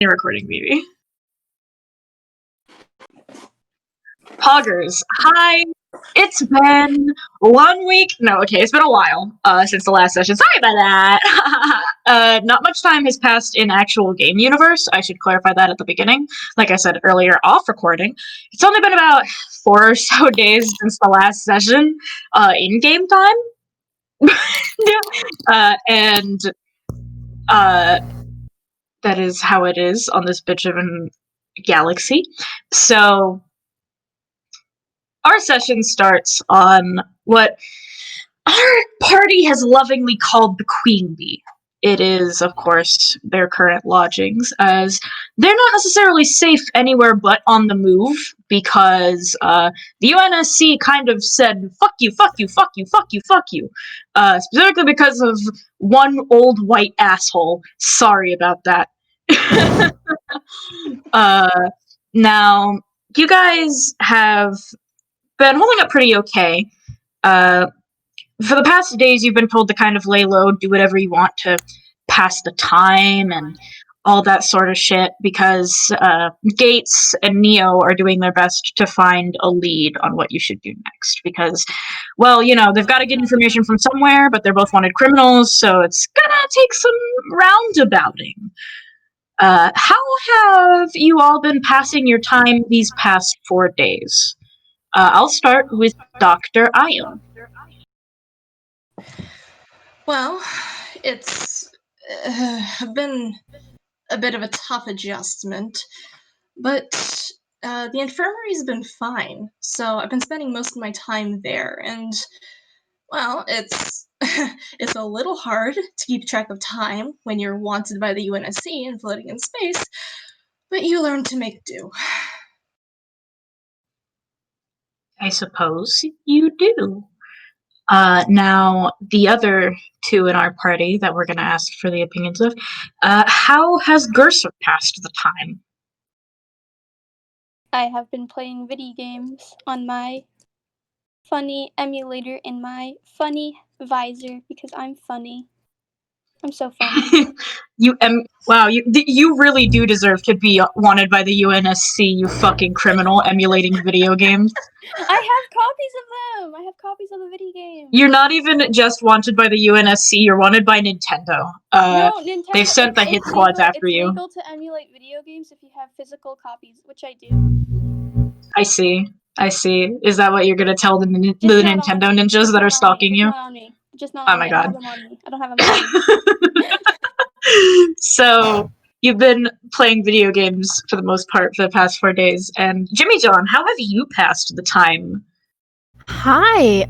You're recording, baby. Poggers, hi. It's been 1 week. No, okay, it's been a while since the last session. Sorry about that. Not much time has passed in actual game universe. I should clarify that at the beginning. Like I said earlier, off recording. It's only been about 4 or so days since the last session in game time. And that is how it is on this bitch of a galaxy. So our session starts on what our party has lovingly called the Queen Bee. It is, of course, their current lodgings, as they're not necessarily safe anywhere but on the move, because the UNSC kind of said, fuck you, fuck you, fuck you, fuck you, fuck you. Specifically because of one old white asshole. Sorry about that. Now, you guys have been holding up pretty okay. For the past days, you've been told to kind of lay low, do whatever you want to pass the time and all that sort of shit, because Gates and Neo are doing their best to find a lead on what you should do next. Because, well, you know, they've got to get information from somewhere, but they're both wanted criminals, so it's gonna take some roundabouting. How have you all been passing your time these past 4 days? I'll start with Dr. Ion. Well, it's been a bit of a tough adjustment, but the infirmary's been fine, so I've been spending most of my time there, and, well, it's it's a little hard to keep track of time when you're wanted by the UNSC and floating in space, but you learn to make do. I suppose you do. Now, the other two in our party that we're going to ask for the opinions of, how has Gerser passed the time? I have been playing video games on my funny emulator in my funny visor because I'm funny. I'm so funny. Wow, you really do deserve to be wanted by the UNSC, you fucking criminal emulating video games. I have copies of them. I have copies of the video games. You're not even just wanted by the UNSC, you're wanted by Nintendo. No, Nintendo. They've sent the hit squads after you. It's legal to emulate video games if you have physical copies, which I do. I see. Is that what you're gonna tell the Nintendo ninjas that are stalking you? Not on me. Just not on me. Oh my god. I don't have them on me. So, you've been playing video games for the most part for the past 4 days, and Jimmy John, how have you passed the time? Hi,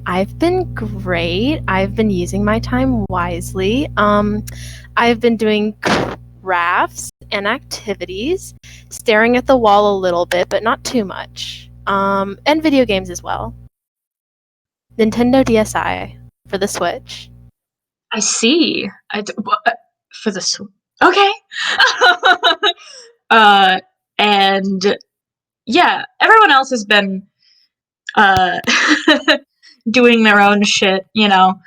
I've been great. I've been using my time wisely. I've been doing crafts and activities, staring at the wall a little bit, but not too much. And video games as well. Nintendo DSi for the Switch. I see. For the Switch. Okay. And yeah, everyone else has been doing their own shit, you know.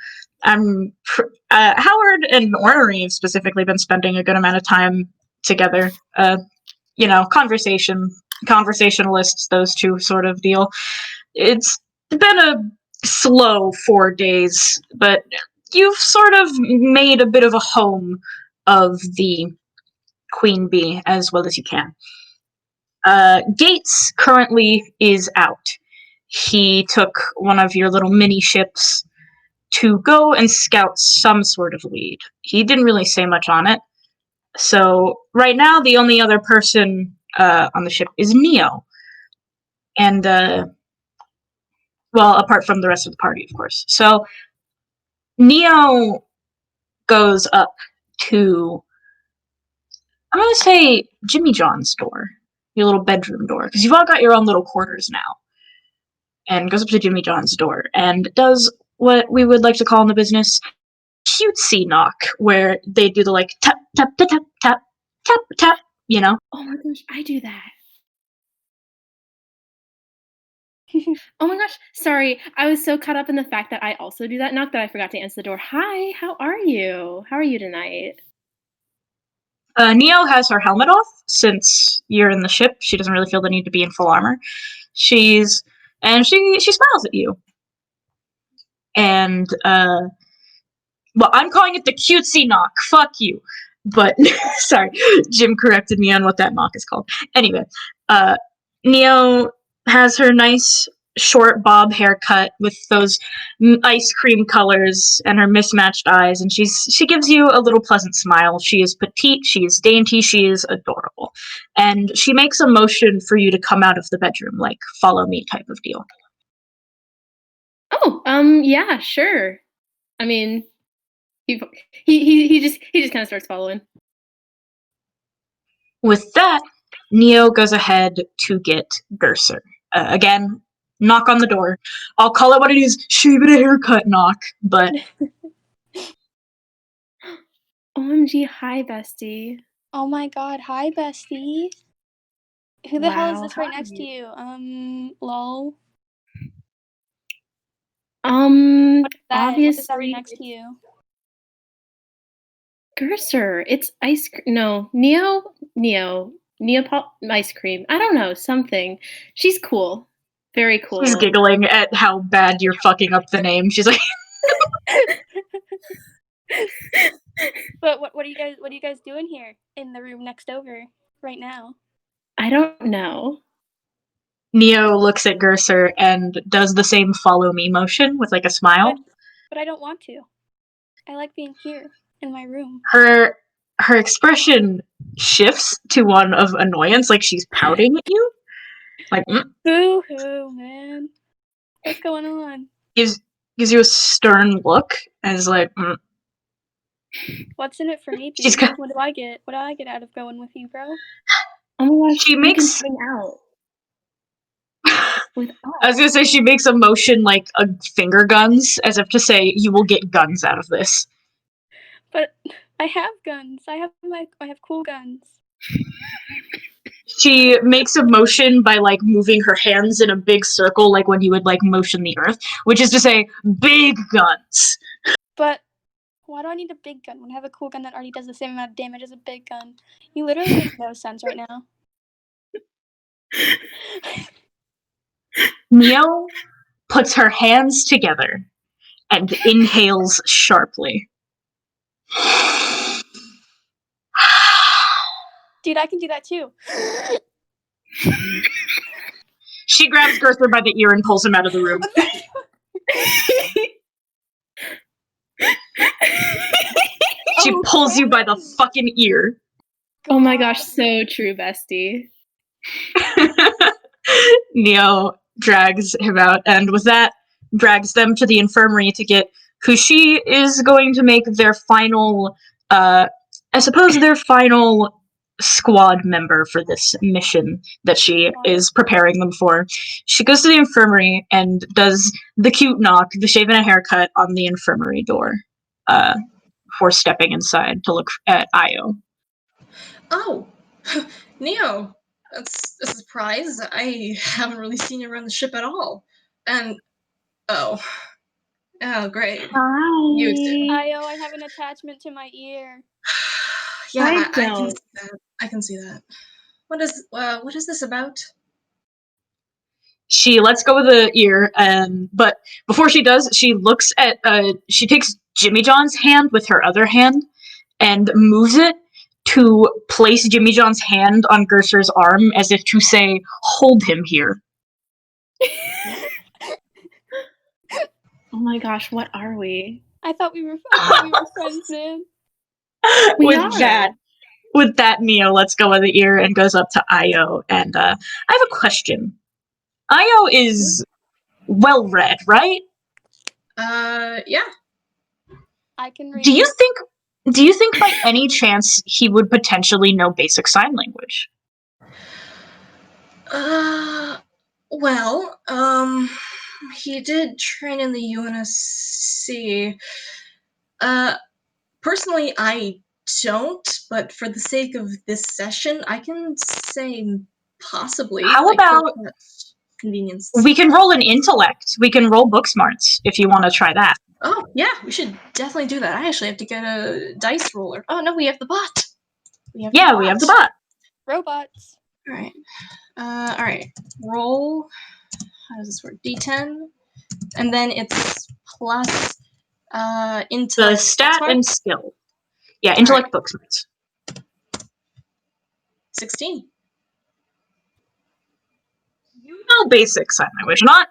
Howard and Ornery have specifically been spending a good amount of time together. You know, conversationalists, those two sort of deal. It's been a slow 4 days, but you've sort of made a bit of a home of the Queen Bee as well as you can. Gates currently is out. He took one of your little mini ships to go and scout some sort of lead. He didn't really say much on it. So right now, the only other person on the ship is Neo. And, well, apart from the rest of the party, of course. So Neo goes up to, I'm going to say, Jimmy John's door. Your little bedroom door. Because you've all got your own little quarters now. And goes up to Jimmy John's door and does what we would like to call in the business cutesy knock, where they do the like tap tap tap tap tap tap tap, you know. Oh my gosh, I do that. Oh my gosh, sorry. I was so caught up in the fact that I also do that knock that I forgot to answer the door. Hi, how are you? How are you tonight? Neo has her helmet off since you're in the ship. She doesn't really feel the need to be in full armor. She smiles at you. And well, I'm calling it the cutesy knock. Fuck you. But sorry, Jim corrected me on what that knock is called. Anyway, Neo has her nice short bob haircut with those ice cream colors and her mismatched eyes, and she gives you a little pleasant smile. She is petite, she is dainty, she is adorable, and she makes a motion for you to come out of the bedroom, like follow me type of deal. Oh, yeah, sure. I mean, he just kind of starts following. With that, Neo goes ahead to get Gerser. Again, knock on the door. I'll call it what it is, shave it a haircut knock, but OMG, hi, bestie. Oh my god, hi bestie. Who the hell is Wow, this right hi. next to you? Lol. What is that? What is that right Obviously, next to you? Gerser. It's ice cream. No, Neopol ice cream. I don't know, something. She's cool. Very cool. she's giggling at how bad you're fucking up the name. She's like, But what are you guys doing here in the room next over right now? I don't know. Neo looks at Gerser and does the same follow me motion with like a smile. But I don't want to. I like being here in my room. Her expression shifts to one of annoyance, like she's pouting at you. Like, Boo hoo, man. What's going on? gives you a stern look and is like, What's in it for me, She's dude? got- What do I get? What do I get out of going with you, bro? Oh my gosh, She we makes- can hang out with us. I was gonna say she makes a motion like a finger guns, as if to say you will get guns out of this. But I have guns. I have cool guns. She makes a motion by like moving her hands in a big circle, like when you would like motion the earth, which is to say big guns. But why do I need a big gun when I have a cool gun that already does the same amount of damage as a big gun? You literally make no sense right now. Neo puts her hands together and inhales sharply. Dude, I can do that too. She grabs Gerther by the ear and pulls him out of the room. She pulls you by the fucking ear. Oh my gosh, so true, bestie. Neo drags him out, and with that, drags them to the infirmary to get who she is going to make their final, I suppose their final squad member for this mission that she is preparing them for. She goes to the infirmary and does the cute knock, the shave and a haircut on the infirmary door, before stepping inside to look at Io. Oh, Neo, that's a surprise. I haven't really seen you around the ship at all. And, oh, great. Hi. You too. I have an attachment to my ear. Yeah, I I can don't. see that. I can see that. What is this about? She lets go of the ear, but before she does, she looks at, she takes Jimmy John's hand with her other hand and moves it to place Jimmy John's hand on Gerser's arm as if to say, hold him here. Oh my gosh, what are we? I thought we were friends, man. We with are. that, Neo lets go of the ear and goes up to Io, and I have a question. Io is well read, right? Yeah. I can read. Do you think by any chance he would potentially know basic sign language? Well, he did train in the UNSC. Personally, I don't, but for the sake of this session, I can say possibly. How about convenience? we can roll an intellect? We can roll book smarts if you want to try that. Oh, yeah, we should definitely do that. I actually have to get a dice roller. Oh, no, we have the bot. We have Yeah, we have the bot. Robots. Alright. Alright. Roll. How does this work? D10. And then it's plus intellect. The stat Booksmart? and skill. Yeah, intellect book smarts. 16. You know basic sign language. Not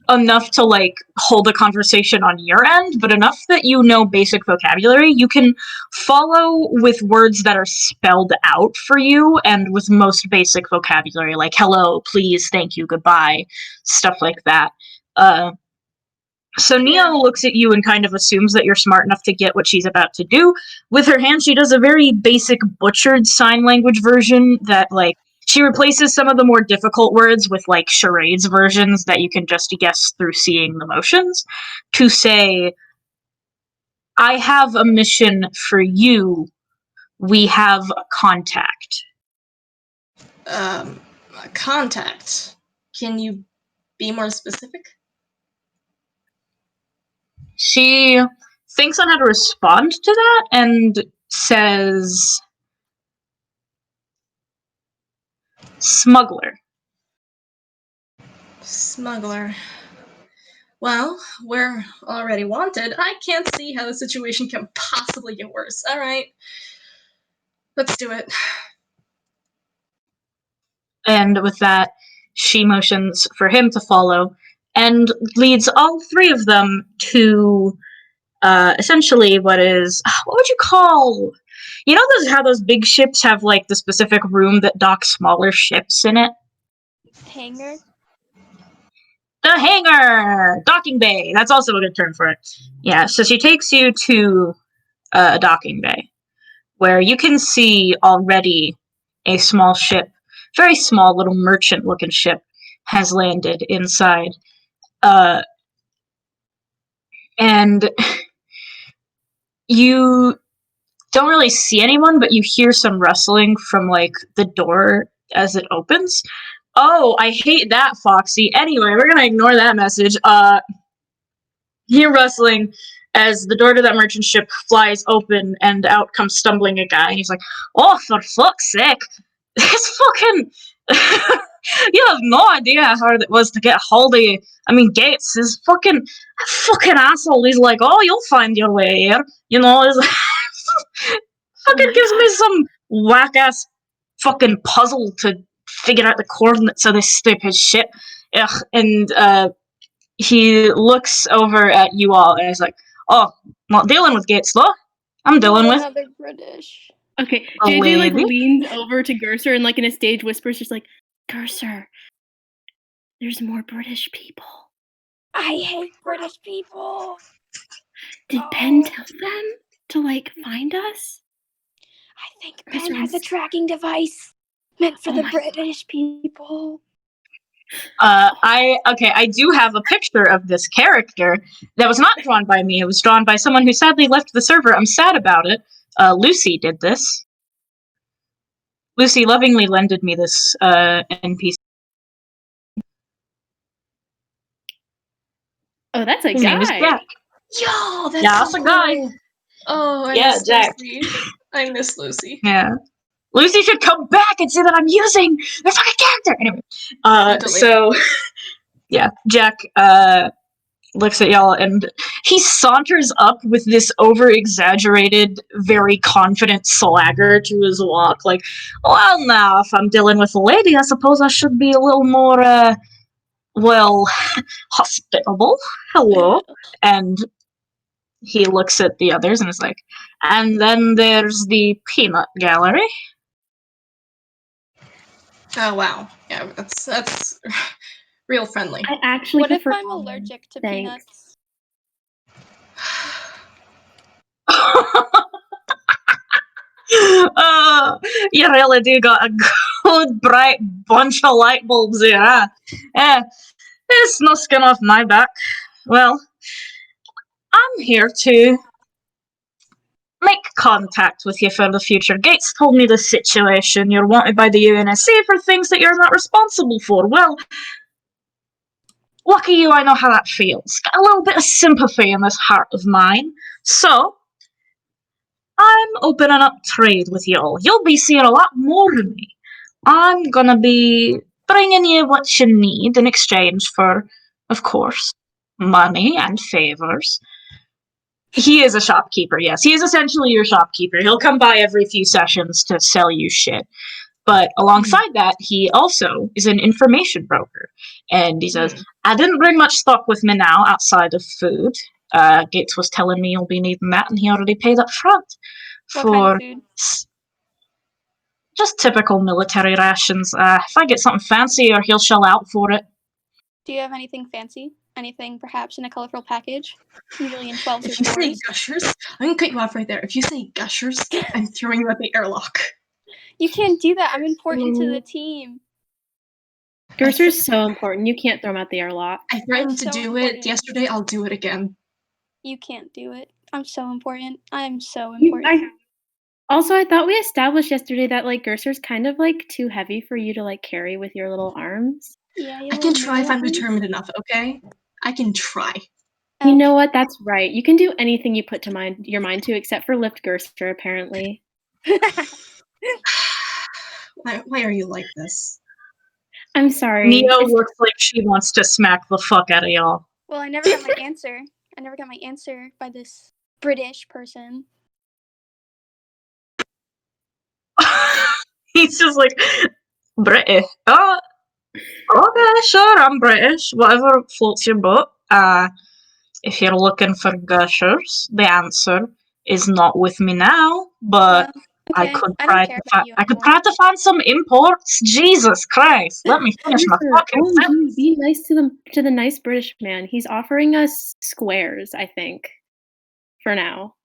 enough to, like, hold a conversation on your end, but enough that you know basic vocabulary. You can follow with words that are spelled out for you and with most basic vocabulary, like hello, please, thank you, goodbye, stuff like that. So Neo looks at you and kind of assumes that you're smart enough to get what she's about to do. With her hand, she does a very basic butchered sign language version that, like, she replaces some of the more difficult words with, like, charades versions that you can just guess through seeing the motions to say, I have a mission for you. We have a contact. A contact. Can you be more specific? She thinks on how to respond to that and says, smuggler. Smuggler. Well, we're already wanted. I can't see how the situation can possibly get worse. Alright. Let's do it. And with that, she motions for him to follow and leads all three of them to essentially what would you call, you know, how those big ships have, like, the specific room that docks smaller ships in it? Hangar. The hangar! Docking bay! That's also a good term for it. Yeah, so she takes you to a docking bay, where you can see already a small ship, very small little merchant-looking ship, has landed inside. And you don't really see anyone, but you hear some rustling from, like, the door as it opens. Oh, I hate that, Foxy. Anyway, we're gonna ignore that message. Hear rustling as the door to that merchant ship flies open, and out comes stumbling a guy, and he's like, oh, for fuck's sake. This fucking... You have no idea how hard it was to get a hold of you. I mean, Gates is fucking asshole. He's like, oh, you'll find your way here. You know, fucking gives me some whack-ass fucking puzzle to figure out the coordinates of this stupid shit. Ugh, and, he looks over at you all and is like, oh, not dealing with Gates, though. I'm dealing with Another British. Okay, A JJ like lady? leans over to Gerser and like in a stage whispers, just like, Gerser, there's more British people. I hate British people. Did Ben tell them to like find us? I think Ben has a tracking device meant for the British people. I do have a picture of this character that was not drawn by me. It was drawn by someone who sadly left the server. I'm sad about it. Lucy did this. Lucy lovingly lended me this NPC. Oh, that's a His guy. name is Jack. Yo, that's Yeah, so that's a cool. guy. Oh, I Yeah, miss Jack. Lucy. I miss Lucy. Yeah. Lucy should come back and say that I'm using their fucking character! Anyway, so, yeah, Jack, looks at y'all and he saunters up with this over-exaggerated, very confident swagger to his walk, like, well, now, if I'm dealing with a lady, I suppose I should be a little more, well, hospitable. Hello. And he looks at the others and is like, and then there's the peanut gallery. Oh, wow. Yeah, that's real friendly. I actually What if prefer I'm allergic to Thanks. peanuts? You really do got a good bright bunch of light bulbs here, huh? It's no skin off my back. Well, I'm here to make contact with you for the future. Gates told me the situation. You're wanted by the UNSC for things that you're not responsible for. Well, lucky you, I know how that feels. Got a little bit of sympathy in this heart of mine. So, I'm opening up trade with y'all. You'll be seeing a lot more of me. I'm gonna be bringing you what you need in exchange for, of course, money and favors. He is a shopkeeper, yes. He is essentially your shopkeeper. He'll come by every few sessions to sell you shit. But alongside that, he also is an information broker. And he says, I didn't bring much stock with me now outside of food. Gates was telling me you'll be needing that, and he already paid up front What for kind of food? just typical military rations. If I get something fancier, he'll shell out for it. Do you have anything fancy? Anything perhaps in a colorful package? Usually in 12s or If you say 4s. gushers, I'm gonna cut you off right there. If you say gushers, I'm throwing you at the airlock. You can't do that. I'm important to the team. Gerser's so important. You can't throw him out the airlock. I threatened to so do important. it yesterday. I'll do it again. You can't do it. I'm so important. I'm so important. Also, I thought we established yesterday that like Gerser's kind of like too heavy for you to like carry with your little arms. Yeah, you I can little try if I'm moron. determined enough, okay? I can try. You know what? That's right. You can do anything you put to your mind to, except for lift Gerster, apparently. Why are you like this? I'm sorry. Neo looks like she wants to smack the fuck out of y'all. Well, I never got my answer. I never got my answer by this British person. He's just like, British. Oh, okay, sure, I'm British. Whatever floats your boat. If you're looking for gushers, the answer is not with me now, but Well, I okay. could I try don't to care about you I could anymore. try to find some imports. Jesus Christ, let me finish my Gerster, fucking OMG, sentence. be nice to the nice British man. He's offering us squares, I think, for now.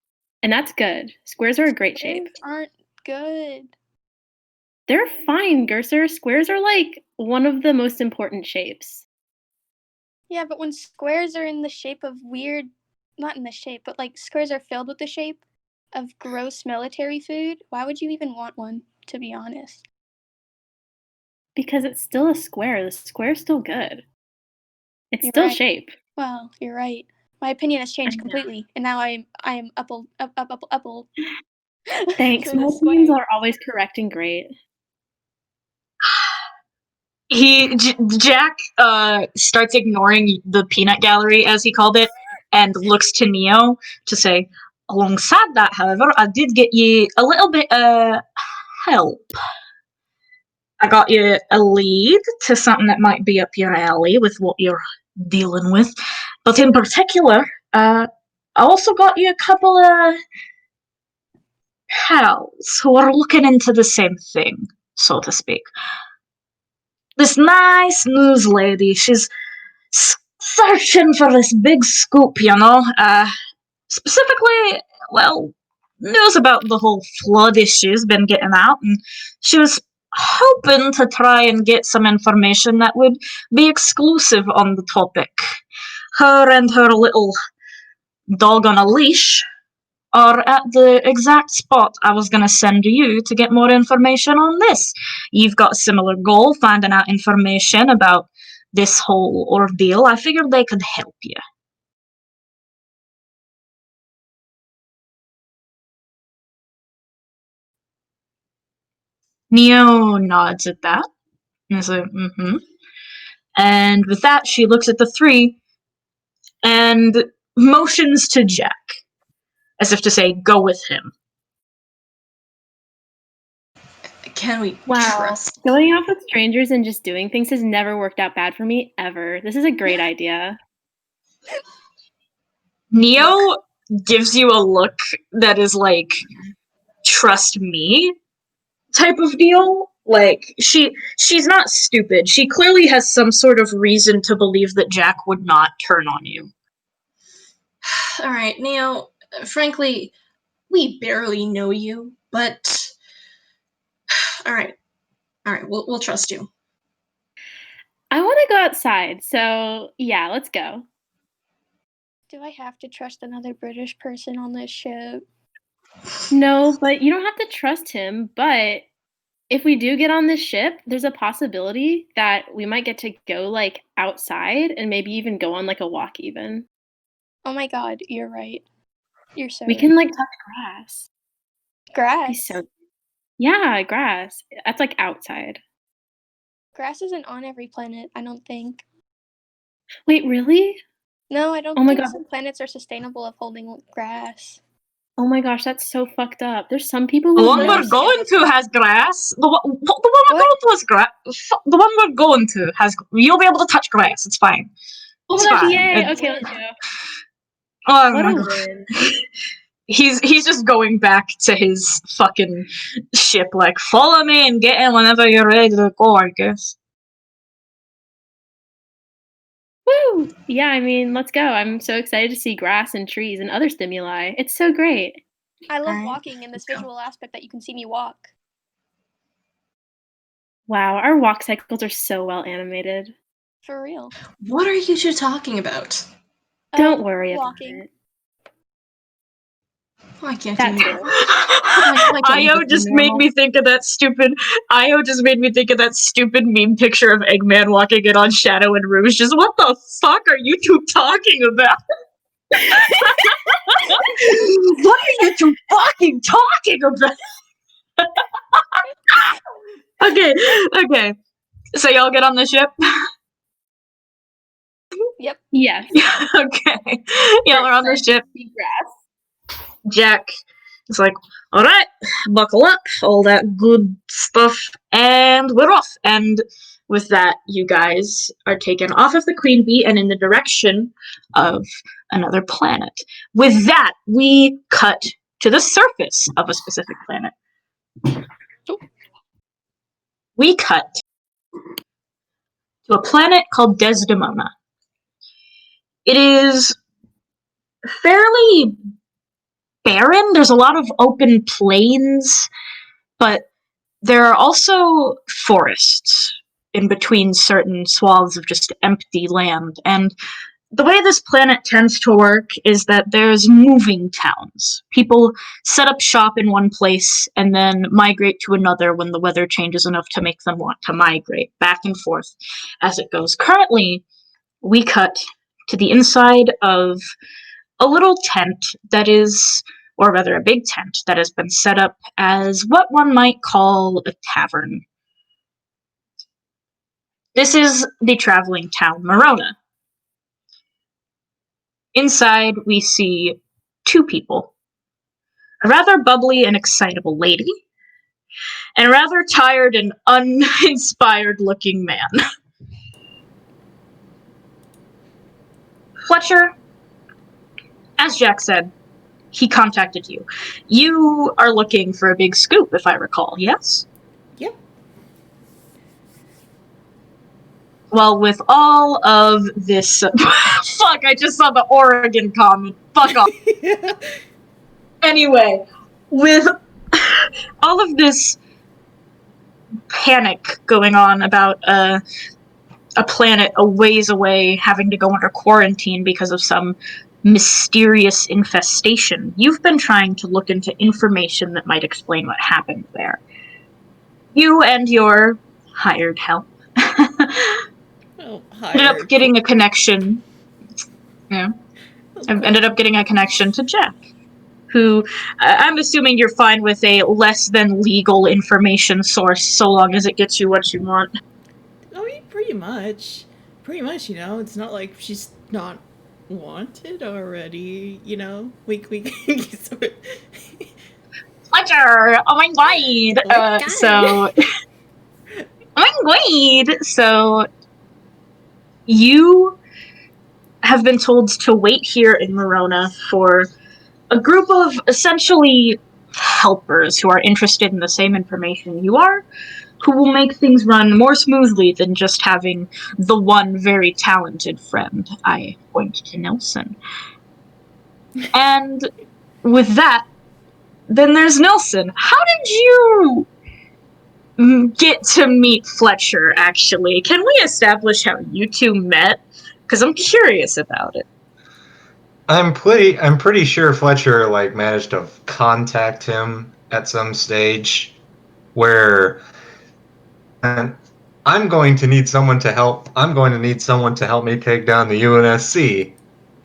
And that's good. Squares are a great shape. Squares aren't good. They're fine, Gerser. Squares are like one of the most important shapes. Yeah, but when squares are in the shape of weird, not in the shape, but like squares are filled with the shape of gross military food, why would you even want one, to be honest? Because it's still a square. The square's still good. It's You're still right. shape. Well, you're right. My opinion has changed I know. completely, and now I am upple. Thanks. for My the opinions square. are always correct and great. Jack starts ignoring the peanut gallery, as he called it, and looks to Neo to say, alongside that, however, I did get you a little bit help. I got you a lead to something that might be up your alley with what you're dealing with. But in particular, I also got you a couple of pals who are looking into the same thing, so to speak. This nice news lady, she's searching for this big scoop, you know? Specifically, well, news about the whole flood issue's been getting out, and she was hoping to try and get some information that would be exclusive on the topic. Her and her little dog on a leash are at the exact spot I was going to send you to get more information on this. You've got a similar goal, finding out information about this whole ordeal. I figured they could help you. Neo nods at that. And is like, mm-hmm. And with that, she looks at the three and motions to Jack, as if to say, go with him. Can we Wow. trust? Going off with strangers and just doing things has never worked out bad for me, ever. This is a great idea. Neo gives you a look that is like, trust me type of deal. Like, she's not stupid. She clearly has some sort of reason to believe that Jack would not turn on you. All right, Neo, frankly, we barely know you, but all right, we'll trust you. I want to go outside, so yeah, let's go. Do I have to trust another British person on this ship? No, but you don't have to trust him, but if we do get on this ship, there's a possibility that we might get to go like outside and maybe even go on like a walk even. Oh my god, you're right. You're so We right. can like touch grass. Grass. Yeah, grass. That's like outside. Grass isn't on every planet, I don't think. Wait, really? No, I don't Oh my think God. some planets are sustainable of holding grass. Oh my gosh, that's so fucked up. There's some people The who one live we're lives going together. to has grass. The one we're What? going to has grass. The one we're going to has. You'll be able to touch grass. It's fine. Oh It's my gosh, fine. yay! It- Okay, let's Win. go. Oh What my a god. win. He's just going back to his fucking ship. Like, follow me and get in whenever you're ready to go. I guess. Woo! Yeah, I mean, let's go. I'm so excited to see grass and trees and other stimuli. It's so great. I love Alright, walking in this let's go. visual aspect that you can see me walk. Wow, our walk cycles are so well animated. For real. What are you two talking about? Don't worry about walking. it. Why can't That you? too. Why can't you Io be just made normal? me think of that stupid. Io just made me think of that stupid meme picture of Eggman walking in on Shadow and Rouge. Just what the fuck are you two talking about? What are you two fucking talking about? Okay. So y'all get on the ship? Yep. Yes. Okay. Y'all are on the ship. See grass. Jack is like, alright, buckle up, all that good stuff, and we're off. And with that, you guys are taken off of the Queen Bee and in the direction of another planet. With that, we cut to the surface of a specific planet. We cut to a planet called Desdemona. It is fairly barren. There's a lot of open plains, but there are also forests in between certain swaths of just empty land. And the way this planet tends to work is that there's moving towns. People set up shop in one place and then migrate to another when the weather changes enough to make them want to migrate back and forth as it goes. Currently, we cut to the inside of a little tent that is, or rather a big tent that has been set up as what one might call a tavern. This is the traveling town Morona. Inside, we see two people. A rather bubbly and excitable lady, and a rather tired and uninspired looking man. Fletcher, as Jack said, he contacted you. You are looking for a big scoop, if I recall, yes? Yep. Well, with all of this... Fuck, I just saw the Oregon comment. Fuck off. Anyway, with all of this panic going on about a planet a ways away having to go under quarantine because of some mysterious infestation, you've been trying to look into information that might explain what happened there. You and your hired help Oh, ended up getting a connection. Yeah, ended up getting a connection to Jack, who I'm assuming you're fine with a less than legal information source so long as it gets you what you want. I mean, pretty much. Pretty much, you know, it's not like she's not wanted already, you know? We sort of... Fletcher! Oh my god! Oh my God. So... oh my god! So... You have been told to wait here in Morona for a group of essentially helpers who are interested in the same information you are, who will make things run more smoothly than just having the one very talented friend. I point to Nelson. And with that, then there's Nelson. How did you get to meet Fletcher, actually? Can we establish how you two met? Because I'm curious about it. I'm pretty sure Fletcher managed to contact him at some stage where I'm going to need someone to help. I'm going to need someone to help me take down the UNSC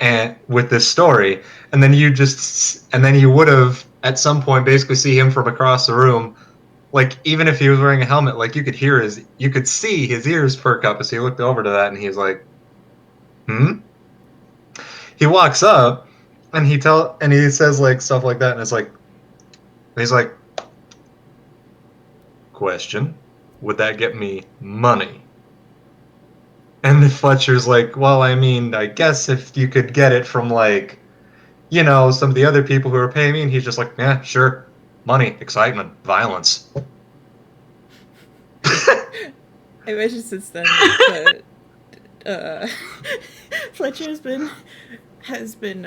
and with this story. And then you would have at some point basically see him from across the room. Like, even if he was wearing a helmet, like, you could see his ears perk up as he looked over to that, and he's like, He walks up, and he says, like, stuff like that, and he's like, question, would that get me money? And Fletcher's like, well, I mean, I guess if you could get it from, like, you know, some of the other people who are paying me, and he's just like, yeah, sure, money, excitement, violence. I imagine since then, Fletcher has been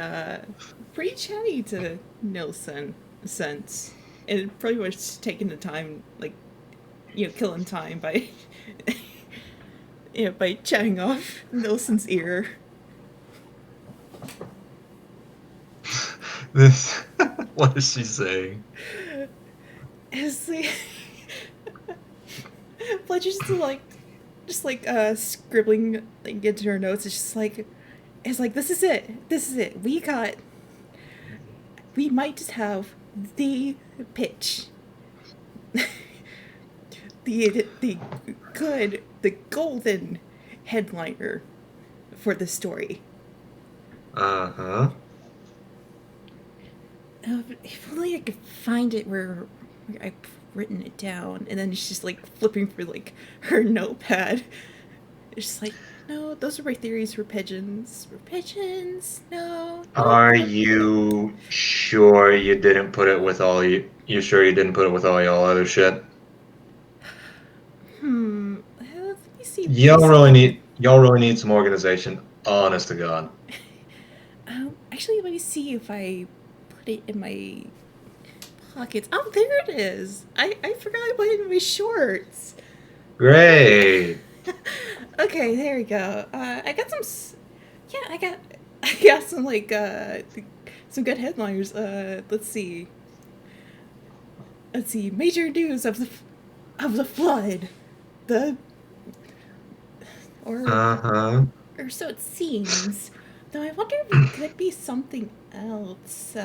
pretty chatty to Nilsson since, and pretty much taking the time, like, you know, killing time by, you know, by chatting off Nilsson's ear. What is she saying? Is the Fletcher's just like scribbling like into her notes. It's like this is it. We might just have the pitch. the golden headliner for the story. Uh-huh. If only I could find it where I've written it down. And then she's just like flipping through like her notepad. It's just like, no, those are my theories for pigeons. For pigeons, no. Are you sure you didn't put it with all you sure you didn't put it with all y'all other shit? Let me see. Y'all really need some organization, honest to God. Actually, let me see if I put it in my pockets. Oh, there it is. I forgot I put it in my shorts. Great. Okay, there we go. I got some. I got some like some good headliners. Let's see. Major news of the flood. Or so it seems. Though I wonder if it could be something else.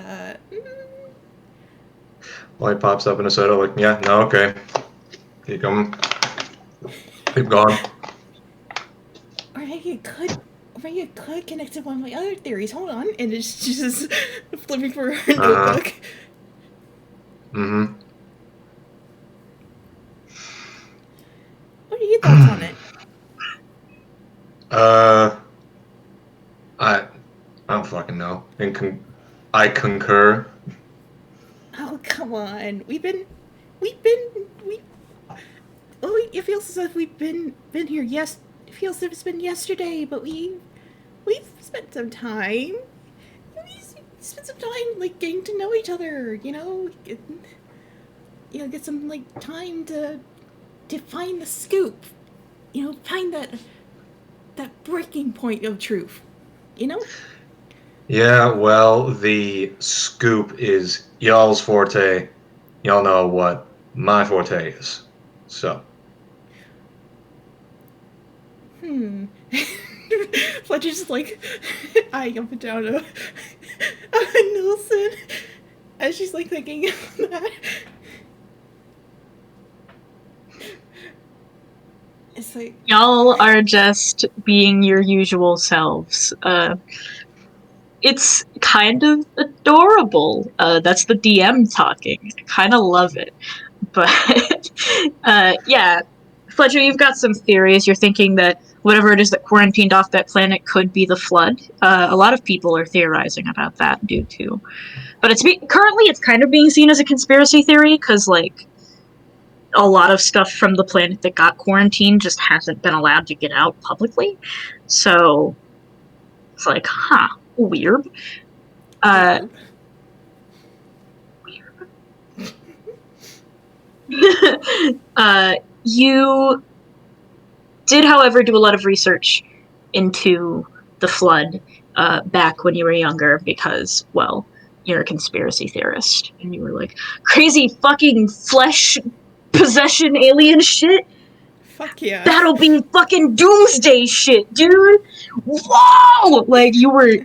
Light pops up in a soda, like, yeah, no, okay. Keep going. Keep going. Or maybe it could connect to one of my other theories. Hold on. And it's just flipping for her notebook. Mm-hmm. What are your thoughts on it? I don't fucking know. I concur. Oh, come on. It feels as if we've been here. Yes, it feels as if it's been yesterday, but we've spent some time. We spent some time like getting to know each other. You know, get some like time to find the scoop. You know, find that breaking point of truth. You know. Yeah, well, the scoop is y'all's forte. Y'all know what my forte is. So. Fletcher's like eyeing up and down of Nilsson as she's like thinking of that. It's like Y'all are just being your usual selves. It's kind of adorable. That's the DM talking. I kind of love it. But, yeah. Fletcher, you've got some theories. You're thinking that whatever it is that quarantined off that planet could be the flood. A lot of people are theorizing about that due to... But currently it's kind of being seen as a conspiracy theory, because, like, a lot of stuff from the planet that got quarantined just hasn't been allowed to get out publicly. So, it's like, huh. Weird. You did, however, do a lot of research into the flood back when you were younger because, well, you're a conspiracy theorist. And you were like, crazy fucking flesh possession alien shit? fuck yeah. That'll be fucking doomsday shit, dude! Whoa! Like, you were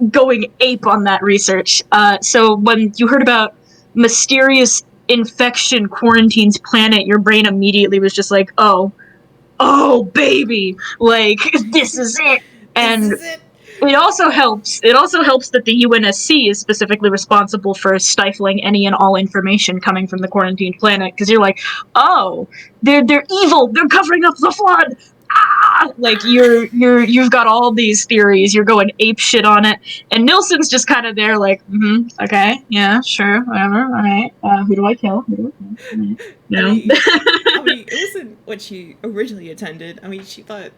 going ape on that research. So when you heard about mysterious infection quarantines planet, your brain immediately was just like, oh, baby, like, this is it. And This is it. it also helps that the UNSC is specifically responsible for stifling any and all information coming from the quarantined planet, because you're like, oh, they're evil, they're covering up the flood. Like you've got all these theories, you're going ape shit on it, and Nilsson's just kind of there like, okay, yeah, sure, whatever, all right, who do I kill? You know? I mean, it wasn't what she originally intended. I mean, she thought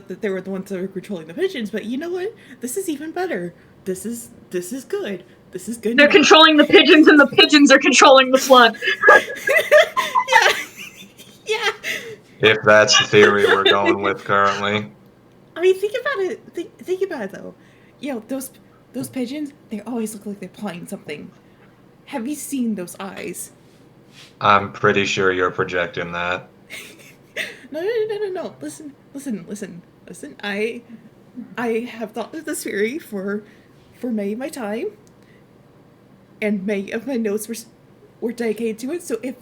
that they were the ones that were controlling the pigeons, but you know what? This is even better. This is good. This is good. They're controlling the pigeons, and the pigeons are controlling the flood. Yeah. If that's the theory we're going with currently. I mean, think about it. Think about it though. You know, those pigeons. They always look like they're plotting something. Have you seen those eyes? I'm pretty sure you're projecting that. No. Listen. I have thought of this theory for many of my time, and many of my notes were dedicated to it. So if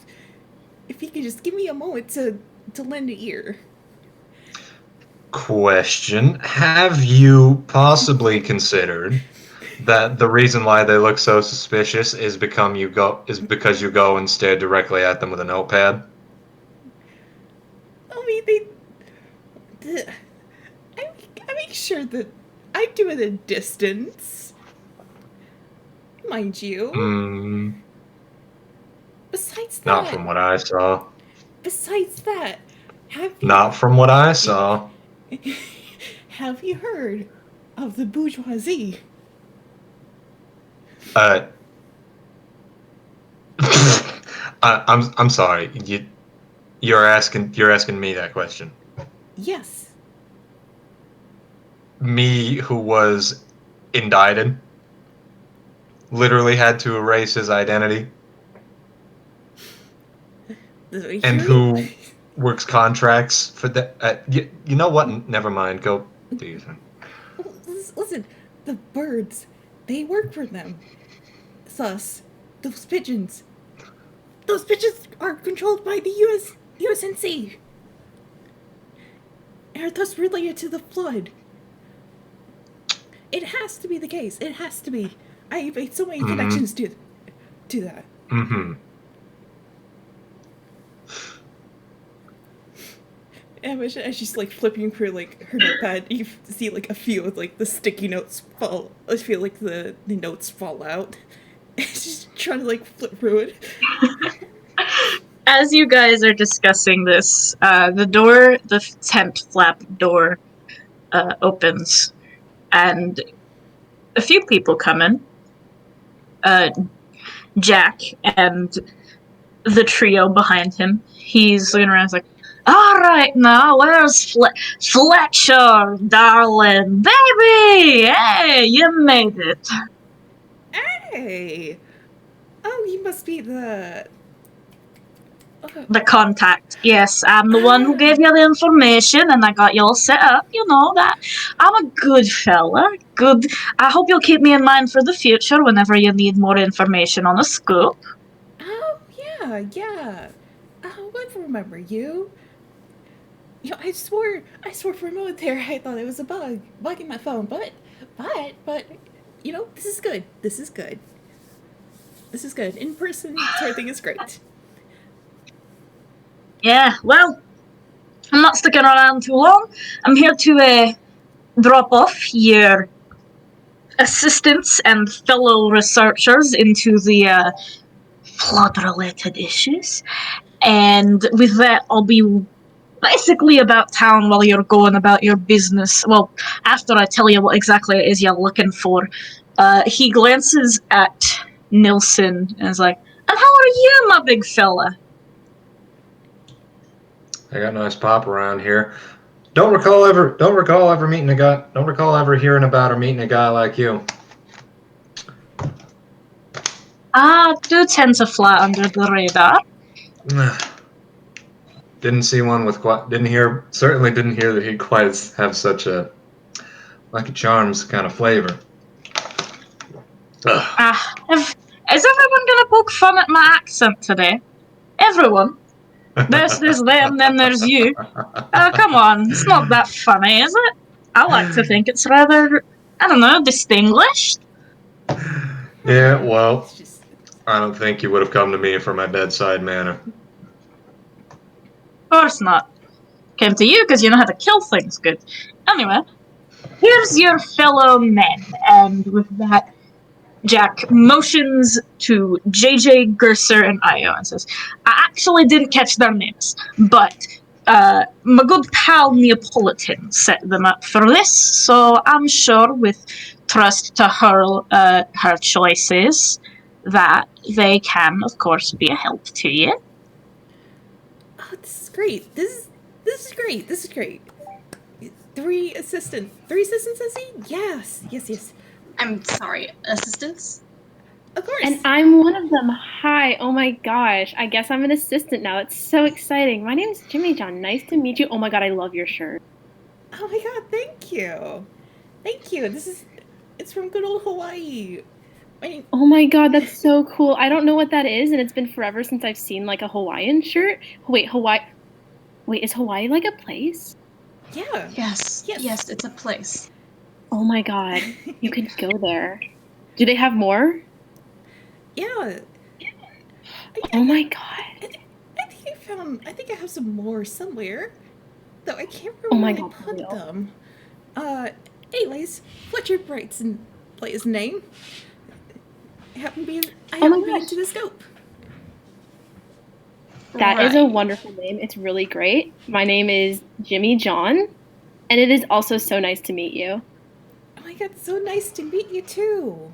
you could just give me a moment to lend an ear. Question: have you possibly considered that the reason why they look so suspicious is because you go and stare directly at them with a notepad? I mean, I make sure that I do it at a distance, mind you. Besides that, Not from what I saw. Besides that, Not from what I saw. Have you heard of the bourgeoisie? I'm sorry. You're asking me that question. Yes. Me, who was indicted, literally had to erase his identity, and who works contracts for that. You know what? Never mind. Go do your thing. Listen, the birds, they work for them. Thus, those pigeons are controlled by the USNC. And are thus related to the flood. It has to be the case. It has to be. I made so many connections to that. And as she's like flipping through like her notepad, you see like a few of like the sticky notes fall. I feel like the notes fall out. She's trying to like flip through it. As you guys are discussing this, the tent flap door, opens, and a few people come in. Jack and the trio behind him. He's looking around. He's like, "All right, now where's Fletcher, darling, baby? Hey, you made it." Hey! Oh, you must be the contact. Yes, I'm the one who gave you the information, and I got you all set up. You know that I'm a good fella. Good. I hope you'll keep me in mind for the future whenever you need more information on the scoop. Oh yeah. Oh, I remember you. You know, I swore for a moment there I thought it was a bug in my phone, but you know, this is good. In person, everything is great. Yeah, well, I'm not sticking around too long. I'm here to drop off your assistants and fellow researchers into the flood-related issues. And with that, I'll be basically about town while you're going about your business. Well, after I tell you what exactly it is you're looking for. He glances at Nilsson and is like, "And how are you, my big fella?" I got a nice pop around here. Don't recall ever hearing about or meeting a guy like you. I do tend to fly under the radar. Didn't see one with certainly didn't hear that he'd quite have such a Lucky Charms kind of flavor. Is everyone gonna poke fun at my accent today? Everyone. There's them, then there's you. Come on, it's not that funny, is it? I like to think it's rather, I don't know, distinguished. Yeah, well, It's just I don't think you would have come to me for my bedside manner. Of course not. Came to you because you know how to kill things good. Anyway, here's your fellow men, and with that, Jack motions to JJ, Gerser, and Io and says, I actually didn't catch their names, but my good pal Neapolitan set them up for this, so I'm sure with trust to her choices that they can, of course, be a help to you. oh, this is great. This is great. This is great. Three assistants, Sissy? Yes. I'm sorry, assistants? Of course. And I'm one of them. Hi. Oh my gosh. I guess I'm an assistant now. It's so exciting. My name is Jimmy John. Nice to meet you. Oh my god, I love your shirt. Oh my god, thank you. It's from good old Hawaii. Oh my god, that's so cool. I don't know what that is, and it's been forever since I've seen like a Hawaiian shirt. Wait, is Hawaii like a place? Yeah. Yes, it's a place. Oh my god. You could go there. Do they have more? Yeah. Oh my god. I think I have some more somewhere. Though I can't Oh remember my where I god, put real. them. Anyways, Fletcher Brightson play his name. I happen to be into the scope. That is a wonderful name. It's really great. My name is Jimmy John, and it is also so nice to meet you. Oh my god, so nice to meet you too.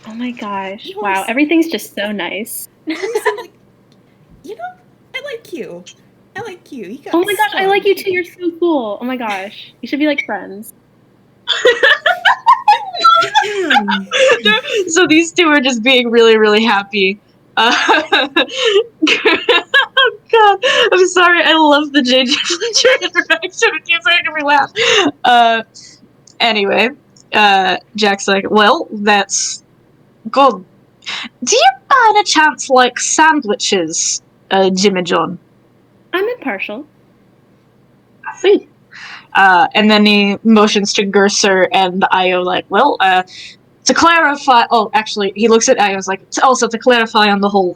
Oh my gosh. You are Wow, s- everything's just so nice. You know, I like you. You got Oh my gosh, I stuff. like you too. You're so cool. Oh my gosh. You should be like friends. So these two are just being really, really happy. Oh god, I'm sorry. I love the JJ Fletcher interaction. It keeps making me laugh. Anyway, Jack's like, well, that's good. Do you by any chance like sandwiches, Jimmy John? I'm impartial. I see. And then he motions to Gerser and Io, like, well, to clarify. Oh, actually, he looks at Io's like, also to clarify on the whole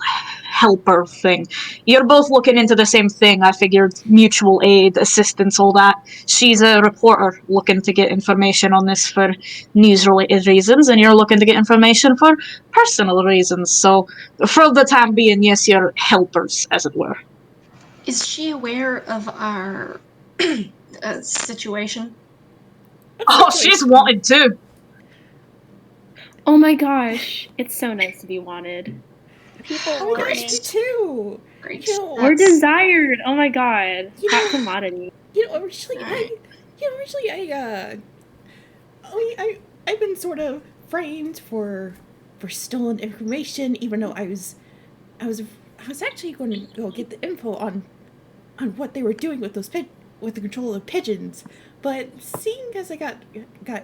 helper thing. You're both looking into the same thing. I figured mutual aid, assistance, all that. She's a reporter looking to get information on this for news-related reasons, and you're looking to get information for personal reasons. So, for the time being, yes, you're helpers, as it were. Is she aware of our situation? Oh, she's wanted too. Oh my gosh. It's so nice to be wanted. People Oh my want gosh, me. me too. Great. You know, We're desired. Oh my god. You Hot know- commodity. I've been sort of framed for stolen information, even though I was actually going to go get the info on what they were doing with with the control of pigeons. But seeing as I got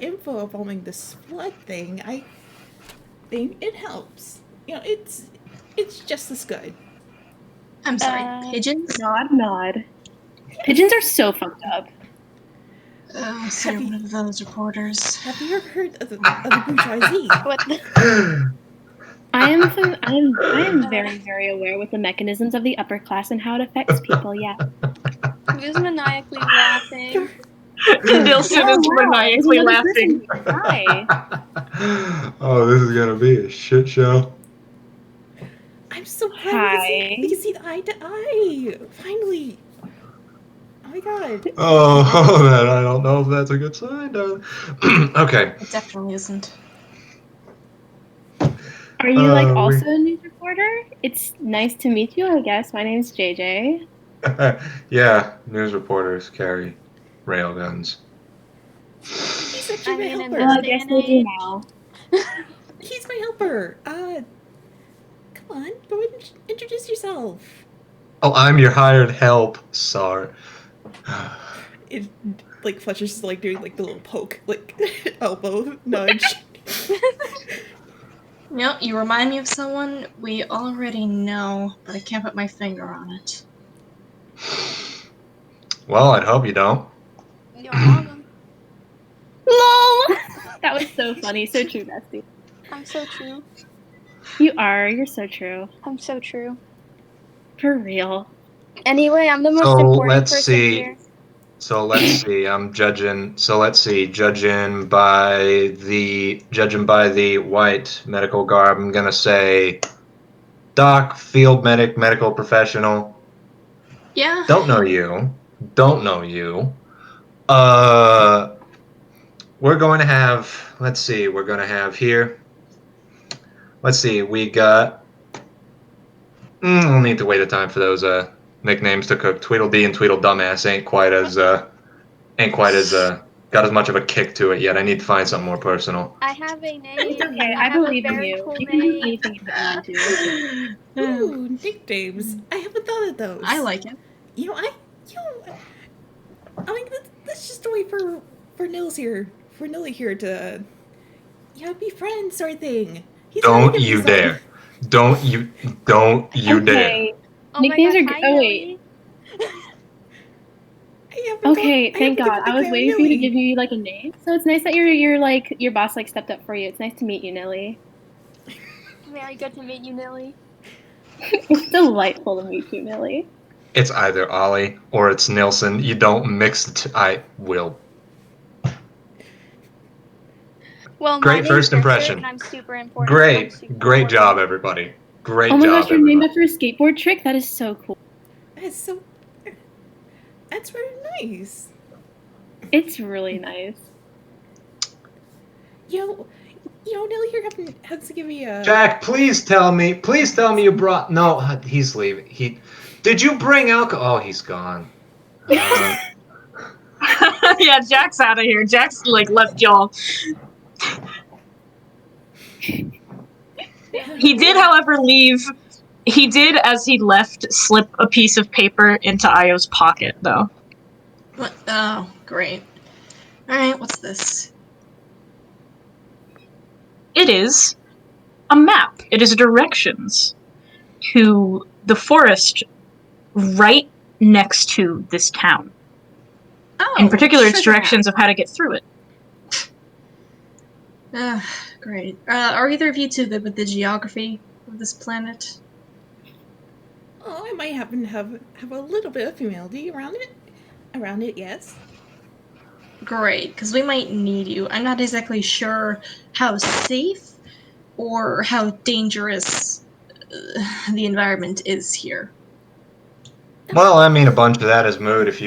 info involving this flood thing, I think it helps. You know, it's just as good. I'm sorry, pigeons? Nod. Pigeons are so fucked up. Oh, so you're one of those reporters. Have you ever heard of the bourgeoisie? What the? I am very, very aware with the mechanisms of the upper class and how it affects people, yeah. Who's maniacally laughing? Nilsson is wow, maniacally there's another laughing. person. Hi. Oh, this is gonna be a shit show. I'm so glad Hi. we can see eye to eye. Finally. Oh my god. Oh, that I don't know if that's a good sign. Okay. It definitely isn't. Are you like we- also a news reporter? It's nice to meet you, I guess. My name's JJ. Yeah, news reporters carry railguns. He's actually I my mean, in helper. this Well, I day guess and they do age. now. He's my helper. Come on, go ahead and introduce yourself. Oh, I'm your hired help, Sar. It, like Fletcher's just like doing like the little poke, like elbow nudge. No, you remind me of someone we already know, but I can't put my finger on it. Well, I'd hope you don't. Your mama. LOL! That was so funny. So true, Bestie. I'm so true. You are. You're so true. I'm so true. For real. Anyway, I'm the most So important let's person see. here. So let's see. I'm judging. So let's see. Judging by the white medical garb, I'm gonna say doc, field medic, medical professional. Yeah. Don't know you. Don't know you. We're going to have. Let's see. We're going to have here. Let's see. We got. We'll need to wait a time for those nicknames to cook. Tweedledee and Tweedledumbass ain't quite as got as much of a kick to it yet. I need to find something more personal. I have a name. It's okay. I I have a believe in very you. cool You can do name. anything you put your mind to. Ooh, nicknames. I haven't thought of those. I like it. I mean, that's just a way for Nilly here to, be friends sort of thing. He's not Don't gonna be you so- dare! Don't you dare! Okay. Oh Nicknames my are gosh, good. hi, Oh, wait. Nelly. I haven't Okay, thought- I thank haven't God. given I was the guy waiting for you to Nilly. give me like a name. So it's nice that your boss like stepped up for you. It's nice to meet you, Nelly. Very good to meet you, Nelly. It's delightful to meet you, Nelly. It's either Ollie or it's Nilsson. You don't mix the two. I will. Well, my Great name's first Cursor, impression. and I'm super important. Great, I'm super great important. job, everybody. Great Oh my job, gosh, you're named everybody. after a skateboard trick? That is so cool. That's very nice. It's really nice. Nilly here has to give me a. Jack, please tell me you brought. No, he's leaving. Did you bring alcohol? Oh, he's gone. Yeah, Jack's out of here. Jack's like left y'all. He did, however, leave. He did, as he left, slip a piece of paper into Io's pocket, though. What? Oh, great. Alright, what's this? It is a map. It is directions to the forest right next to this town. Oh, In particular, it's sugar directions of how to get through it. map. Great. Are either of you two good with the geography of this planet? Oh, I might happen to have a little bit of familiarity around it. Around it, yes. Great, because we might need you. I'm not exactly sure how safe or how dangerous the environment is here. Well, I mean, a bunch of that is moot. If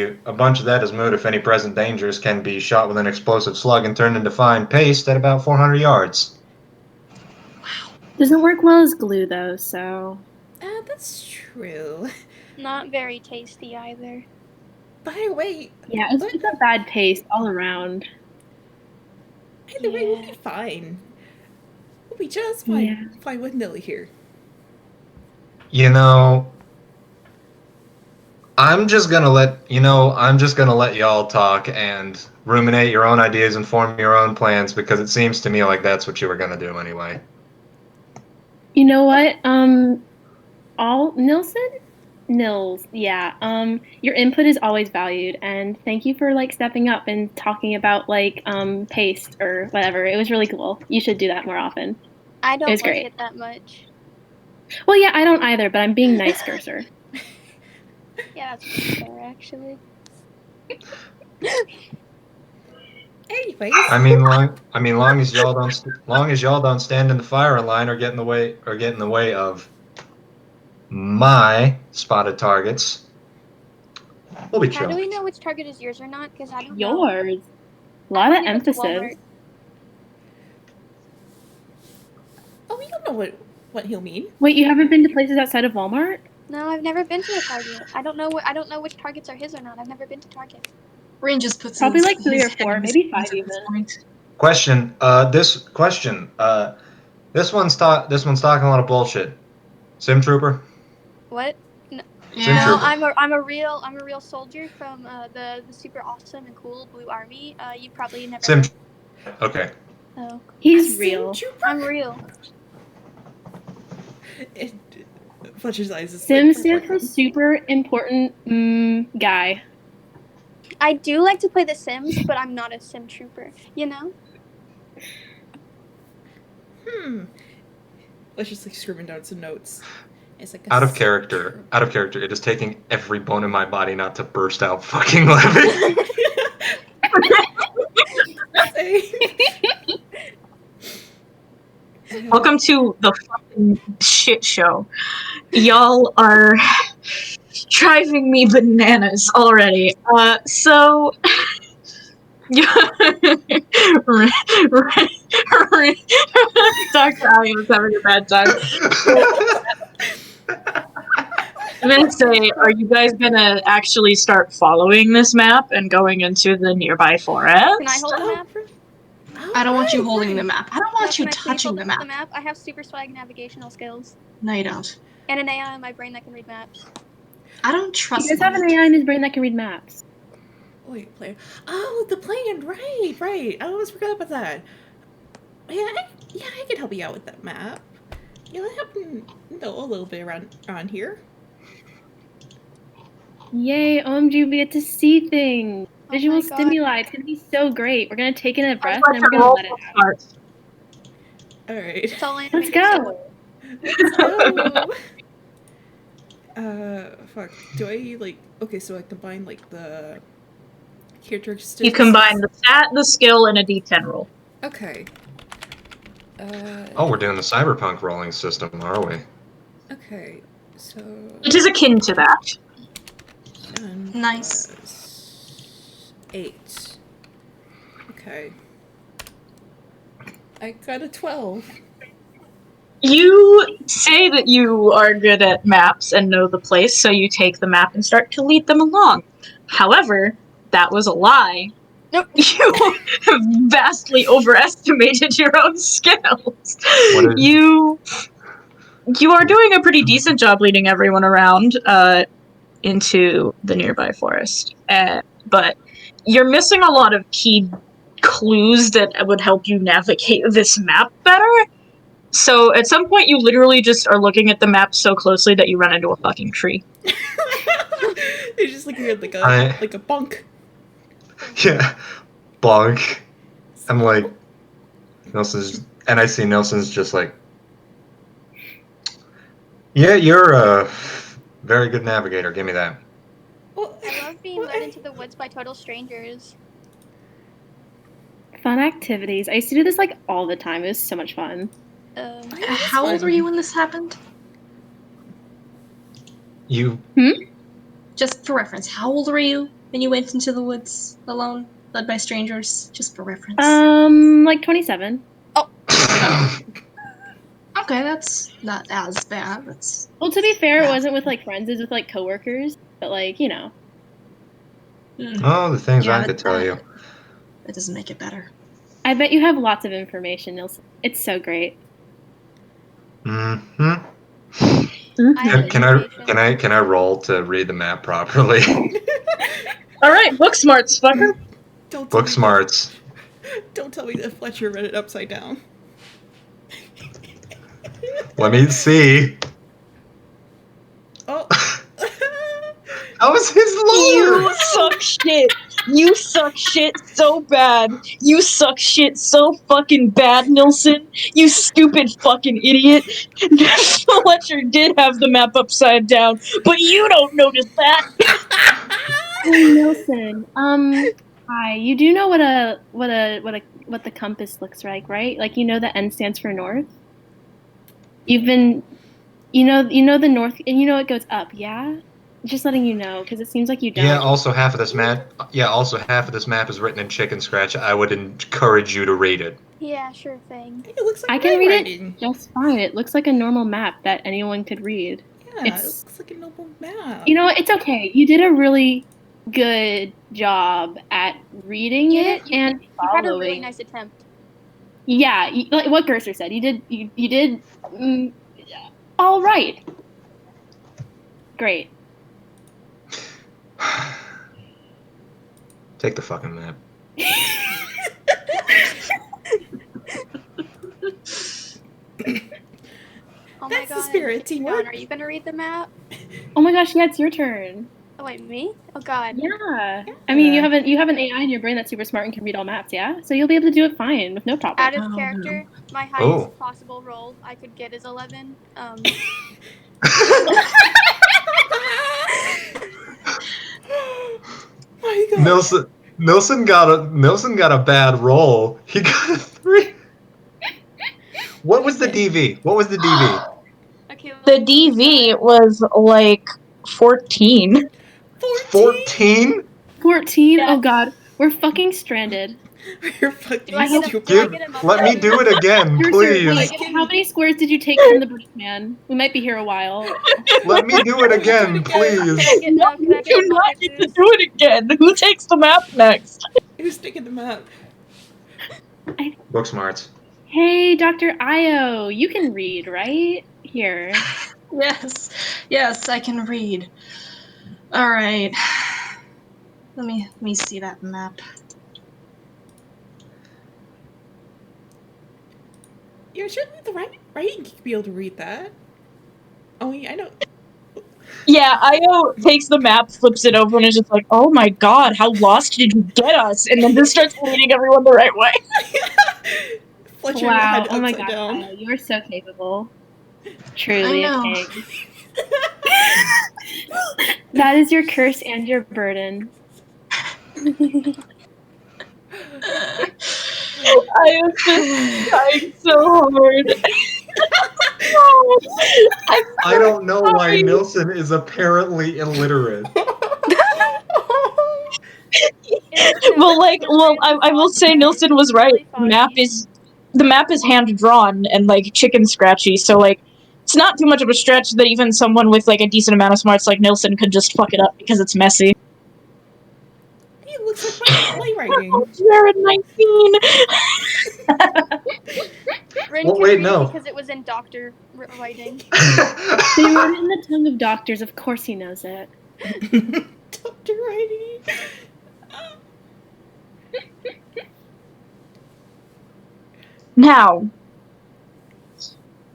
any present dangers can be shot with an explosive slug and turned into fine paste at about 400 yards. Doesn't work well as glue though, so. That's true. Not very tasty either. By the way, Yeah, it's just a bad paste all around. either way, we'll Yeah. be fine. We'll be just fine. Yeah. Fine with Nilly here. You know, I'm just gonna let y'all talk and ruminate your own ideas and form your own plans because it seems to me like that's what you were gonna do anyway. You know what? Nils, yeah. Your input is always valued, and thank you for like stepping up and talking about like paste or whatever. It was really cool. You should do that more often. I don't was like great. it that much. Well, yeah, I don't either, but I'm being nice, Cursor. Yeah, that's pretty fair, actually. Anyways, I mean, long as y'all don't stand in the firing line or get in the way of my spotted targets, we'll be How chill. do we know which target is yours or not? Because I don't know. Yours. A lot I of only went to emphasis. Walmart. oh, we don't know what he'll mean. Wait, you haven't been to places outside of Walmart? No, I've never been to a Target. I don't know which Targets are his or not. I've never been to Target. Rain just puts Probably his, like 3 his or 4, head in his maybe hands 5 at this even. point. Question. This one's talking a lot of bullshit. Sim Trooper. What? Sim Yeah. No, Trooper. I'm a real soldier from the super awesome and cool Blue Army. You probably never Sim. heard. Okay. Oh, He's A real. Sim Trooper? I'm real. Fletcher's eyes is Sim like, stands for super important guy. I do like to play The Sims, but I'm not a sim trooper, you know? Fletcher's like scribbling down some notes. It's like Out of character. It is taking every bone in my body not to burst out fucking laughing. Welcome to the fucking shit show. Y'all are driving me bananas already. So Dr. Ali was having a bad time. I'm gonna say, are you guys gonna actually start following this map and going into the nearby forest? Can I hold the map? I don't want you holding the map. I don't want you Can I please touching hold the the map. map? I have super swag navigational skills. No, you don't. And an AI in my brain that can read maps. I don't He trust does have an that. AI in his brain that can read maps. Wait, player. Oh, the plan. Right. I almost forgot about that. Yeah, I can help you out with that map. Yeah, I happen to know a little bit around here. Yay, OMG, we get to see things. Oh my Visual God. stimuli. It's gonna be so great. We're gonna take in a breath and then Fletcher, we're gonna roll let it for out. start. All right. That's all I Let's know. go. Fuck. Do I like? Okay, so I combine like the characteristics. You combine the stat, the skill, and a D10 roll. Okay. Oh, we're doing the cyberpunk rolling system, are we? Okay. So. It is akin to that. 7 Nice. plus 8. Okay. I got a 12. You say that you are good at maps and know the place, so you take the map and start to lead them along. However, that was a lie. Nope. You have vastly overestimated your own skills. What is- You are doing a pretty decent job leading everyone around into the nearby forest, but you're missing a lot of key clues that would help you navigate this map better. So at some point, you literally just are looking at the map so closely that you run into a fucking tree. They're just looking at like a bunk. Yeah. Bonk. I'm like, and I see Nelson's just like, yeah, you're a very good navigator. Give me that. Well, I love being led into the woods by total strangers. Fun activities. I used to do this like all the time. It was so much fun. How old were you when this happened? You Just for reference, how old were you when you went into the woods alone, led by strangers? Just for reference. Like 27. Okay, that's not as bad. That's Well, to be fair, it Yeah. wasn't with like friends, it was with like coworkers. But like, you know. Oh, the things Yeah, I could tell you. That doesn't make it better. I bet you have lots of information, Nilsson. It's so great. Mm-hmm. I have Can education. I roll to read the map properly? All right, book smarts, fucker. Don't tell Book me smarts. Don't tell me that Fletcher read it upside down. Let me see. Oh. That was his You lore. suck shit. You suck shit so bad. You suck shit so fucking bad, Nilsson. You stupid fucking idiot. Fletcher did have the map upside down, but you don't notice that. Hey, Nilsson. Hi. You do know what the compass looks like, right? Like you know the N stands for north. You've been, you know the north, and you know it goes up. Yeah. Just letting you know, because it seems like you don't. Yeah. Also, half of this map. Yeah. Also, half of this map is written in chicken scratch. I would encourage you to read it. Yeah, sure thing. It looks like I can read writing. it just fine. It looks like a normal map that anyone could read. Yeah, it It's- looks like a noble map. You know what? It's okay. You did a really good job at reading it and You had a following. really nice attempt. Yeah, like what Gerster said. You did all right. Great. Take the fucking map. Oh my my the god. spirit of teamwork. John, are you gonna read the map? Oh my gosh, yeah, it's your turn. Oh wait, me? Oh god. Yeah. I mean, you have an AI in your brain that's super smart and can read all maps, yeah? So you'll be able to do it fine with no problem. Out of Oh, character, my Oh. highest possible roll I could get is 11. My God. Nilson got a bad roll. He got a 3. What was the DV? What was the DV? Okay, The let me DV was like 14. 14? 14? Yeah. Oh god. We're fucking stranded. We're fucking Do I get a- stupid. do I get a muffin? Let me do it again, Sir, please. wait, how many squares did you take from the British man? We might be here a while. Let me do it again, please. Can I get, No, can I you get a do not muffin, get to please? do it again. Who takes the map next? Who's taking the map? Book smarts. Hey, Dr. Io, you can read, right? Here. Yes, I can read. All right. Let me see that map. Yeah, surely the writing could be able to read that. Oh, yeah, I know. Yeah, Io takes the map, flips it over, and is just like, "Oh my god, how lost did you get us?" And then just starts leading everyone the right way. Fletcher Wow. had it Oh my upside gosh, down. Io, you are so capable. I Truly a know. king. That is your curse and your burden. Io's been trying so hard. I don't know why Nilson is apparently illiterate. I will say Nilson was right. The map is hand drawn and like chicken scratchy, so like it's not too much of a stretch that even someone with like a decent amount of smarts like Nilson could just fuck it up because it's messy. It looks like my writing. Jared 19. Rin Well, can wait, read no. because it was in doctor writing. They wrote it in the tongue of doctors. Of course he knows it. Dr. Writing. Now,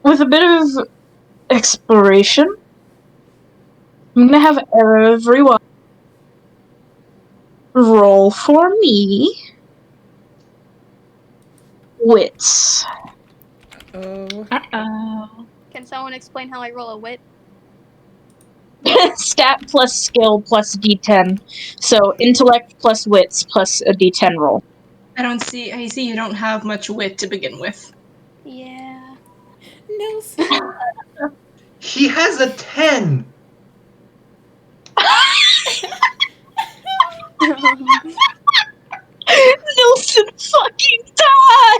with a bit of exploration, I'm gonna have everyone roll for me wits. Oh. Uh-oh. Can someone explain how I roll a wit? Stat plus skill plus d10. So intellect plus wits plus a d10 roll. I see you don't have much wit to begin with. Yeah. Nelson. He has a 10. Nelson fucking died!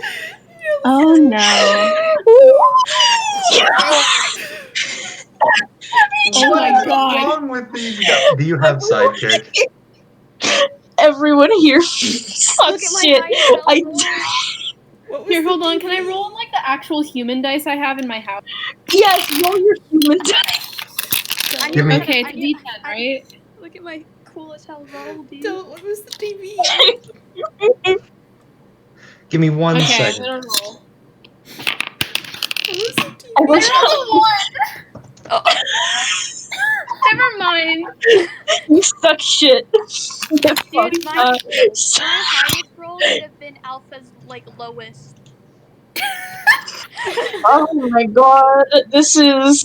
Oh no. Oh my What's God. wrong with these guys? Do you have sidekick? Everyone here sucks at my shit. high spell roll. What was Here, the hold on. Can I DV? roll on, like, the actual human dice I have in my house? Yes, roll your human dice. I Give knew me- Okay, I it's a knew- D10, I- right? Look at my cool as hell roll, dude. What was the DV? Give me one Okay, I'm second. gonna roll. What was the DV? I wish Never mind. you suck shit. Get fucked Dude, my up. highest roll would have been Alpha's like lowest. Oh my god, this is.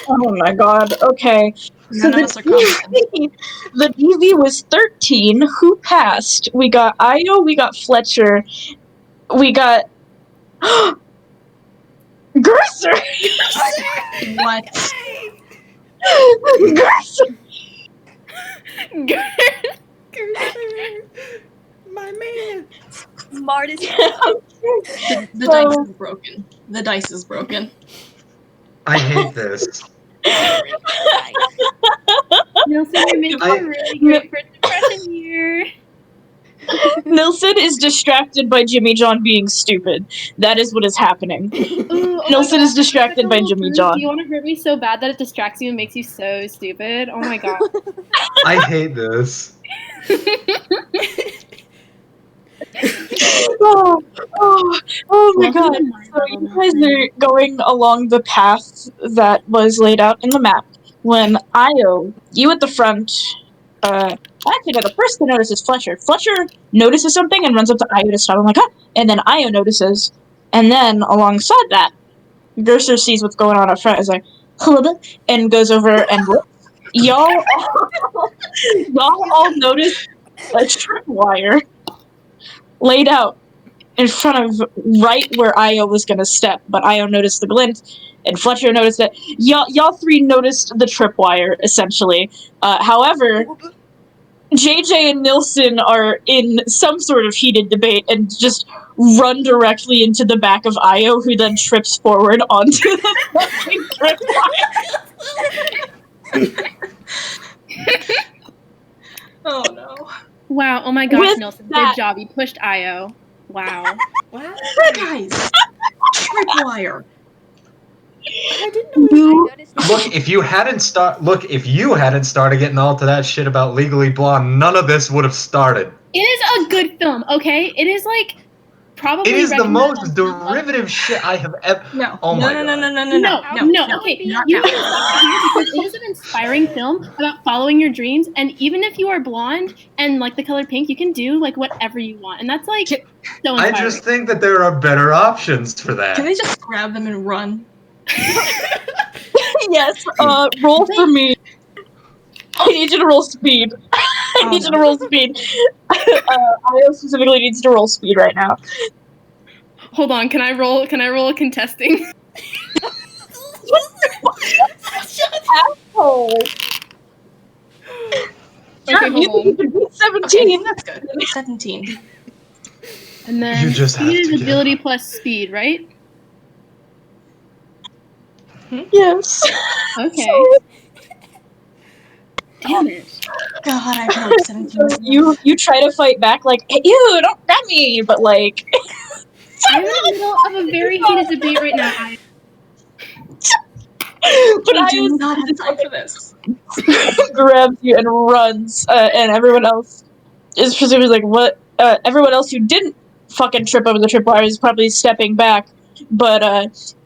Oh my god. Okay. So None of us are confident. the DV was 13. Who passed? We got Io. We got Fletcher. We got Gerser. What? Gerser. Gerser. My man. Smartest. The dice is broken. The dice is broken. I hate this. Nilson, you're making I- a really great first impression here. Nilson is distracted by Jimmy John being stupid. That is what is happening. Ooh, oh Nilson my is God, distracted that's by like a little Jimmy bruise. John. Do you want to hurt me so bad that it distracts you and makes you so stupid? Oh my god. I hate this. Oh my Welcome god. to my So level, you guys Nelson. are going along the path that was laid out in the map when Io, you at the front, actually no, the first to notice is Fletcher. Fletcher notices something and runs up to Io to stop him like, huh? And then Io notices, and then alongside that, Gerster sees what's going on up front, is like, "Hello," and goes over and looks. Y'all all notice a tripwire laid out in front of right where Io was gonna step, but Io noticed the glint, and Fletcher noticed it. Y'all three noticed the tripwire, essentially. However, JJ and Nilsson are in some sort of heated debate and just run directly into the back of Io, who then trips forward onto the fucking tripwire. Oh no. Wow, oh my gosh, With Nelson, that- good job. You pushed Io. Wow. Wow. Guys, tripwire. I didn't know. You noticed Look, if you hadn't started getting all to that shit about Legally Blonde, none of this would have started. It is a good film, okay? It is like probably It is the recognized most on some level. derivative shit I have ever. No. Oh my no, god. No, okay. not You now. can stop here because it is an inspiring film about following your dreams, and even if you are blonde and like the color pink, you can do like whatever you want, and that's like so I inspiring. just think that there are better options for that. Can they just grab them and run? yes, roll for me. I need you to roll speed. I need you to roll speed. Io specifically needs to roll speed right now. Hold on, can I roll contesting? Asshole. Okay, hold on. 17. That's good. 17. And then You just have speed to is get ability up. plus speed, right? Yes. Okay. Damn it. God, I rolled 17. You try to fight back like, hey, ew, don't grab me, but like I'm in the middle of a very heated debate right now. but I do I not have time for this. grabs you and runs, and everyone else is presumably like, what? Everyone else who didn't fucking trip over the tripwire is probably stepping back, but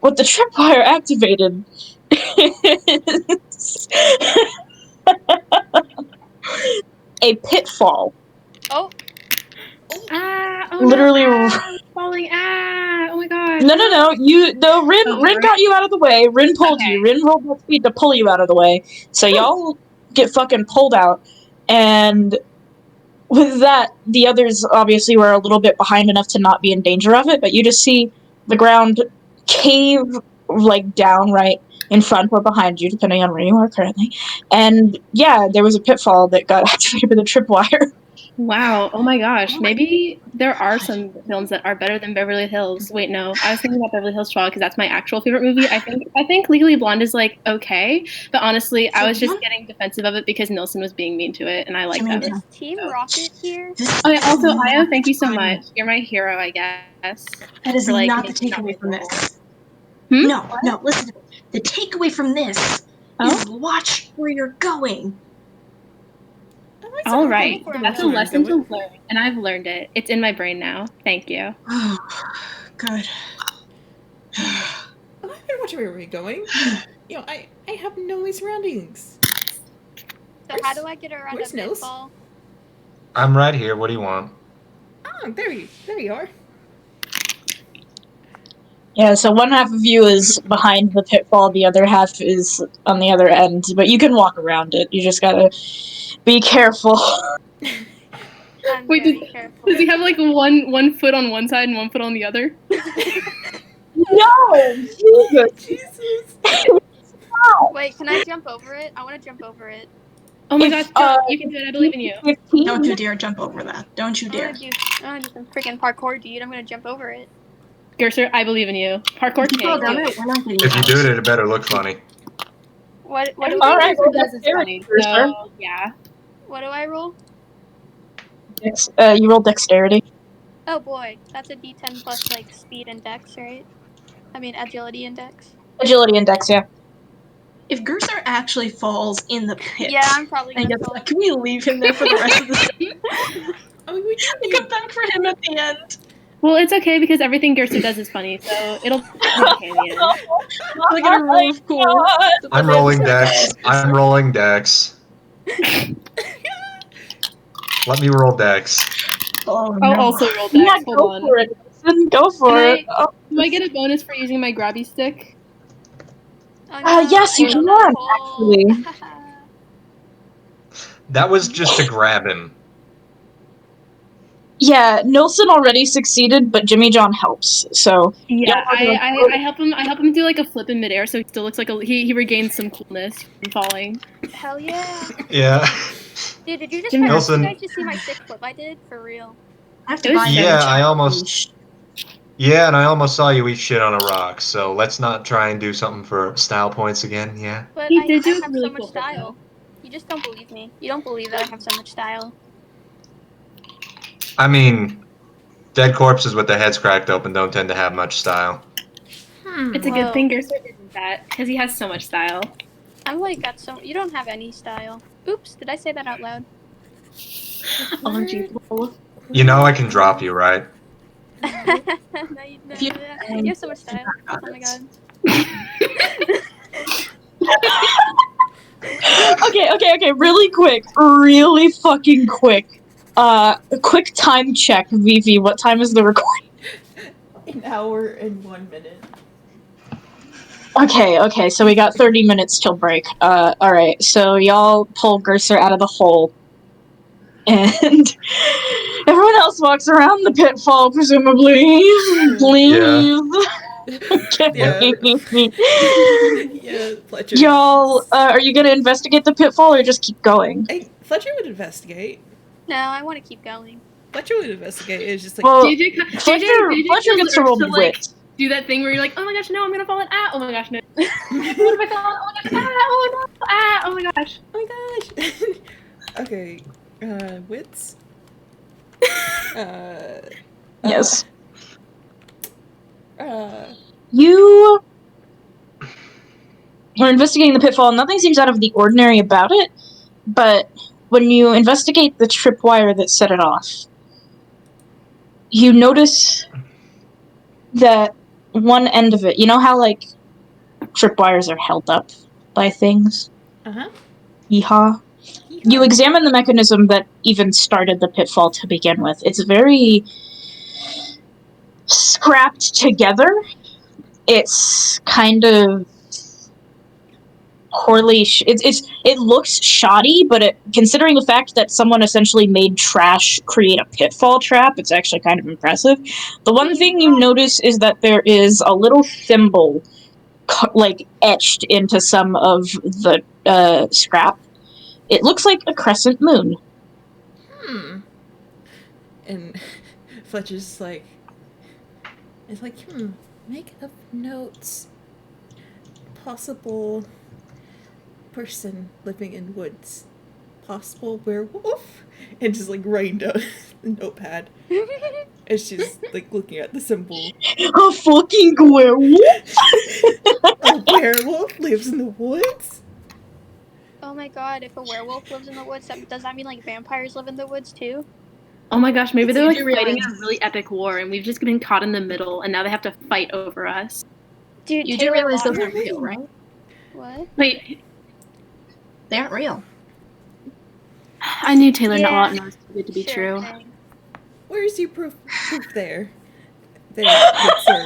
what the tripwire activated is a pitfall. Oh, Ah, oh Literally. no, I'm falling. Ah, oh my god. No. Rin Oh, Rin right. got you out of the way. Rin pulled Okay. you. Rin rolled that speed to pull you out of the way. So y'all get fucking pulled out. And with that, the others obviously were a little bit behind enough to not be in danger of it, but you just see the ground cave like down right in front or behind you, depending on where you are currently. And yeah, there was a pitfall that got activated with a tripwire. Wow. Oh my gosh. Oh my Maybe there are God. some films that are better than Beverly Hills. Wait, no. I was thinking about Beverly Hills 12 because that's my actual favorite movie. I think Legally Blonde is like okay, but honestly, I was just getting defensive of it because Nilsson was being mean to it, and I like Jimmy, that. is Team Rocket here? Okay. Also, Io, thank you so much. You're my hero, I guess. That is for, like, not the making takeaway that from miserable. this. Hmm? No, listen to me. The takeaway from this is watch where you're going. All right. Where I'm That's a going. lesson to learn, and I've learned it. It's in my brain now. Thank you. Oh, good. I better watch where we're going. You know, I have no surroundings. So how do I get around a Where's Nils? pitfall? I'm right here. What do you want? Oh, there you are. Yeah, so one half of you is behind the pitfall, the other half is on the other end, but you can walk around it. You just gotta be careful. I'm Wait, very careful. Does he have like one foot on one side and one foot on the other? No! Jesus! Jesus. Wait, can I jump over it? I want to jump over it. Oh my If, gosh, you can do it. I believe in you. 15? Don't you dare jump over that. Don't you I dare. want to do some freaking parkour, dude. I'm gonna jump over it. Gerser, I believe in you. Parkour If you fall king. down Do it, it. we're not getting If you out. do it, it better look funny. What do Everything All I right, Gerser well, does is funny. So yeah. what do I roll? You roll dexterity. Oh boy, that's a D10 plus like speed and dex, right? I mean agility and dex. Agility index, yeah. If Gerser actually falls in the pit, Yeah, I'm probably and gonna gets, fall. can we leave him there for the rest of the day? I mean, we do We need. come back for him at the end. Well, it's okay because everything Gerster does is funny, so it'll be okay in the end. Can I get a roll of cool? I'm rolling Dex. I'm rolling Dex. Let me roll Dex. Oh, I'll no. also roll Dex. Yeah, Hold go on. for it. Nelson. Go for Can it. Oh, Do I get a bonus for using my grabby stick? Oh, no, yes, you I can, fell down a hole. actually. That was just to grab him. Yeah, Nilsson already succeeded, but Jimmy John helps. So Yeah, y'all are gonna- I help him. I help him do like a flip in midair, so he still looks like he regains some coolness from falling. Hell yeah. Yeah. Dude, did you just Jimmy- did you Nelson. guys just see my sick flip I did? For real. I have It to was buy Yeah, another I almost- challenge. Yeah, and I almost saw you eat shit on a rock, so let's not try and do something for style points again, yeah? But He I did do a have really so much cool flip, though. style. You just don't believe me. You don't believe that I have so much style. I mean, dead corpses with their heads cracked open don't tend to have much style. It's a Whoa. good thing Gerster isn't that, because he has so much style. I'm like got so you don't have any style. Oops, did I say that out loud? Oh, geez. You know I can drop you, right? No, you have so much style. Oh my god. Okay. Really quick. Really fucking quick. Quick time check, Vivi. What time is the recording? An hour and 1 minute. Okay, so we got 30 minutes till break. Alright, so y'all pull Gerser out of the hole. And everyone else walks around the pitfall, presumably. Please. Yeah, Fletcher. Y'all, are you gonna investigate the pitfall or just keep going? Fletcher would investigate. No, I want to keep going. Fletcher would investigate. It's just like, Well, JJ Fletcher feels gets to urge roll to, like, wit. do that thing where you're like, oh my gosh, no, I'm gonna fall in. Ah, oh my gosh, no. What if I fall? Oh my gosh, ah, oh no, ah, oh my gosh. oh my gosh. Okay, wits. Yes. Uh, You are investigating the pitfall. Nothing seems out of the ordinary about it, but when you investigate the tripwire that set it off, you notice that one end of it, you know how, like, tripwires are held up by things? uh-huh. Yeehaw. You examine the mechanism that even started the pitfall to begin with. It's very scrapped together. It's kind of poorly. It looks shoddy, but considering the fact that someone essentially made trash create a pitfall trap, it's actually kind of impressive. The one thing you notice is that there is a little symbol, like etched into some of the scrap. It looks like a crescent moon. And Fletcher's like, it's like, make up notes. Possible person living in woods. Possible werewolf. And just like writing down the notepad. And she's like looking at the symbol. A fucking werewolf? A werewolf lives in the woods? Oh my god, if a werewolf lives in the woods, does that mean like vampires live in the woods too? Oh my gosh, maybe they're like You fighting realize- a really epic war and we've just been caught in the middle and now they have to fight over us. Dude, You do Taylor realize those Lautner- aren't real, right? What? Wait, They aren't real. I knew Taylor Yeah. Lautner was too good to be Sure true. thing. Where's your proof there? There, good sir.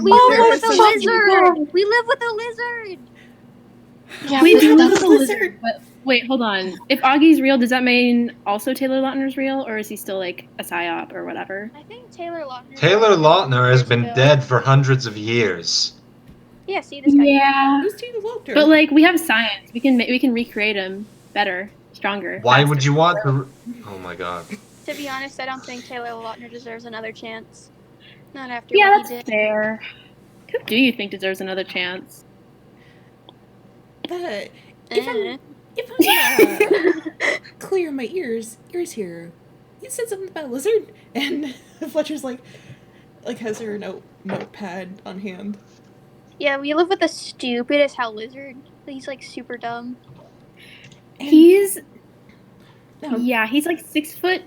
We Oh live my with a fucking lizard! God. We live with a lizard! Yeah, We but do the live with a lizard- lizard, but wait, hold on. If Augie's real, does that mean also Taylor Lautner's real, or is he still like a psyop or whatever? I think Taylor Lautner. Taylor Lautner has years been ago. dead for hundreds of years. Yeah, see this guy. Yeah, Who's Taylor Lautner? but like we have science, we can recreate him better, stronger. Why faster. would you want to? Oh my god. To be honest, I don't think Taylor Lautner deserves another chance. Not after Yeah, what that's he did. fair. Who do you think deserves another chance? But Eh. if I'm clear my ears here. You said something about a lizard, and Fletcher's like has her notepad on hand. Yeah, we live with the stupid as hell lizard. He's like super dumb. And He's no, yeah, he's like 6'7"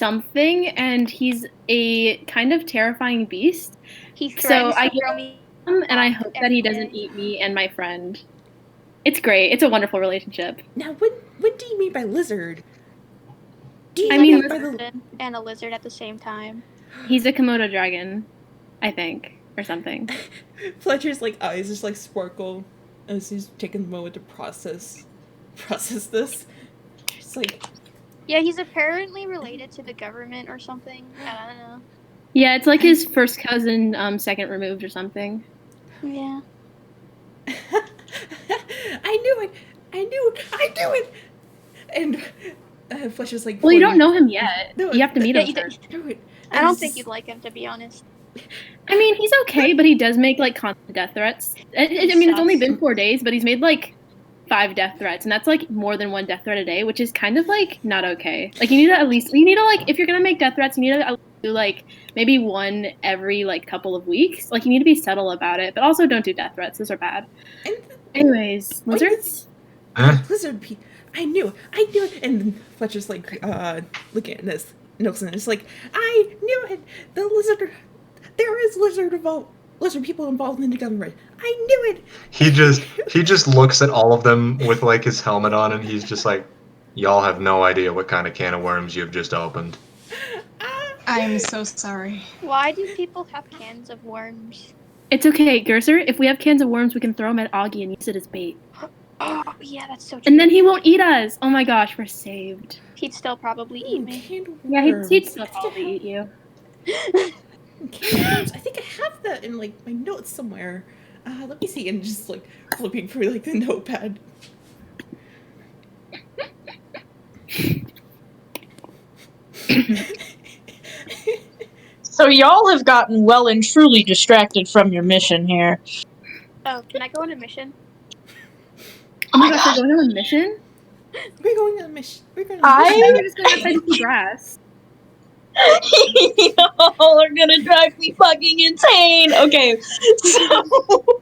something, and he's a kind of terrifying beast. He So threatens I to throw me. and I hope that he every doesn't day. eat me and my friend. It's great. It's a wonderful relationship. Now, what do you mean by lizard? Do you He's I like mean, a by the person and a lizard at the same time. He's a Komodo dragon, I think, or something. Fletcher's like eyes just like sparkle as he's taking a moment to process this. It's like, Yeah, he's apparently related to the government or something. I don't know. Yeah, it's like his first cousin, second removed or something. Yeah. I knew it. And Fletcher's like, Well, you pointing- don't know him yet. No, You have to meet Yeah, him you first. I knew it. I And don't it's think just- you'd like him, to be honest. I mean, he's okay, but he does make like constant death threats. I mean, it's only sucks. been 4 days, but he's made like 5 death threats, and that's like more than 1 death threat a day, which is kind of like not okay. Like you need to like if you're gonna make death threats, you need to at least do like maybe 1 every like couple of weeks. Like you need to be subtle about it, but also don't do death threats. Those are bad. And Anyways, lizards. lizard people. I knew it. And then Fletcher's like, looking at this. Nilsson is like, I knew it. There is lizard people involved in the government. I knew it. He just looks at all of them with like his helmet on, and he's just like, "Y'all have no idea what kind of can of worms you've just opened." I'm so sorry. Why do people have cans of worms? It's okay, Gerser. If we have cans of worms, we can throw them at Augie and use it as bait. Oh, yeah, that's so true. And then he won't eat us. Oh my gosh, we're saved. He'd still probably eat me. Canned Yeah, worms. he'd still probably eat you. Canned worms. I think I have that in like my notes somewhere. Let me see. And just like flipping through like the notepad. So y'all have gotten well and truly distracted from your mission here. Oh, can I go on a mission? Oh my gosh, we're going on a mission? We're going on a mission. We're going I- on a We're just going outside to grass. Y'all are gonna drive me fucking insane. Okay, so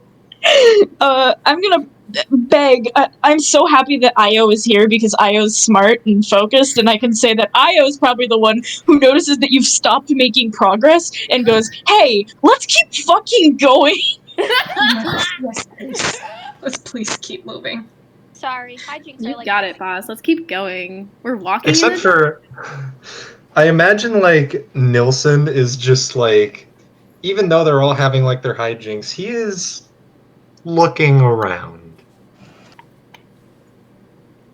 I'm gonna beg. I'm so happy that Io is here because Io's smart and focused, and I can say that Io is probably the one who notices that you've stopped making progress and goes, "Hey, let's keep fucking going." Yes, please. Let's please keep moving. Sorry, hijinks You are like. got it, boss. Let's keep going. We're walking. Except for, I imagine like Nilsson is just like, even though they're all having like their hijinks, he is looking around.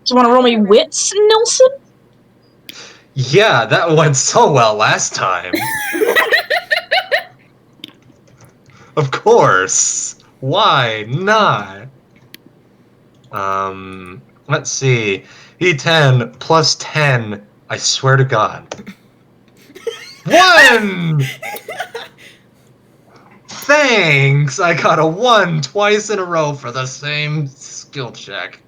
Do you want to roll me wits, Nilsson? Yeah, that went so well last time. Of course. Why not? Let's see. E10 plus 10. I swear to God. 1! Thanks! I got a 1 twice in a row for the same skill check.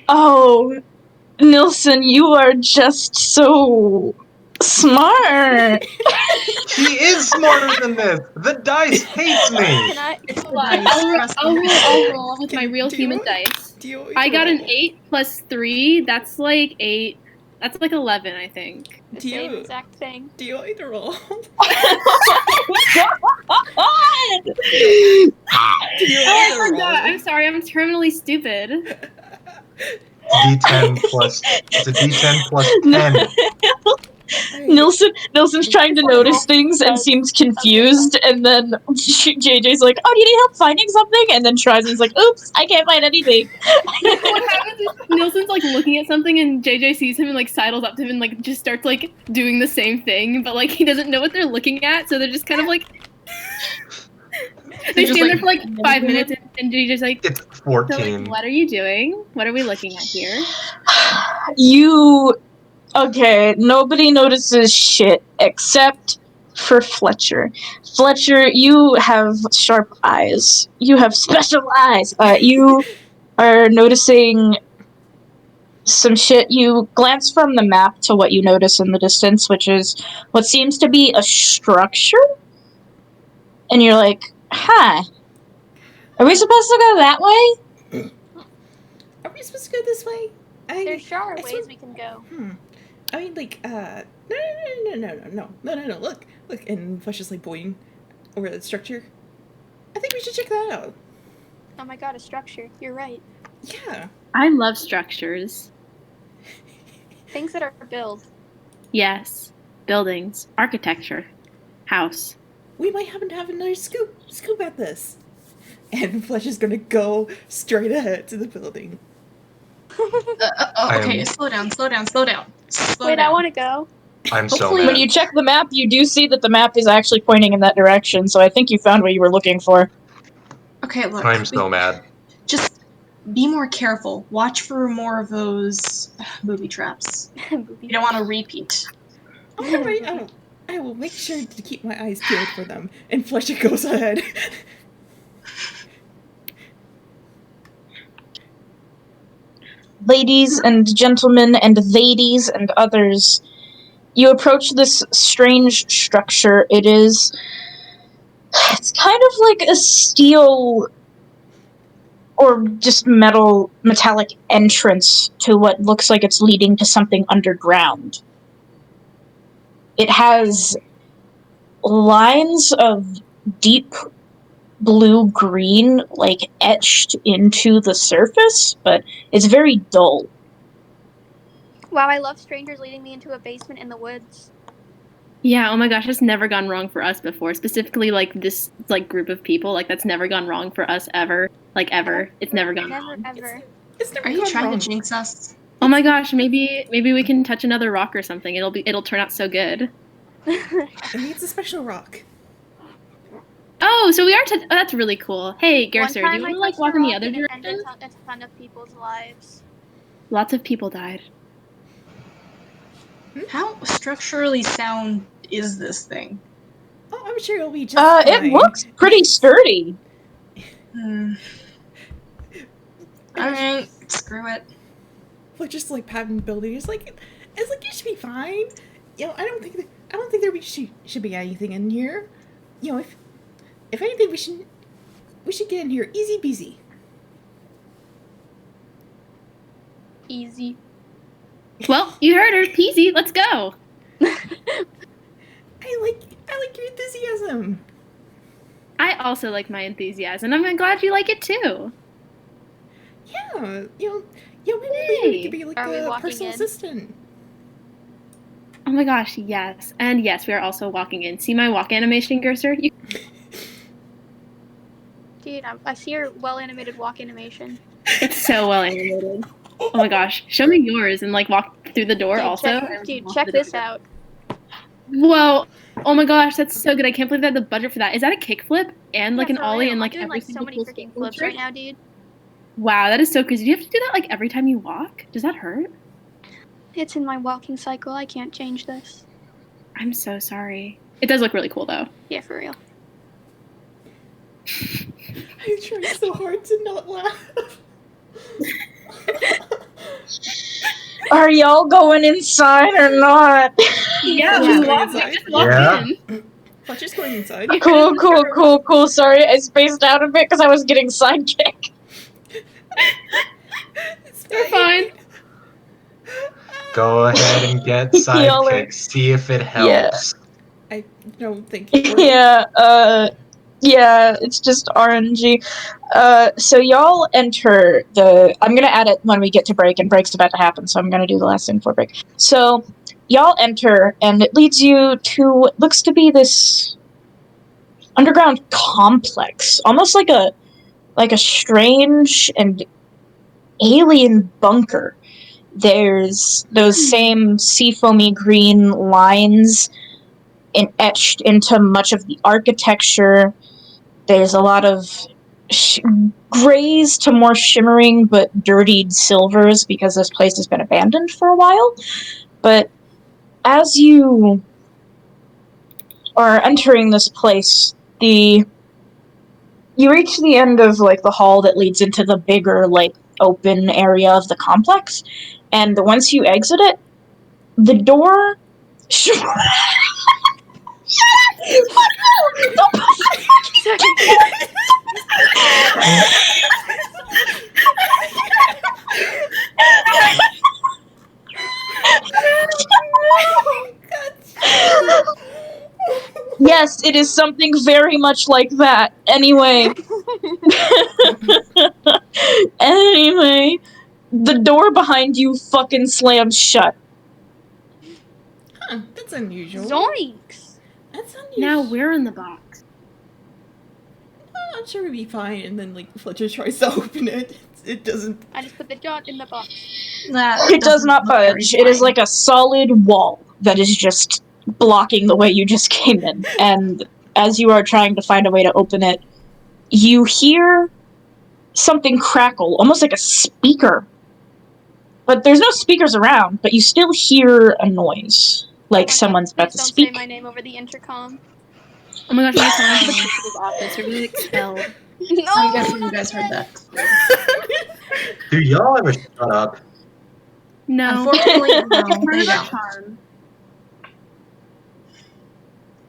Oh, Nilsson, you are just so smart. He is smarter than this! The dice hates me! Can I? It's the Hold on, dice, I'll trust me. roll with my Can- real do you human want- dice. Do you I got an roll? 8 plus 3. That's like 8. That's like 11, I think. The Do same you- exact thing. Do you want me to roll? God! Do you want Oh, me I to forgot. roll? I'm sorry. I'm terminally stupid. D10 plus. It's a D10 plus 10. Nilsson's trying to notice things and seems confused, and then JJ's like, "Oh, do you need help finding something?" And then tries and he's like, "Oops, I can't find anything." What happens is Nilsson's like looking at something and JJ sees him and like sidles up to him and like just starts like doing the same thing, but like he doesn't know what they're looking at, so they're just kind of like they just, stand there like, for like 5 minutes and JJ's like, It's so, 14. like, what are you doing? What are we looking at here? Okay, nobody notices shit except for Fletcher. Fletcher, you have sharp eyes. You have special eyes. You are noticing some shit. You glance from the map to what you notice in the distance, which is what seems to be a structure. And you're like, huh. Are we supposed to go that way? Are we supposed to go this way? There sure are I ways swear- we can go. I mean, like, no. Look, and Flesh is like pointing over the structure. I think we should check that out. Oh my god, a structure. You're right. Yeah. I love structures. Things that are built. Yes. Buildings. Architecture. House. We might happen to have another scoop at this. And Flesh is gonna go straight ahead to the building. Okay, slow down. Wait, down. I want to go. I'm so Hopefully- mad. When you check the map, you do see that the map is actually pointing in that direction, so I think you found what you were looking for. Okay, look. I'm so mad. Just be more careful. Watch for more of those booby traps. You don't want to repeat. Alright, I will make sure to keep my eyes peeled for them. And Flesh goes ahead. Ladies and gentlemen and ladies and others, you approach this strange structure. It's kind of like a steel or just metallic entrance to what looks like it's leading to something underground. It has lines of deep blue-green, like, etched into the surface, but it's very dull. Wow, I love strangers leading me into a basement in the woods. Yeah, oh my gosh, it's never gone wrong for us before. Specifically, like, this, like, group of people. Like, that's never gone wrong for us ever. Like, ever. It's never gone Never, wrong. ever. It's never Are you gone trying wrong. to jinx us? Oh my gosh, maybe we can touch another rock or something. It'll turn out so good. It needs a special rock. Oh, so we are oh, that's really cool. Hey, One Gerser, do time you I want to, like, touched walk a in the rock other and it ended direction? a ton of people's lives. Lots of people died. How structurally sound is this thing? Oh, I'm sure it'll be just fine. It looks pretty sturdy. Alright, screw it. We're just like patting the building. It's like you should be fine. You know, I don't think there should be anything in here. You know, if anything, we should get in here easy peasy. Easy. Well, you heard her. Peasy, let's go. I like your enthusiasm. I also like my enthusiasm. I'm glad you like it too. Yeah, maybe later we could be like Are we a walking personal in? assistant. Oh my gosh, yes. And yes, we are also walking in. See my walk animation, Gerser? Dude, I see your well-animated walk animation. It's so well animated. Oh my gosh. Show me yours and, like, walk through the door Dude, also. check this out. Whoa. Oh my gosh, that's so good. I can't believe they had the budget for that. Is that a kickflip and, like, Yeah, an for ollie real. and, like, I'm doing, every like, so single many cool freaking skill flips trick? right now, dude. Wow, that is so crazy. Do you have to do that, like, every time you walk? Does that hurt? It's in my walking cycle. I can't change this. I'm so sorry. It does look really cool, though. Yeah, for real. I'm trying so hard to not laugh. Are y'all going inside or not? Yeah, we we walked- walked, we just walked in. Fletcher's going inside. Cool. Sorry, I spaced out a bit because I was getting sidekick. It's You're fine. Go ahead and get Heal sidekick. it. See if it helps. No, thank you. Yeah, it's just RNG. So y'all enter I'm gonna add it when we get to break, and break's about to happen, so I'm gonna do the last thing before break. So, y'all enter, and it leads you to what looks to be this underground complex, almost like a strange and alien bunker. There's those same seafoamy green lines etched into much of the architecture. There's a lot of grays to more shimmering but dirtied silvers because this place has been abandoned for a while. But as you are entering this place, you reach the end of, like, the hall that leads into the bigger, like, open area of the complex, and once you exit it, the door Yes, it is something very much like that. Anyway. Anyway, the door behind you fucking slams shut. Huh, that's unusual. Zoinks! That's unusual. Now we're in the box. I'm sure we'll be fine. And then, like, Fletcher tries to open it. It doesn't. I just put the dot in the box. That It does doesn't not look very budge. It is fine. like a solid wall that is just blocking the way you just came in. And as you are trying to find a way to open it, you hear something crackle, almost like a speaker. But there's no speakers around, but you still hear a noise. Like Oh my someone's God, about to please don't speak. say my name over the intercom. Oh my gosh, I'm going to the principal's office. We're getting expelled. No! I'm guessing you not guys heard again. that. Do y'all ever shut up? No. Unfortunately, no, Part they of our don't. charm.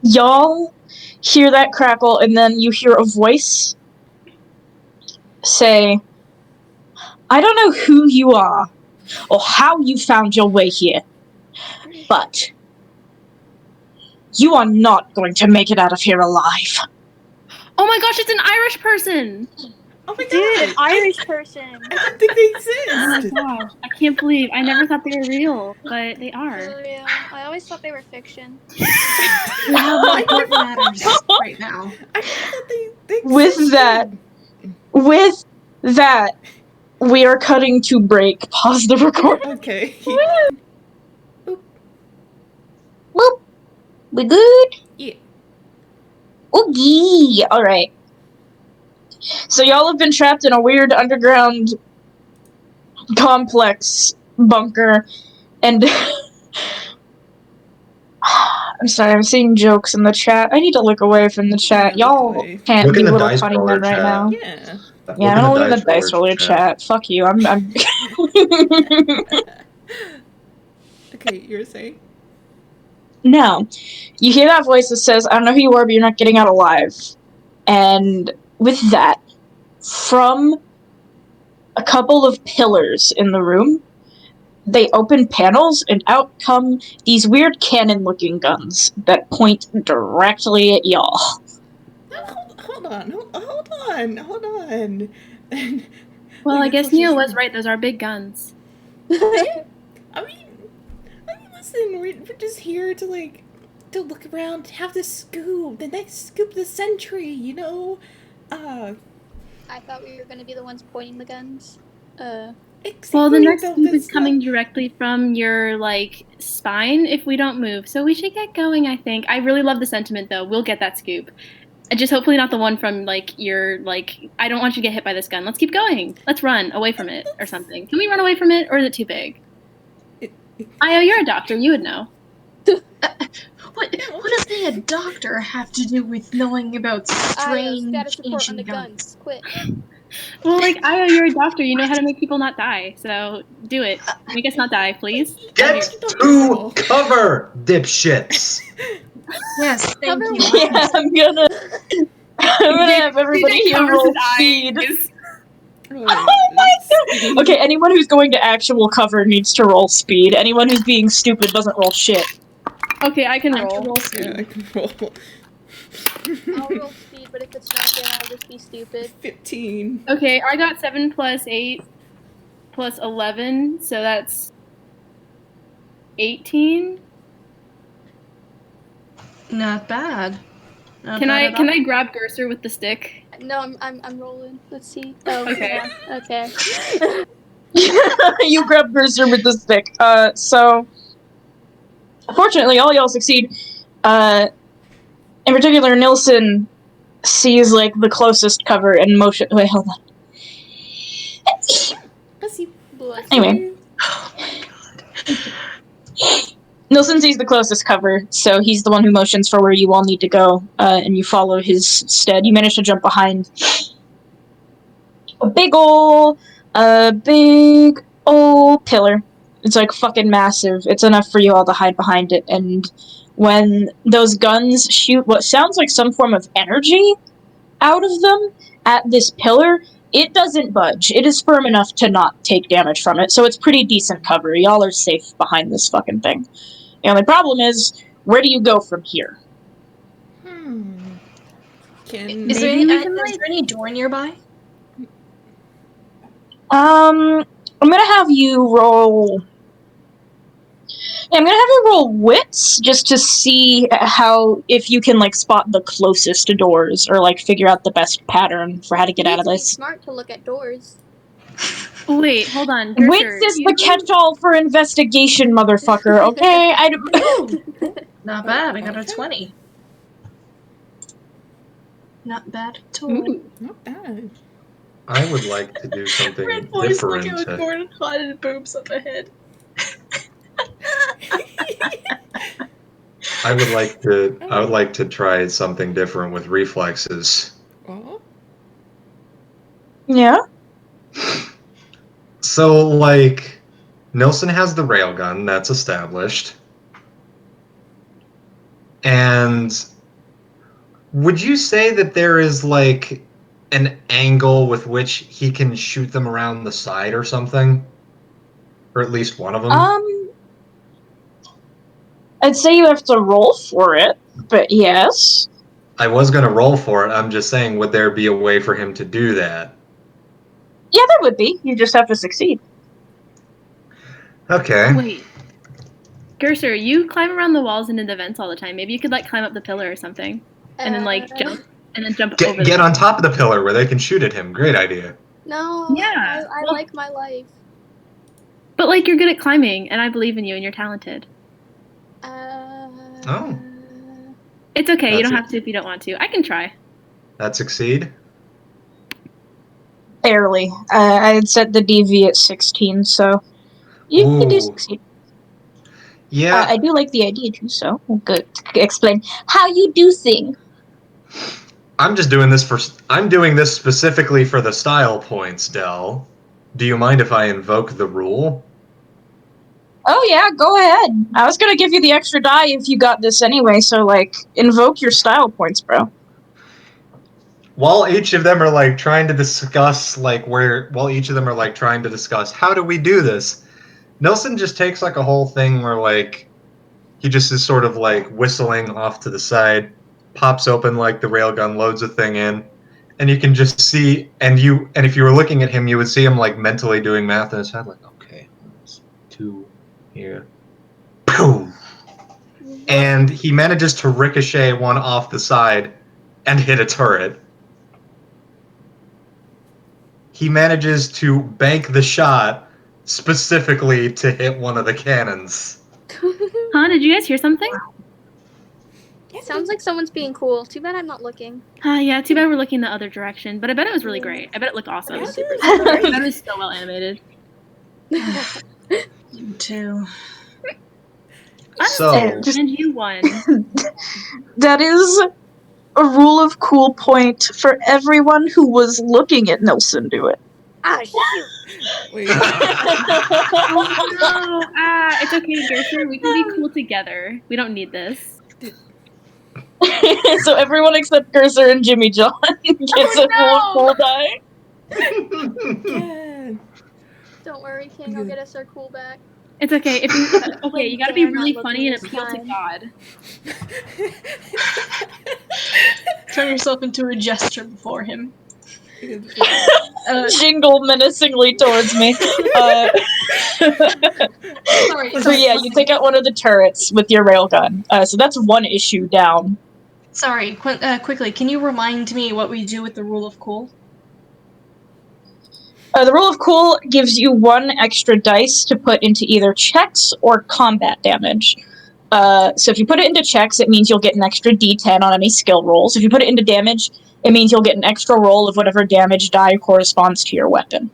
Y'all hear that crackle, and then you hear a voice say, I don't know who you are, or how you found your way here, but you are not going to make it out of here alive. Oh my gosh, it's an Irish person! Oh my Dude, god! an Irish person. I didn't think they Oh my exist. gosh, I can't believe. I never thought they were real, but they are. For real. I always thought they were fiction. We have more important matters right now. I thought they With existed. With that, we are cutting to break. Pause the recording. Okay. Whoop. We good? Yeah. Oogie. Alright. So y'all have been trapped in a weird underground complex bunker, and I'm sorry, I'm seeing jokes in the chat. I need to look away from the chat. Yeah, look Y'all away. can't Look be in the little dice funny roller men right chat. now. Yeah. Yeah, I'm gonna look in the dice roller chat. Fuck you. I'm Okay, you were saying? No. You hear that voice that says, I don't know who you are, but you're not getting out alive. And with that, from a couple of pillars in the room, they open panels, and out come these weird cannon-looking guns that point directly at y'all. Hold on. Well, I Like, guess it's Neo just- was right. Those are big guns. I mean, listen, we're just here to look around, have the scoop, the next scoop of the century, you know? I thought we were gonna be the ones pointing the guns. Exactly. Well, the next though, scoop that's is coming directly from your, spine if we don't move. So we should get going, I think. I really love the sentiment, though. We'll get that scoop. Just hopefully not the one from, your, I don't want you to get hit by this gun. Let's keep going. Let's run away from it or something. Can we run away from it, or is it too big? Io, you're a doctor. You would know. What does being a doctor have to do with knowing about strange status report on ancient the guns? guns. Quick. Well, Io, you're a doctor. You know how to make people not die. So do it. Make us not die, please. Get to cover, dipshits! Yes, thank Cover you. Yeah, I'm gonna have everybody here roll speed. Oh my god! Okay, anyone who's going to actual cover needs to roll speed. Anyone who's being stupid doesn't roll shit. Okay, I can I roll. can roll speed. Yeah, I can roll. I'll roll speed, but if it's not good, I'll just be stupid. 15. Okay, I got 7 plus 8 plus 11, so that's 18. Not bad. Not Can bad I at all. grab Gerser with the stick? No, I'm rolling. Let's see. Oh, Okay. yeah, okay. You grab Berser with the stick. So fortunately, all y'all succeed. In particular, Nilsson sees the closest cover and motion. Wait, hold on. Bless you. Bless Anyway. Nilsson sees the closest cover, so he's the one who motions for where you all need to go, and you follow his stead. You manage to jump behind a big ol' pillar. It's fucking massive. It's enough for you all to hide behind it, and when those guns shoot what sounds like some form of energy out of them at this pillar, it doesn't budge. It is firm enough to not take damage from it, so it's pretty decent cover. Y'all are safe behind this fucking thing. The only problem is, where do you go from here? Can Is there Maybe any, we can, is there any door nearby? I'm gonna have you roll. Yeah, I'm gonna have you roll wits just to see how if you can like spot the closest doors or like figure out the best pattern for how to get You out need of to be this. smart to look at doors. Wait, hold on. Wits Gerser, is the catch-all for investigation, motherfucker. Okay, Ooh, not bad. I got a Okay. 20. Not bad at all. Ooh. Not bad. I would like to do something Red boy's looking different. with Gordon hotted boobs up ahead. I would like to try something different with reflexes. Oh. yeah. So, like, Nilsson has the railgun, that's established. And would you say that there is, like, an angle with which he can shoot them around the side or something? Or at least one of them? I'd say you have to roll for it, but yes. I was going to roll for it. I'm just saying, would there be a way for him to do that? Yeah, there would be. You just have to succeed. Okay. Wait. Gerser, you climb around the walls and into vents all the time. Maybe you could like climb up the pillar or something, and then like jump, and then jump over. Get the on top of the pillar where they can shoot at him. Great idea. No, Yeah, I well- like my life. But like you're good at climbing, and I believe in you, and you're talented. Oh. It's okay. You That's don't it. have to if you don't want to. I can try. That succeed? Barely. I had set the DV at 16, so you do Ooh. succeed. Yeah. I do like the idea too, so good. Explain how you do things. I'm doing this specifically for the style points, Del. Do you mind if I invoke the rule? Oh yeah, go ahead. I was gonna give you the extra die if you got this anyway, so like invoke your style points, bro. While each of them are like trying to discuss how do we do this, Nelson just takes like a whole thing where like he just is sort of like whistling off to the side, pops open like the railgun, loads a thing in, and you can just see and if you were looking at him, you would see him like mentally doing math in his head, like, okay, 2 here. Boom. And he manages to ricochet one off the side and hit a turret. He manages to bank the shot specifically to hit one of the cannons. Huh? Did you guys hear something? Sounds like someone's being cool. Too bad I'm not looking. Yeah. Too bad we're looking the other direction. But I bet it was really great. I bet it looked awesome. Yeah, I it was bet it was so well animated. You too. So, And you won. That is a rule of cool point for everyone who was looking at Nelson do it. Ah, shoot. Wait. Oh no! It's okay, Gertrude. We can be cool together. We don't need this. So everyone except Cursor and Jimmy John gets a rule of cool die. Yeah. Don't worry, King. I'll get us our cool back. It's okay. If you When you gotta be they're not really looking funny and this appeal to time. God. Turn yourself into a jester before him. Jingle menacingly towards me. Sorry. So yeah, you take out one of the turrets with your railgun. So that's one issue down. Sorry. Quickly, can you remind me what we do with the rule of cool? The rule of cool gives you one extra dice to put into either checks or combat damage. So if you put it into checks, it means you'll get an extra d10 on any skill rolls. If you put it into damage, it means you'll get an extra roll of whatever damage die corresponds to your weapon.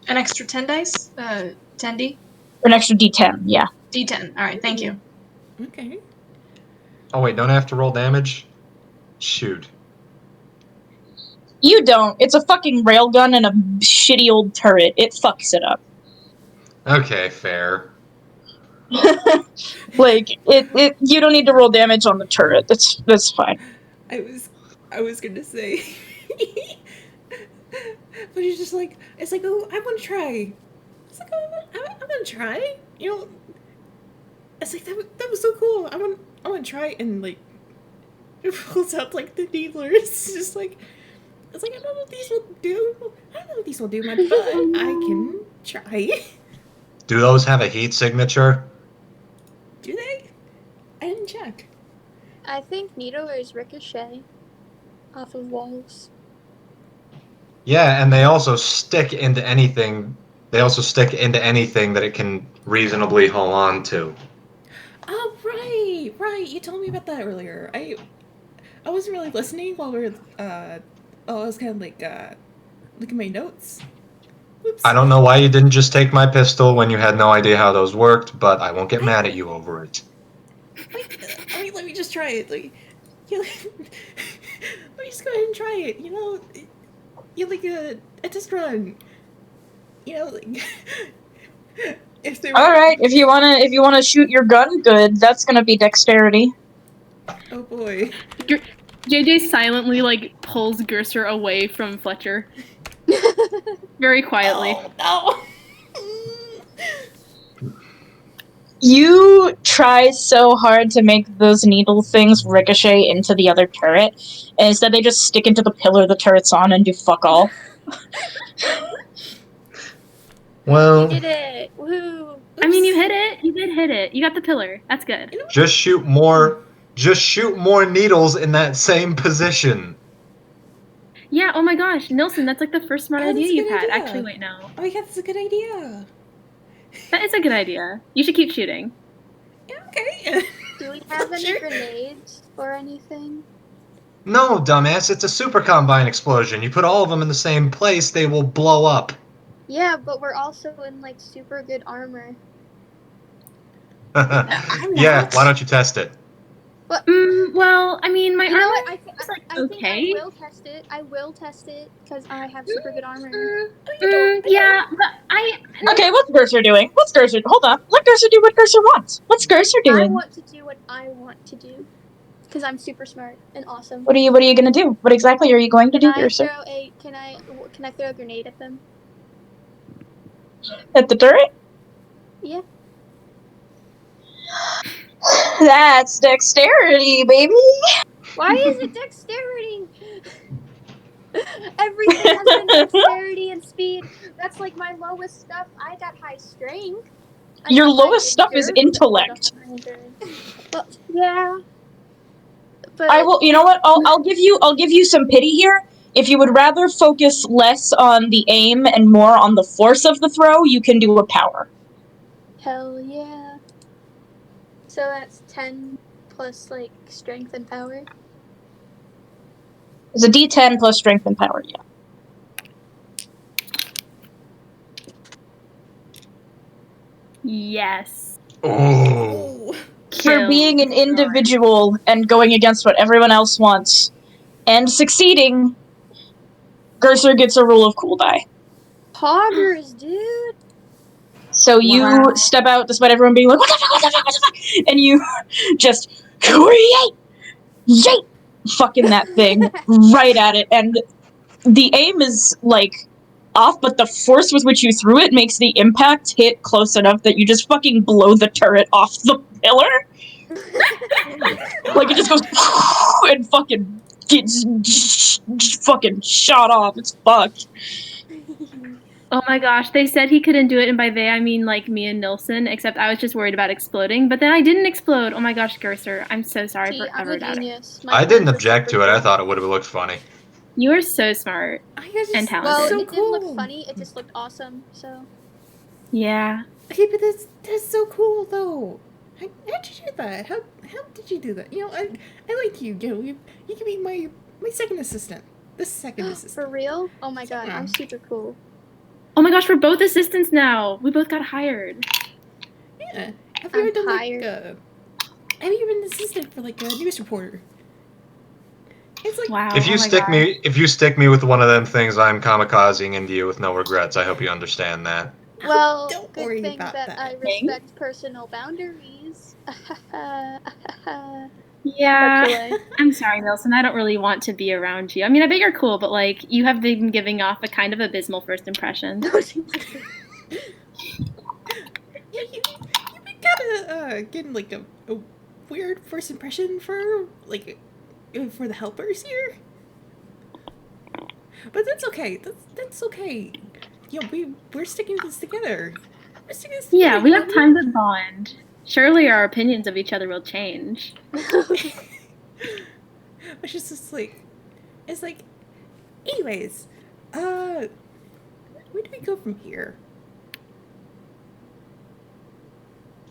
An extra 10 dice? 10d? Or an extra d10, yeah. D10. Alright, thank you. Okay. oh wait, don't I have to roll damage? Shoot. You don't. It's a fucking railgun and a shitty old turret. It fucks it up. Okay, fair. Like, you don't need to roll damage on the turret. That's fine. I was gonna say. But he's just like, it's like, oh, I want to try. It's like, oh, I want to try. You know, it's like that was so cool. I want to try, and like, pulls out like the needlers. It's just like it's like I don't know what these will do. I don't know what these will do much, but I can try. Do those have a heat signature? Do they? I didn't check. I think needlers ricochet off of walls. Yeah, and they also stick into anything. They also stick into anything that it can reasonably hold on to. Oh right. You told me about that earlier. I wasn't really listening while we were I was kind of like looking at my notes. Oops. I don't know why you didn't just take my pistol when you had no idea how those worked, but I won't get mad at you over it. Wait, let me just try it. Like, let me just go ahead and try it. You like a test run. Like if they were. All right, if you wanna shoot your gun, good. That's gonna be dexterity. Oh boy. JJ silently like pulls Gerser away from Fletcher. Very quietly. Oh no. You try so hard to make those needle things ricochet into the other turret, and instead they just stick into the pillar the turret's on and do fuck all. Well, You did it! Woohoo! I mean, you hit it. You did hit it. You got the pillar. That's good. just shoot more needles in that same position. Yeah, oh my gosh, Nilsson, that's like the first smart Oh, that's idea a you've good had. idea. Actually, wait, no. Oh yeah, that's a good idea. That is a good idea. You should keep shooting. Yeah, okay. Do we have any Sure. grenades or anything? No, dumbass, it's a super combine explosion. You put all of them in the same place, they will blow up. Yeah, but we're also in like super good armor. Yeah, why don't you test it? Well, I mean, my You know armor what? I is like think okay. I will test it. I will test it because I have super good armor. Yeah, but Okay, what's Gerser doing? Hold on. Let Gerser do what Gerser wants. What's Gerser I doing? want to do what I want to do because I'm super smart and awesome. What are you gonna do? What exactly are you going to do, Gerser? Can I throw a grenade at them? At the turret? Yeah. That's dexterity, baby. Why is it dexterity? Everything has been dexterity and speed. That's like my lowest stuff. I got high strength. I Your got high lowest stuff is endurance. Oh, I don't intellect. have high endurance. Well, yeah. But I will. You know what? I'll give you some pity here. If you would rather focus less on the aim and more on the force of the throw, you can do a power. hell yeah. So that's 10 plus like strength and power. It's a D10 plus strength and power. Yeah. yes. Oh. For being an individual and going against what everyone else wants and succeeding, Gerser gets a roll of cool die. Poggers, dude. So you step out despite everyone being like, what the fuck? And you just create, yay, fucking that thing right at it. And the aim is like off, but the force with which you threw it makes the impact hit close enough that you just fucking blow the turret off the pillar. Like it just goes and fucking gets fucking shot off. It's fucked. Oh my gosh, they said he couldn't do it, and by they I mean like me and Nilsson, except I was just worried about exploding, but then I didn't explode. Oh my gosh, Gerser, I'm so sorry See, for I'm ever a doubting. genius. My I didn't plans are object super to it. I cool. thought it would have looked funny. You are so smart and talented. Well, So it didn't look cool. funny. It just looked awesome. So Yeah. Okay, but that's so cool though. How'd you do that? How did you do that? I like you. You can be my second assistant. The second for assistant. real? Oh my god, Yeah. I'm super cool. Oh my gosh, we're both assistants now. We both got hired. Yeah. Have you ever I'm done hired. have you been an assistant for like a news reporter? It's like Wow. If you oh my stick me with one of them things, I'm kamikazing into you with no regrets. I hope you understand that. Well, don't good worry thing about that I that. respect personal boundaries. Yeah. Away. I'm sorry, Nilsson. I don't really want to be around you. I mean, I bet you're cool, but like, you have been giving off a kind of abysmal first impression. yeah, you've been kind of getting like a weird first impression for like for the helpers here. But that's okay. That's okay. We're sticking this together. We're sticking this together. Yeah, we have time to bond. Surely our opinions of each other will change. It's just like, it's like, anyways, where do we go from here?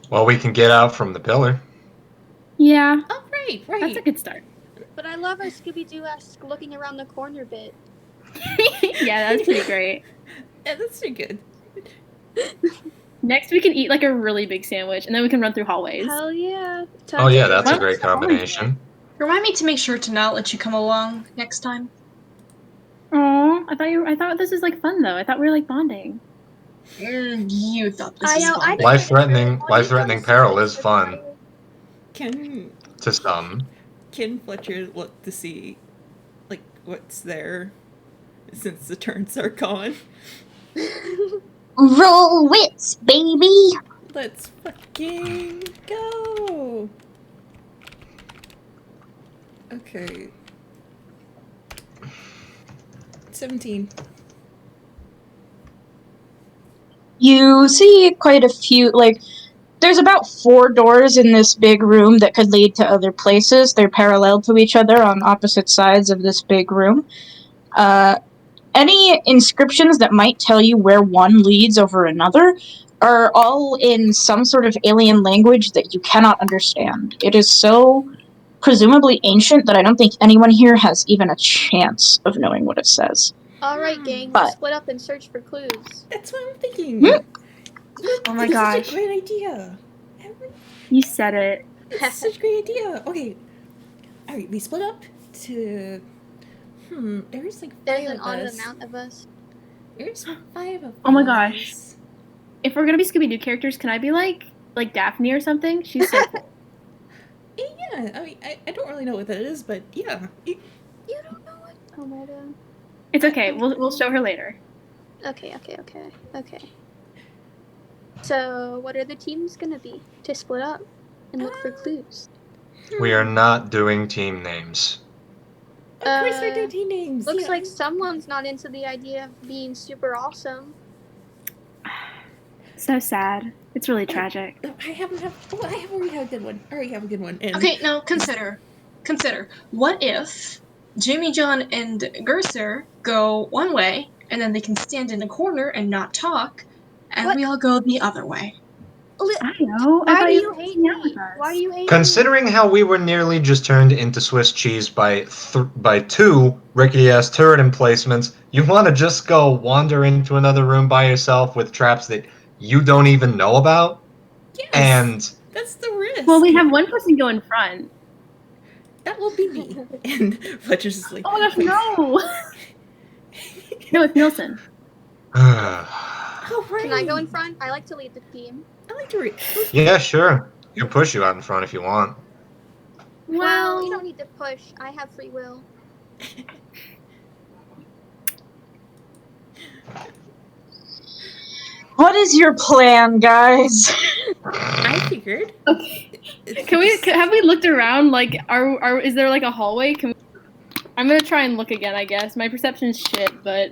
Well, we can get out from the pillar. Yeah, Oh, right. that's a good start. But I love our Scooby-Doo-esque looking around the corner bit. Yeah, that's pretty great. Yeah, that's pretty good. Next, we can eat like a really big sandwich, and then we can run through hallways. Hell yeah. Oh yeah, that's Why a great was that on combination. Remind me to make sure to not let you come along next time. Oh, I thought this was like fun though. I thought we were like bonding. You thought this I was know, fun. Life-threatening peril is fun Can to some. Fletcher look to see, like, what's there, since the turns are gone? Roll wits, baby. Let's fucking go. Okay. 17. You see quite a few, like, there's about 4 doors in this big room that could lead to other places. They're parallel to each other on opposite sides of this big room. Any inscriptions that might tell you where one leads over another are all in some sort of alien language that you cannot understand. It is so presumably ancient that I don't think anyone here has even a chance of knowing what it says. Alright, gang, But- let's split up and search for clues. That's what I'm thinking. Hmm? Oh my This gosh. is a great idea. You said it. It's such a great idea. Okay. Alright, we split up to... there's like 5 There's an of odd us. amount of us. There's 5 of us. Oh my gosh. If we're gonna be Scooby-Doo characters, can I be like Daphne or something? She's so cool. Yeah, I mean, I don't really know what that is, but yeah. You don't know what? Oh my god. It's okay. We'll show her later. Okay. So, what are the teams gonna be to split up and look for clues? We are not doing team names. Of course we're doing team names. Looks yeah. like someone's not into the idea of being super awesome. So sad. It's really tragic. I already have a good one. I already have a good one. And Okay, now consider. What if Jimmy John and Gerser go one way, and then they can stand in a corner and not talk, and What? we all go the other way? I know. Why do you were hate hanging out me? with us. Why do you hate me? Considering how we were nearly just turned into Swiss cheese by 2 rickety-ass turret emplacements, you want to just go wander into another room by yourself with traps that you don't even know about? Yes, And that's the risk. Well, we have one person go in front. That will be me. And Fletcher's just like, Oh my gosh, no! No, it's Nielsen. oh, right. Can I go in front? I like to lead the team. I like to read. yeah, sure. You can push you out in front if you want. Well, you don't need to push. I have free will. What is your plan, guys? I figured. Okay. Have we looked around? Like, is there like a hallway? I'm gonna try and look again. I guess my perception's shit, but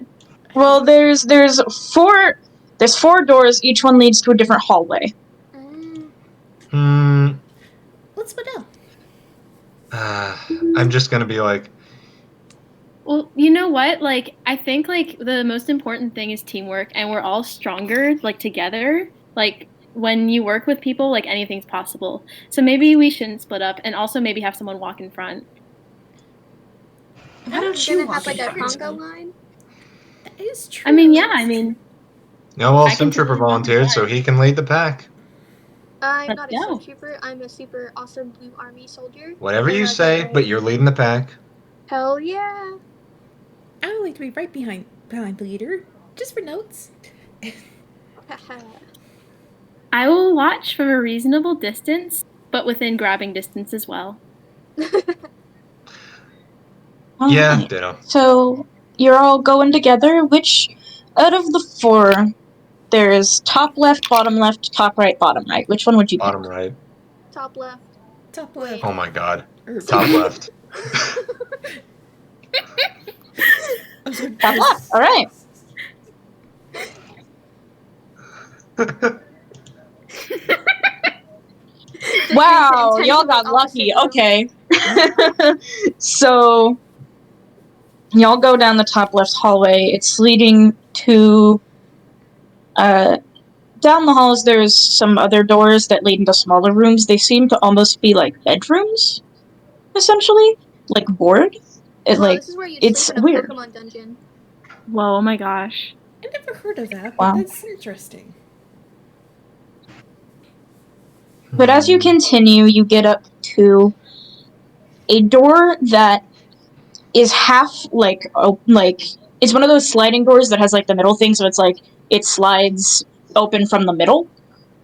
Well, there's 4 doors. Each one leads to a different hallway. Let's split up. I'm just gonna be like, well, you know what? Like, I think like the most important thing is teamwork, and we're all stronger like together. Like when you work with people, like anything's possible. So maybe we shouldn't split up, and also maybe have someone walk in front. Why don't You're you gonna have walk like a in front? conga line? That is true. I mean, yeah. I mean, no, well, I can Sim Trooper totally walk in volunteered, front. so he can lead the pack. I'm Let's not a go. super trooper. I'm a super awesome blue army soldier. Whatever you Or a say, red but you're leading the pack. Hell yeah! I would like to be right behind the leader, just for notes. Haha. I will watch from a reasonable distance, but within grabbing distance as well. Yeah, Alright, ditto. so you're all going together. Which out of the 4, there is top left, top right, bottom right. Which one would you pick? Bottom right. Top left. Top left. Oh my god. Or Top left. Top left. All right. Wow, y'all got lucky. Okay. So y'all go down the top left hallway. It's leading to down the halls. There's some other doors that lead into smaller rooms. They seem to almost be like bedrooms, essentially, like board. This is where you'd It's sleep in a weird. Pokemon dungeon. Whoa, oh my gosh. I never heard of that, Wow. but that's interesting. But as you continue, you get up to a door that is half it's one of those sliding doors that has like the middle thing, so it's like it slides open from the middle,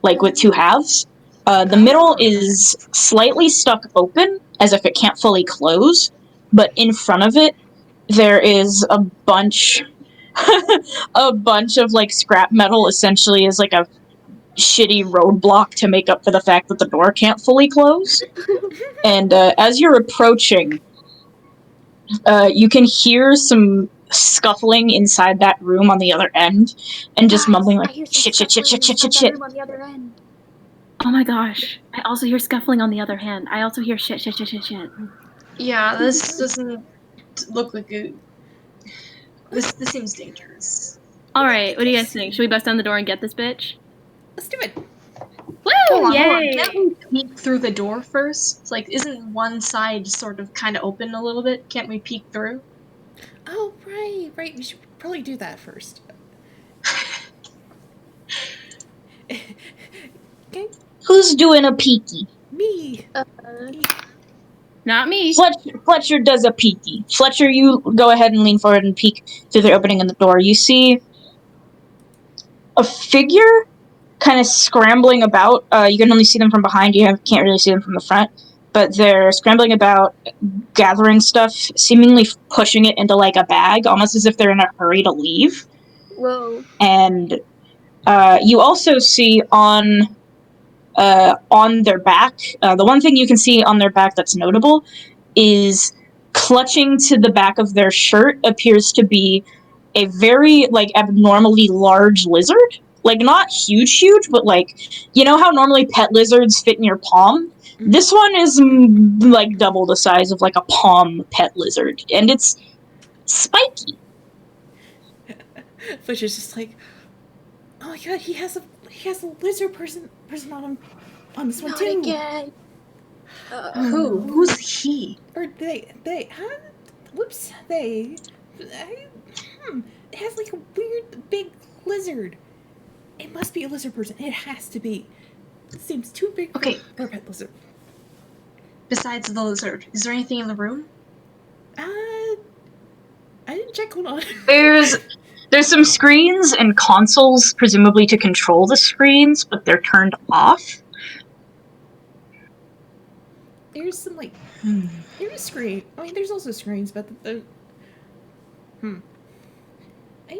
like with two halves. The middle is slightly stuck open as if it can't fully close, but in front of it there is a bunch of like scrap metal, essentially as like a shitty roadblock to make up for the fact that the door can't fully close. And as you're approaching, you can hear some scuffling inside that room on the other end, and just mumbling like shit. Room on the other end. Oh my gosh. I also hear scuffling on the other hand. I also hear shit. Yeah, this doesn't look like a... This seems dangerous. Alright, what do you guys think? Should we bust down the door and get this bitch? Let's do it. Woo! Hold on. Yay! Can't we peek through the door first? It's like, isn't one side sort of kind of open a little bit? Can't we peek through? Oh, right. We should probably do that first. Okay, Who's doing a peeky? me. Not me. Fletcher does a peeky. Fletcher, you go ahead and lean forward and peek through the opening in the door. You see a figure kind of scrambling about. You can only see them from behind. You can't really see them from the front. But they're scrambling about, gathering stuff, seemingly pushing it into like a bag, almost as if they're in a hurry to leave. Whoa. And you also see on their back, the one thing you can see on their back that's notable is clutching to the back of their shirt appears to be a very like abnormally large lizard. Like not huge, but like, you know how normally pet lizards fit in your palm? This one is like double the size of like a palm pet lizard, and it's spiky. Fletcher's just like, oh my god, he has a lizard person on this one Not too. again. Who? Who's he? Or they, huh? Whoops, it has like a weird big lizard. It must be a lizard person. It has to be. It seems too big Okay. for a pet lizard. Besides the lizard, is there anything in the room? I didn't check. Hold on. There's some screens and consoles, presumably to control the screens, but they're turned off. There's some like there's a screen. I mean, there's also screens, but I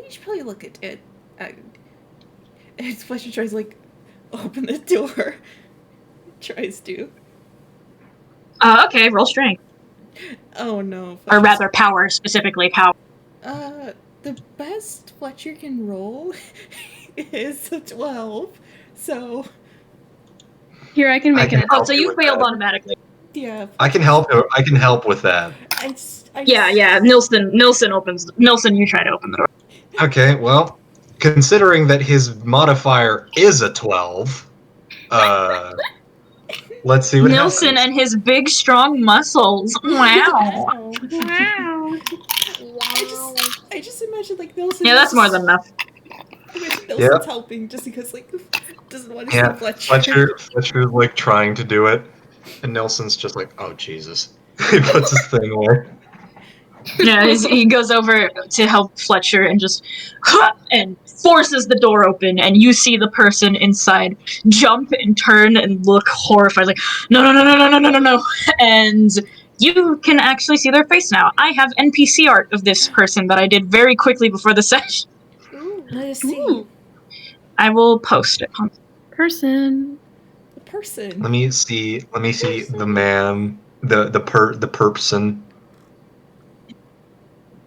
should probably look at it. It's Fletcher tries to like open the door. Tries to. Okay, roll strength. Oh no. Or Fletcher's- rather, power, specifically power. The best Fletcher can roll is a 12. So Here, I can make it. Oh, so you failed automatically. yeah. I can help. I can help with that. Yeah. Nilsson, you try to open the door. Okay, well, considering that his modifier is a 12, let's see what Nilsson happens. and his big, strong muscles. Wow. Wow. I just imagine like Nelson. Yeah, that's more than enough. Nelson's helping just because like doesn't want to Yeah, see Fletcher. Fletcher's like trying to do it, and Nelson's just like, oh Jesus. He puts his thing away. Yeah, he goes over to help Fletcher and just and forces the door open, and you see the person inside jump and turn and look horrified, like no, and you can actually see their face now. I have NPC art of this person that I did very quickly before the session. Let us see. I will post it. Person. The person. Let me see the man the perpson.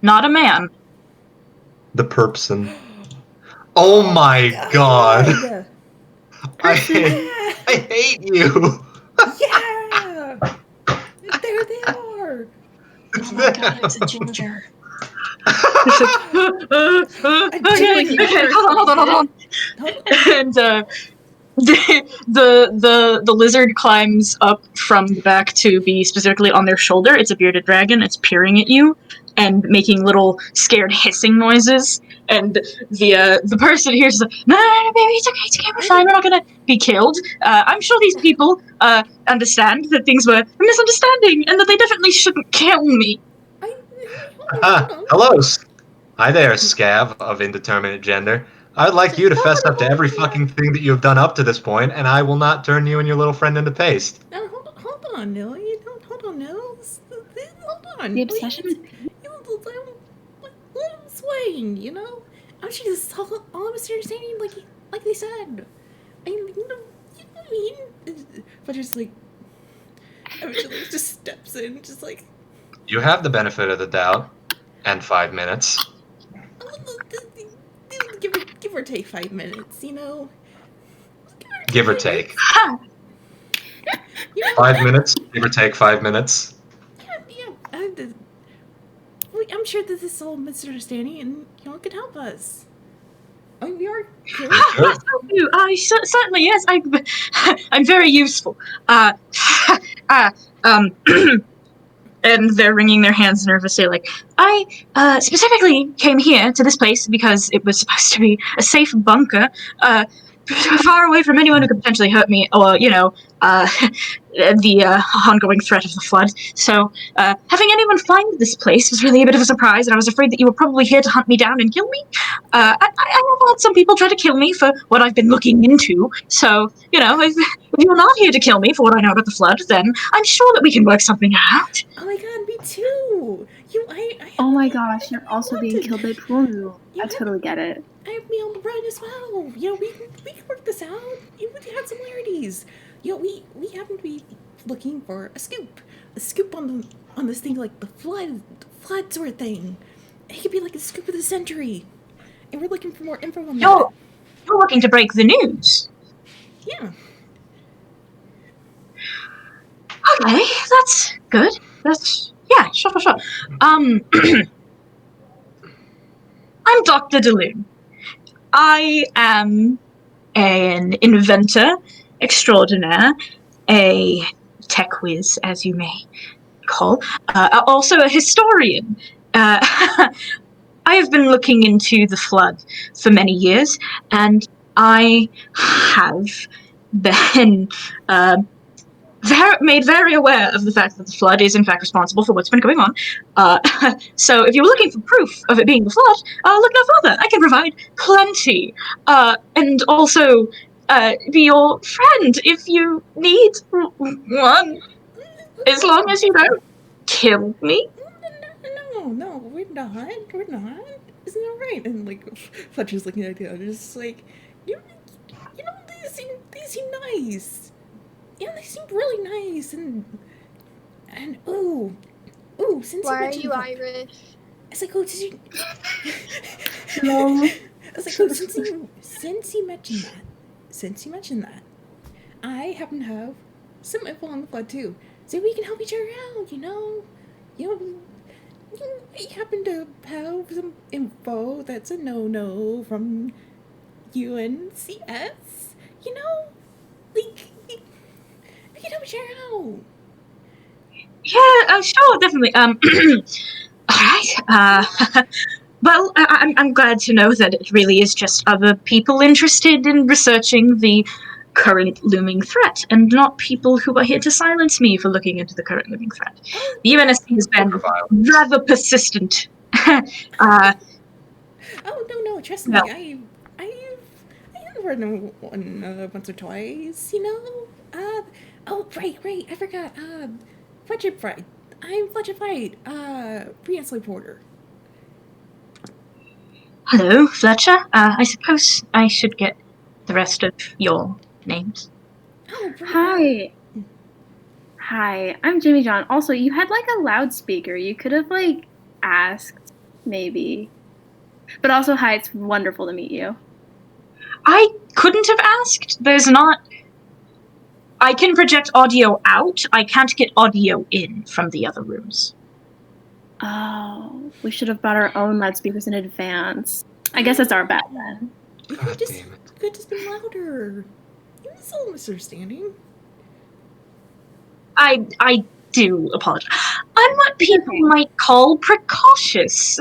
Not a man. The perpson. Oh my god! I hate you! Yeah! There they are! It's Oh my god, them. it's a ginger. Okay, like you okay, hold on. Hold And the lizard climbs up from the back to be specifically on their shoulder. It's a bearded dragon. It's peering at you and making little scared hissing noises. And the person here's like, no, baby, it's okay, we're fine. We're not gonna be killed. I'm sure these people understand that things were a misunderstanding and that they definitely shouldn't kill me. Hello. Hi there, scav of indeterminate gender. I'd like you to fess up to every fucking thing that you have done up to this point, and I will not turn you and your little friend into paste. Now, hold on, Nilly. Hold on, Nils. Hold on. The obsession with I'm swaying, you know? I'm just all misunderstanding, like they said. You know what I mean? But just like, eventually just steps in, just like, You have the benefit of the doubt, and 5 minutes. give or take 5 minutes, you know? Give or take. You know, 5 minutes, give or take 5 minutes. yeah. I'm sure that this is all misunderstanding, and y'all can help us. I mean, we are here. Yes, thank you. Certainly, yes. I'm very useful. And they're wringing their hands nervously, like, I specifically came here to this place because it was supposed to be a safe bunker, far away from anyone who could potentially hurt me, or, the ongoing threat of the flood. So, having anyone find this place was really a bit of a surprise, and I was afraid that you were probably here to hunt me down and kill me. I have had some people try to kill me for what I've been looking into, so, if you're not here to kill me for what I know about the flood, then I'm sure that we can work something out. Oh my god, me too! oh my gosh, you're also being wanted- killed by Pulu. You I have- totally get it. I have me on the run as well. We can work this out. We have similarities. We happen to be looking for a scoop on this thing, like the flood sort of thing. It could be like a scoop of the century, and we're looking for more info on that. You're looking to break the news. Yeah. Okay, that's good. Yeah, sure. I'm Dr. DeLune. I am an inventor extraordinaire, a tech whiz, as you may call, also a historian. I have been looking into the flood for many years, and I have been made very aware of the fact that the flood is in fact responsible for what's been going on. So if you're looking for proof of it being the flood, look no further. I can provide plenty. And also be your friend if you need one. As long as you don't kill me. No, we're not. Isn't that right? And like, Fletcher's looking at the others, just like, these seem nice. Yeah, they seem really nice, and ooh, since Why you are mentioned you that, Irish? it's like, since you, No. it's like, since you mentioned that, I happen to have some info on the flood too, so we can help each other out. We happen to have some info that's a no from UNCS. We can help each other out. Yeah, sure, definitely. Alright, well, I'm glad to know that it really is just other people interested in researching the current looming threat, and not people who are here to silence me for looking into the current looming threat. The UNSC has been rather persistent. Oh no, trust me. No. I've read one once or twice. Oh right, I forgot. Fletcher Fright. I'm Fletcher Fright. Pre-Ansley Porter. Hello, Fletcher. I suppose I should get the rest of your names. Oh right. Hi. Hi, I'm Jimmy John. Also, you had like a loudspeaker. You could have like asked, maybe. But also, hi, it's wonderful to meet you. I couldn't have asked. There's not. I can project audio out. I can't get audio in from the other rooms. Oh, we should have bought our own loudspeakers in advance. I guess it's our bad then. You God could just, damn it. could just been louder. It's a little misunderstanding. I do apologize. I'm what people might call precautious.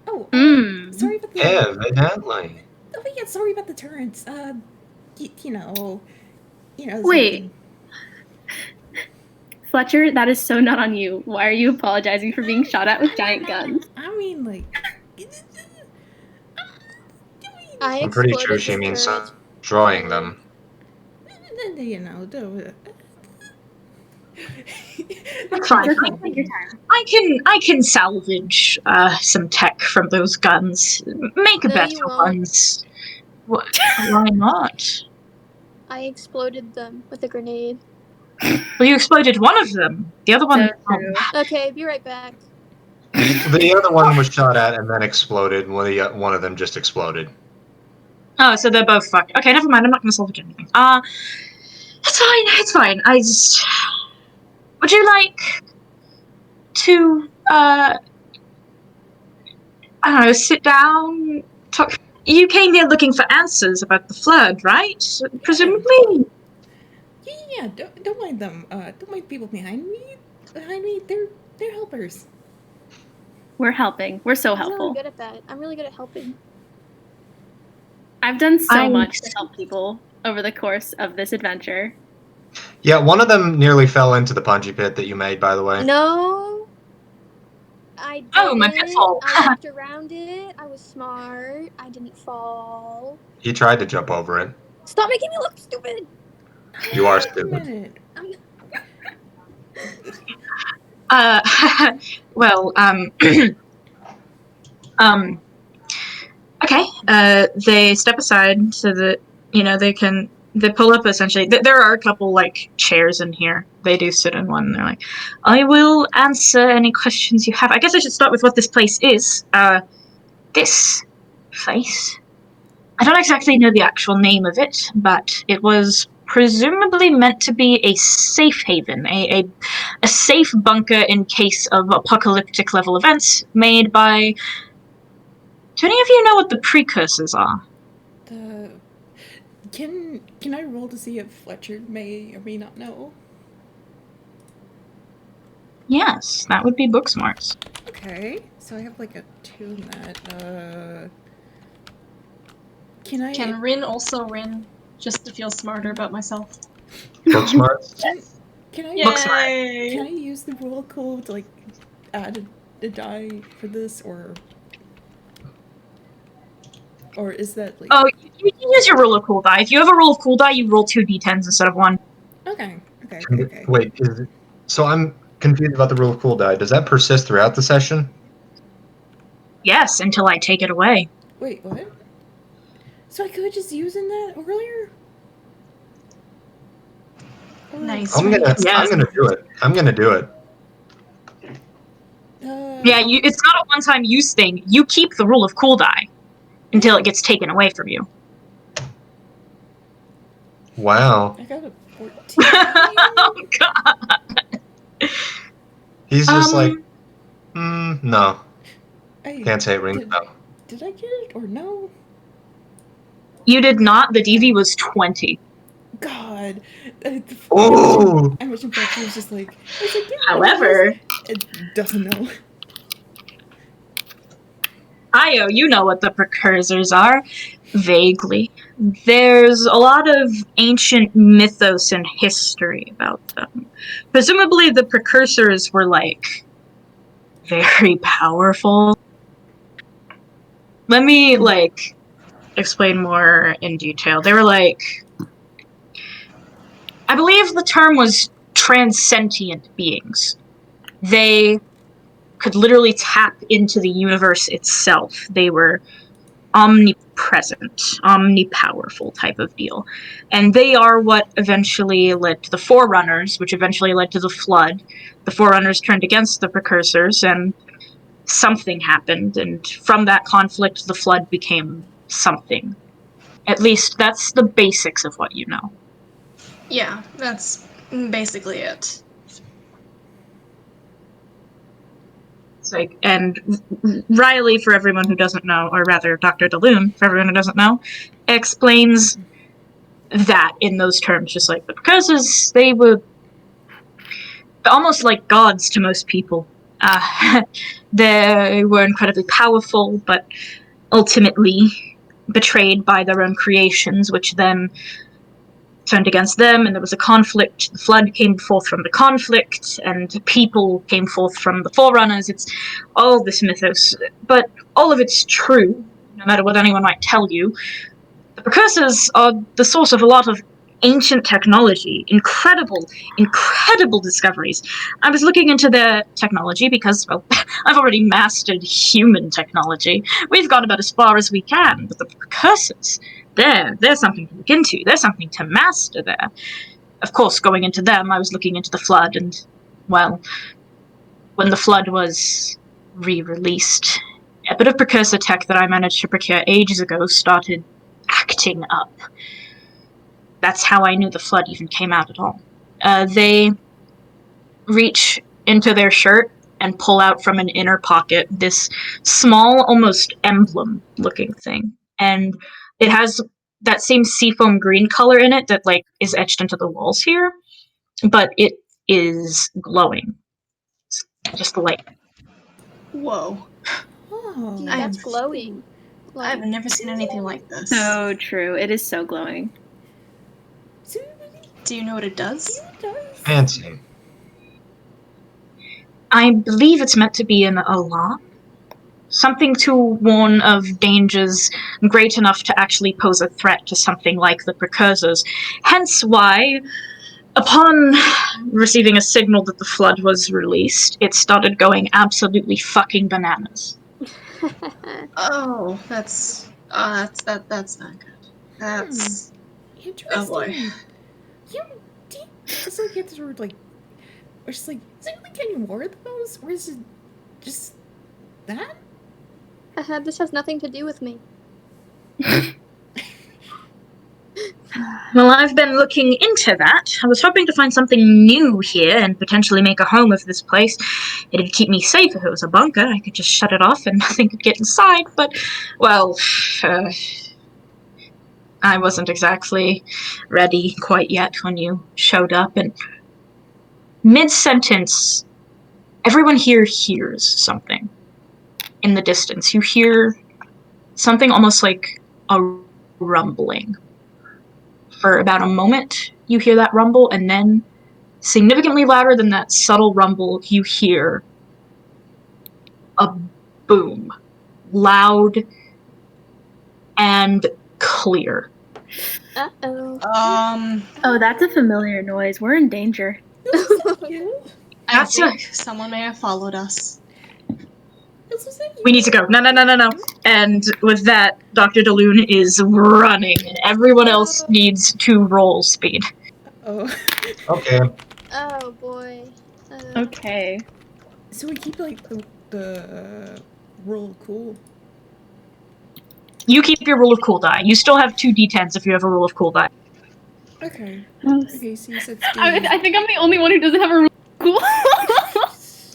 Oh, Mm. sorry about the. Evidently. Oh yeah, sorry about the turrets. You know. Wait. Fletcher, that is so not on you. Why are you apologizing for being shot at with giant guns? I mean, like. I I'm pretty sure exploded she the means turret. destroying them. You know, That's fine. Just take your time. I can salvage some tech from those guns. Make No, better you won't. ones. Why not? I exploded them with a grenade. Well, you exploded one of them. The other one. So true. Okay, be right back. The other one was shot at and then exploded. One of them just exploded. Oh, so they're both fucked. Okay, never mind. I'm not gonna salvage anything. It's fine. It's fine. I just. Would you like to I don't know, sit down, talk? You came here looking for answers about the flood, right? Presumably. yeah, don't mind them. Don't mind people behind me. They're helpers. We're helping. We're so I'm really helpful. good at that. I'm really good at helping. I've done so I'm- much to help people over the course of this adventure. Yeah, one of them nearly fell into the punji pit that you made, by the way. No, I didn't. Oh, my pitfall. I walked around it. I was smart. I didn't fall. He tried to jump over it. Stop making me look stupid. You are Wait a stupid. minute. Well, okay. They step aside so that, they pull up essentially. There are a couple, like, chairs in here. They do sit in one, and they're like, I will answer any questions you have. I guess I should start with what this place is. This place? I don't exactly know the actual name of it, but it was presumably meant to be a safe haven, a safe bunker in case of apocalyptic level events made by... Do any of you know what the precursors are? Can I roll to see if Fletcher may or may not know? Yes, that would be book smarts. Okay, so I have like a 2 in that. Can Rin also Rin, just to feel smarter about myself? Book smarts? Can I Yay! can I use the rule code to like add a die for this or is that like Oh, you can use your roll of cool die. If you have a roll of cool die, you roll 2 d10s instead of 1. okay. Wait, so I'm confused about the rule of cool die. Does that persist throughout the session? Yes, until I take it away. Wait, what? So I could just using that earlier? Nice. I'm gonna do it. I'm gonna do it. Yeah, it's not a one-time use thing. You keep the rule of cool die until it gets taken away from you. Wow. I got a 14. Oh, God. He's just like, no. I Can't say it rings a bell. Did I get it or no? You did not. The DV was 20. God. Oh! I mentioned Fletcher was just like, I was like, yeah, However, it doesn't know. Io, you know what the precursors are. Vaguely. There's a lot of ancient mythos and history about them. Presumably the precursors were, like, very powerful. Let me, like, explain more in detail. They were, like... I believe the term was transcendent beings. They could literally tap into the universe itself. They were omnipresent, omnipowerful type of deal. And they are what eventually led to the Forerunners, which eventually led to the Flood. The Forerunners turned against the Precursors, and something happened, and from that conflict, the Flood became something. At least that's the basics of what you know. Yeah, that's basically it. It's like, and Riley, for everyone who doesn't know, or rather Dr. DeLune, for everyone who doesn't know, explains that in those terms, just like the Precursors, they were almost like gods to most people. They were incredibly powerful, but ultimately betrayed by their own creations, which then turned against them, and there was a conflict. The Flood came forth from the conflict, and people came forth from the Forerunners. It's all this mythos, but all of it's true, no matter what anyone might tell you. The Precursors are the source of a lot of ancient technology, incredible discoveries. I was looking into their technology because, well, I've already mastered human technology. We've gone about as far as we can, but the Precursors, there's something to look into. There's something to master there. Of course, going into them, I was looking into the Flood, and, well, when the Flood was re-released, a bit of Precursor tech that I managed to procure ages ago started acting up. That's how I knew the Flood even came out at all. They reach into their shirt and pull out from an inner pocket this small, almost emblem-looking thing. And it has that same seafoam green color in it that, like, is etched into the walls here, but it is glowing. It's just the light. Whoa. Oh. Dude, I that's have- glowing. I've Like, never seen anything like this. So true. It is so glowing. Do you know what it does? Fancy. I believe it's meant to be an alarm. Something to warn of dangers great enough to actually pose a threat to something like the Precursors. Hence why, upon receiving a signal that the Flood was released, it started going absolutely fucking bananas. Oh, that's not good. That's Interesting. oh boy. It's like you have to sort of like, or just like, is there like any more of those, or is it just that? this has nothing to do with me. Well, I've been looking into that. I was hoping to find something new here and potentially make a home of this place. It'd keep me safe if it was a bunker. I could just shut it off and nothing could get inside, but, well, I wasn't exactly ready quite yet when you showed up, and mid-sentence, everyone here hears something in the distance. You hear something almost like a rumbling. For about a moment, you hear that rumble, and then, significantly louder than that subtle rumble, you hear a boom. Loud and clear. Uh-oh. Oh, that's a familiar noise. We're in danger. I think someone may have followed us. We need to go. No. And with that, Dr. DeLune is running, and everyone else needs to roll speed. Oh. Okay. Oh boy. Okay. So we keep like the roll of cool. You keep your rule of cool die. You still have 2 d10s if you have a rule of cool die. Okay. Oh, Okay, so you said I think I'm the only one who doesn't have a rule. Cool.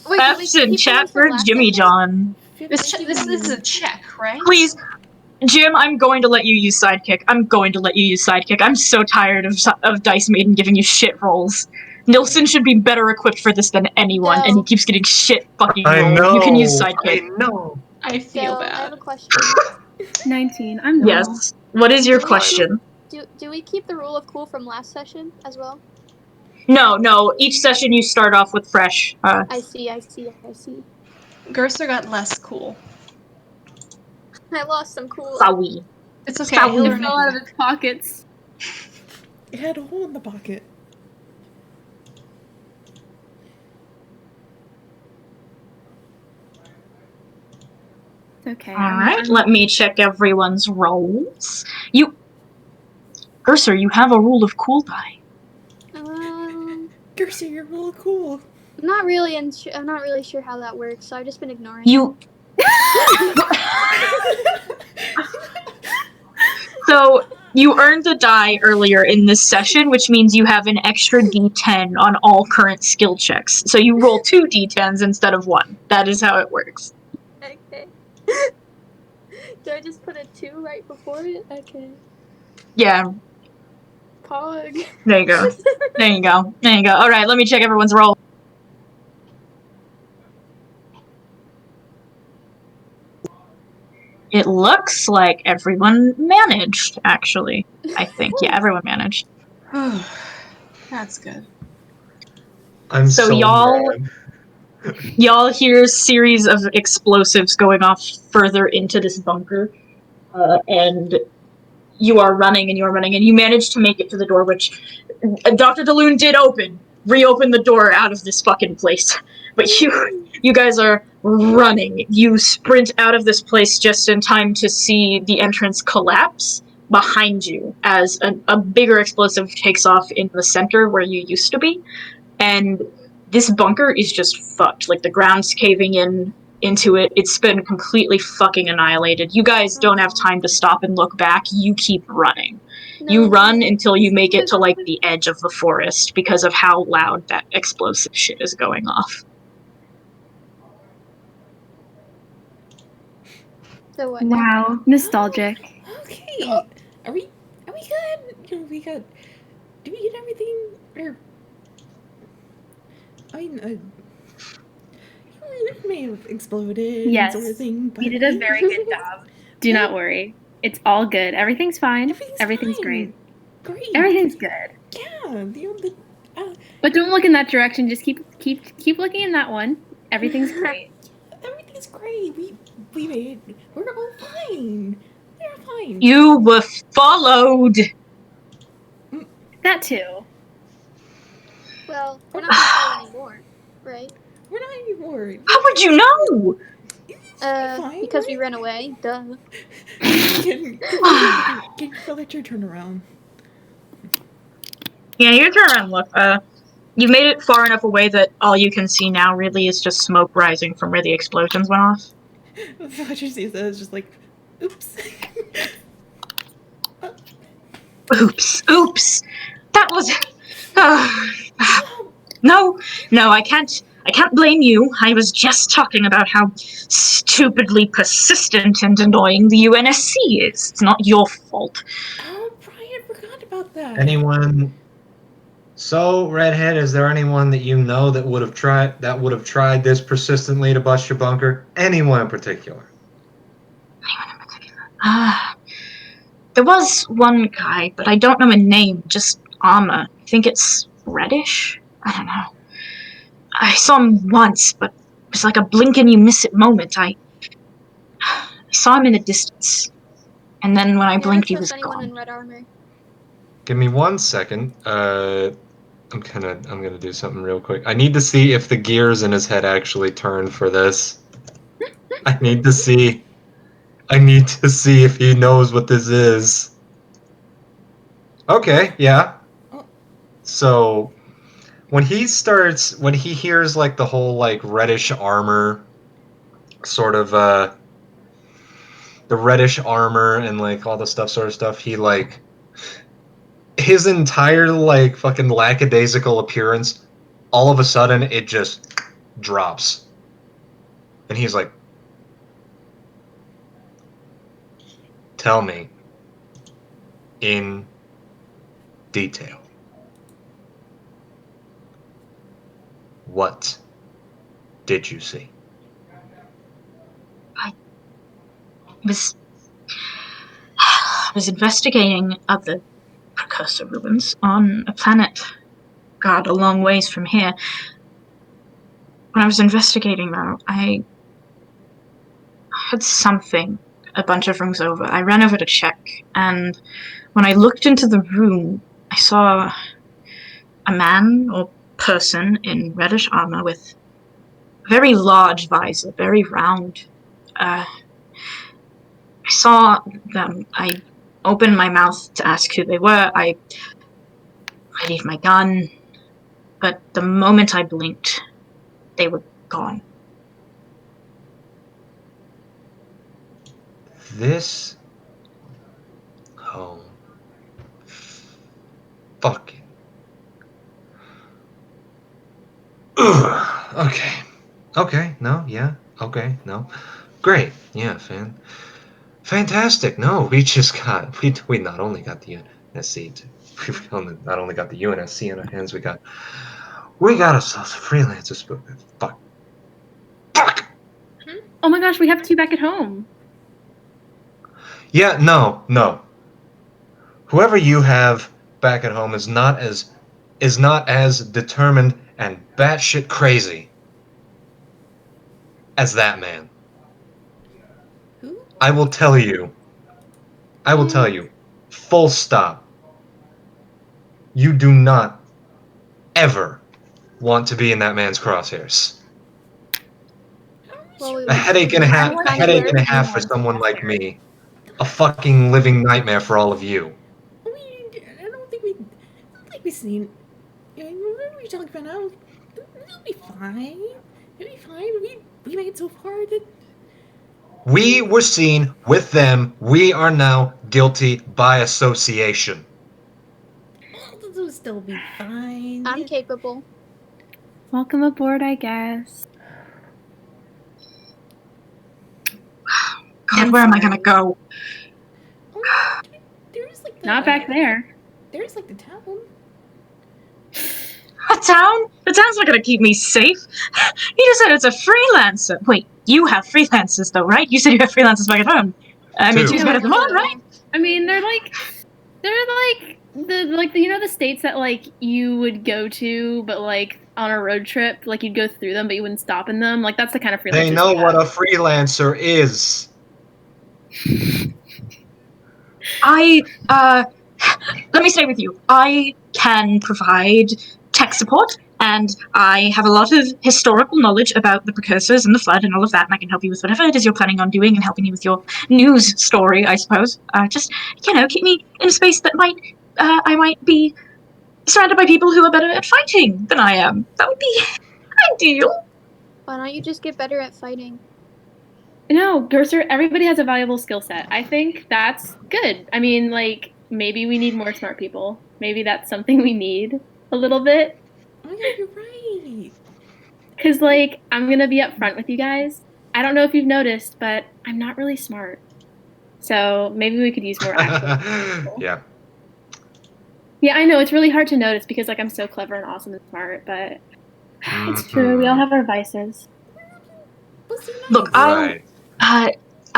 Wait, did we F's in keep the chat ones for from last Jimmy session? John. This is a check, right? Please, Jim, I'm going to let you use Sidekick. I'm so tired of Dice Maiden giving you shit rolls. Nilsson should be better equipped for this than anyone, and he No. keeps getting shit fucking I rolled. know. You can use Sidekick. I know. I feel So, I have bad. a question. 19. I'm normal. Yes. What is your Do we- question? Do we keep the rule of cool from last session as well? No. Each session you start off with fresh. I see. Gerster got less cool. I lost some cool. Sorry. It's okay. Sorry. He'll It earn fell out of it its pockets. It had a hole in the pocket. okay. Alright, let me check everyone's rolls. Cursor, you have a rule of cool die. Gerser, you're real cool. I'm not really sure how that works, so I've just been ignoring. You. So, you earned a die earlier in this session, which means you have an extra d10 on all current skill checks. So you roll 2 d10s instead of 1. That is how it works. Okay. Do I just put a 2 right before it? Okay. Yeah, Pog. there you go. There you go. There you go. Alright, let me check everyone's roll. It looks like everyone managed, actually. I think. Yeah, everyone managed. That's good. I'm So so y'all- mad. Y'all hear a series of explosives going off further into this bunker. And you are running and you are running, and you manage to make it to the door, which Dr. DeLune did reopen the door out of this fucking place. But you guys are running. You sprint out of this place just in time to see the entrance collapse behind you as a bigger explosive takes off in the center where you used to be. And this bunker is just fucked. Like, the ground's caving in into it. It's been completely fucking annihilated. You guys don't have time to stop and look back. You keep running. No. You run until you make it to, like, the edge of the forest because of how loud that explosive shit is going off. So what now? Wow, nostalgic. Okay. Are we good? Are we good? Did we get everything? Or I mean, it may have exploded. Yes, sort of thing, but You did a very good job. Do not worry. It's all good. Everything's fine. Everything's fine. great. Great. Everything's good. Yeah. But don't look in that direction. Just keep looking in that one. Everything's great. Everything's great. We made it. We're all fine. We're fine. You were followed! That too. Well, we're not gonna follow anymore, right? We're not anymore. How would you know? Fine, Because we right? ran away. Duh. Can you let your turn around? Yeah, you turn around and look. You made it far enough away that all you can see now really is just smoke rising from where the explosions went off. Roger sees that it's just like, oops. Oops. That was... No, I can't blame you. I was just talking about how stupidly persistent and annoying the UNSC is. It's not your fault. Oh, Brian, I forgot about that. Anyone? So, Redhead, is there anyone that you know that would have tried this persistently to bust your bunker? Anyone in particular? There was one guy, but I don't know a name, just armor. I think it's reddish? I don't know. I saw him once, but it was like a blink and you miss it moment. I saw him in the distance. And then when I blinked, he was anyone gone. in red armor. Give me 1 second. I'm gonna do something real quick. I need to see if the gears in his head actually turn for this. I need to see if he knows what this is. Okay, yeah. So when he hears like the whole like reddish armor sort of the reddish armor and like all the sort of stuff, he like his entire like fucking lackadaisical appearance, all of a sudden it just drops. And he's like, tell me in detail. What did you see? I was investigating other precursor ruins on a planet, God, a long ways from here. When I was investigating them, I heard something a bunch of rooms over. I ran over to check, and when I looked into the room, I saw a man or person in reddish armor with a very large visor, very round. saw them. I opened my mouth to ask who they were. I readied my gun, but the moment I blinked, they were gone. This home. Fucking. Ugh. Okay. Okay. No. Yeah. Okay. No. Great. Yeah. Fantastic. No, we just got. We not only got the UNSC. We not only got the UNSC in our hands. We got ourselves a freelancer spook. Fuck. Fuck. Oh my gosh, we have 2 back at home. Yeah. No. Whoever you have back at home is not as determined and batshit crazy as that man. Who? I will tell you. Full stop. You do not ever want to be in that man's crosshairs. Well, we A headache and a half. Find A headache where and a you half for want. someone like me. A fucking living nightmare for all of you. I don't think we've seen. Yeah, what are we talking about now? It'll be fine. It'll be fine. We made it so far that. We were seen with them. We are now guilty by association. It'll still be fine. I'm capable. Welcome aboard, I guess. God, I'm where am I sorry. gonna go? Oh, there's like the, Not back there. There's like the town. A town? The town's not gonna keep me safe. You just said it's a freelancer. Wait, you have freelancers though, right? You said you have freelancers back at home. I mean, Two. two's better than one, right? I mean, they're like the states that like you would go to, but like on a road trip, like you'd go through them, but you wouldn't stop in them. Like that's the kind of freelancers. They know we what have. a freelancer is. Let me stay with you. I can provide tech support, and I have a lot of historical knowledge about the precursors and the flood and all of that, and I can help you with whatever it is you're planning on doing and helping you with your news story, I suppose. Just, keep me in a space that I might be surrounded by people who are better at fighting than I am. That would be ideal. Why don't you just get better at fighting? No, Gerser, everybody has a valuable skill set. I think that's good. I mean, like, maybe we need more smart people. Maybe that's something we need a little bit. Oh my god, you're right. Because, like, I'm going to be upfront with you guys. I don't know if you've noticed, but I'm not really smart. So maybe we could use more actual people. Yeah. Yeah, I know. It's really hard to notice because, like, I'm so clever and awesome and smart, but it's true. We all have our vices. Look, Right.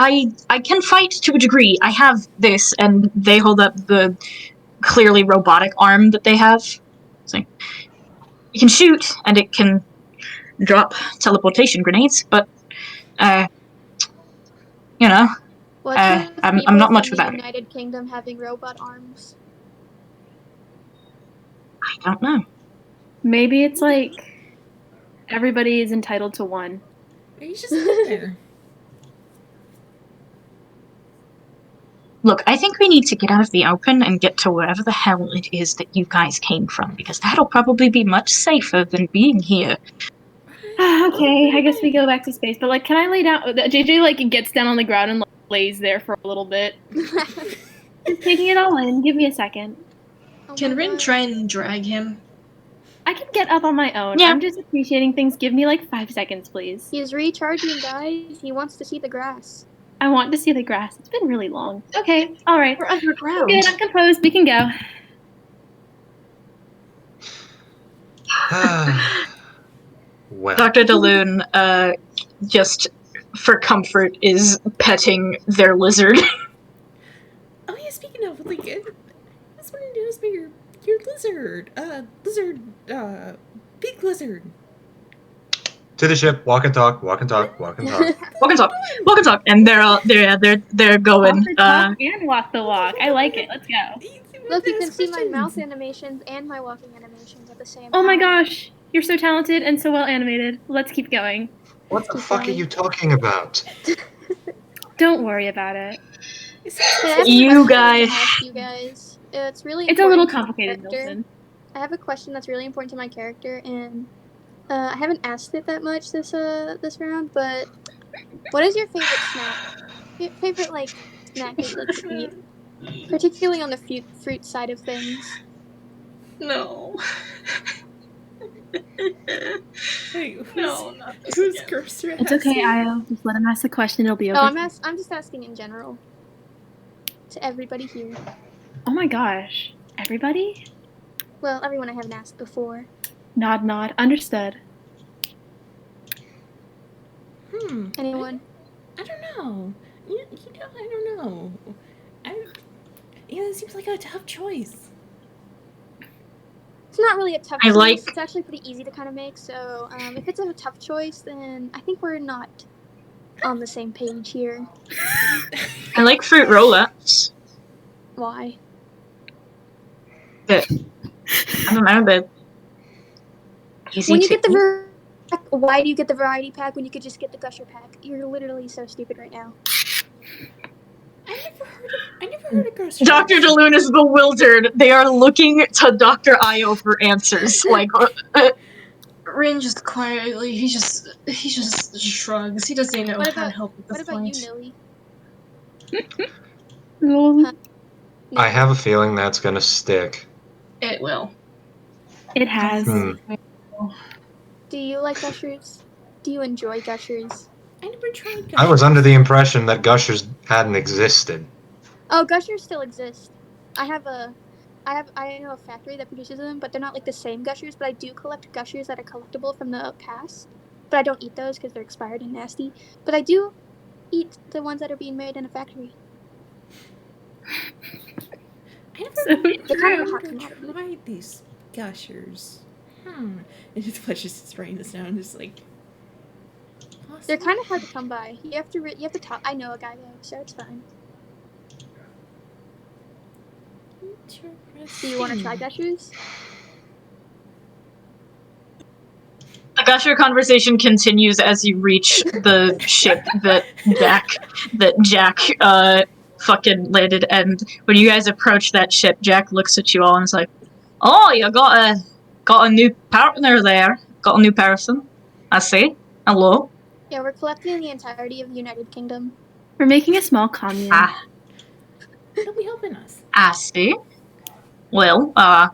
I can fight to a degree. I have this, and they hold up the clearly robotic arm that they have. So you can shoot, and it can drop teleportation grenades, but What's with I'm people not much from with the that. United Kingdom having robot arms? I don't know. Maybe it's like everybody is entitled to one. You just live there. Look, I think we need to get out of the open and get to wherever the hell it is that you guys came from, because that'll probably be much safer than being here. Okay, I guess we go back to space. But like, can I lay down? JJ like gets down on the ground and like, lays there for a little bit, just taking it all in. Give me a second. Oh Can my Rin God. try and drag him? I can get up on my own. Yeah. I'm just appreciating things. Give me like 5 seconds, please. He's recharging, guys. He wants to see the grass. I want to see the grass. It's been really long. Okay, all right. We're underground. Good, I'm composed. We can go. Well. Dr. DeLune, just for comfort, is petting their lizard. Oh yeah, speaking of, like, I was wondering to ask about your lizard. Big lizard. To the ship. Walk and talk. Walk and talk. Walk and talk. Walk and talk, and they're going. Walk the talk and walk the walk. I like it. Let's go. Look, you can see my mouth animations and my walking animations at the same time. Oh my gosh, you're so talented and so well animated. Let's keep going. What the fuck are you talking about? Don't worry about it. It seems Hey, I like have a You question I'd like guys- to ask you guys. It's really It's a little important to my complicated, character. Wilson. I have a question that's really important to my character, and I haven't asked it that much this round. But what is your favorite snack? Favorite like snack that you like to eat, particularly on the fruit side of things? No. Wait, No, not this who's again. cursor? It's okay, Io. Just let him ask the question. It'll be over. Oh, I'm just asking in general to everybody here. Oh my gosh. Everybody? Well, everyone I haven't asked before. Nod, nod. Understood. Anyone? I don't know. You know, I don't know. It seems like a tough choice. It's not really a tough I choice. like- It's actually pretty easy to kind of make. So if it's a tough choice, then I think we're not on the same page here. I like fruit roll-ups. Why? I don't know, but easy When you to get the eat. pack, why do you get the variety pack when you could just get the gusher pack? You're literally so stupid right now. I never heard of cursor. Dr. DeLune is bewildered. They are looking to Dr. Io for answers. Like, Rin just quietly, he just shrugs. He doesn't even know What how to about help at this what about point. you, Nilly? Well, I have a feeling that's gonna stick. It will. it has. Hmm. Do you like gushers? Do you enjoy gushers? I never tried I was under the impression that Gushers hadn't existed. Oh, gushers still exist. I know a factory that produces them, but they're not like the same gushers. But I do collect gushers that are collectible from the past. But I don't eat those because they're expired and nasty. But I do eat the ones that are being made in a factory. I never So They're kind of a I hot never commodity. tried these gushers. And just Fletch just writing this down, just like. They're kind of hard to come by. You have to talk. I know a guy though, so it's fine. Do you want to try gushers? the Gusher conversation continues as you reach the ship that Jack fucking landed, and when you guys approach that ship, Jack looks at you all and is like, "Oh, you got a new partner there. Got a new person. I see. Hello." Yeah, we're collecting the entirety of the United Kingdom. We're making a small commune. He'll be helping us. I see. Well, are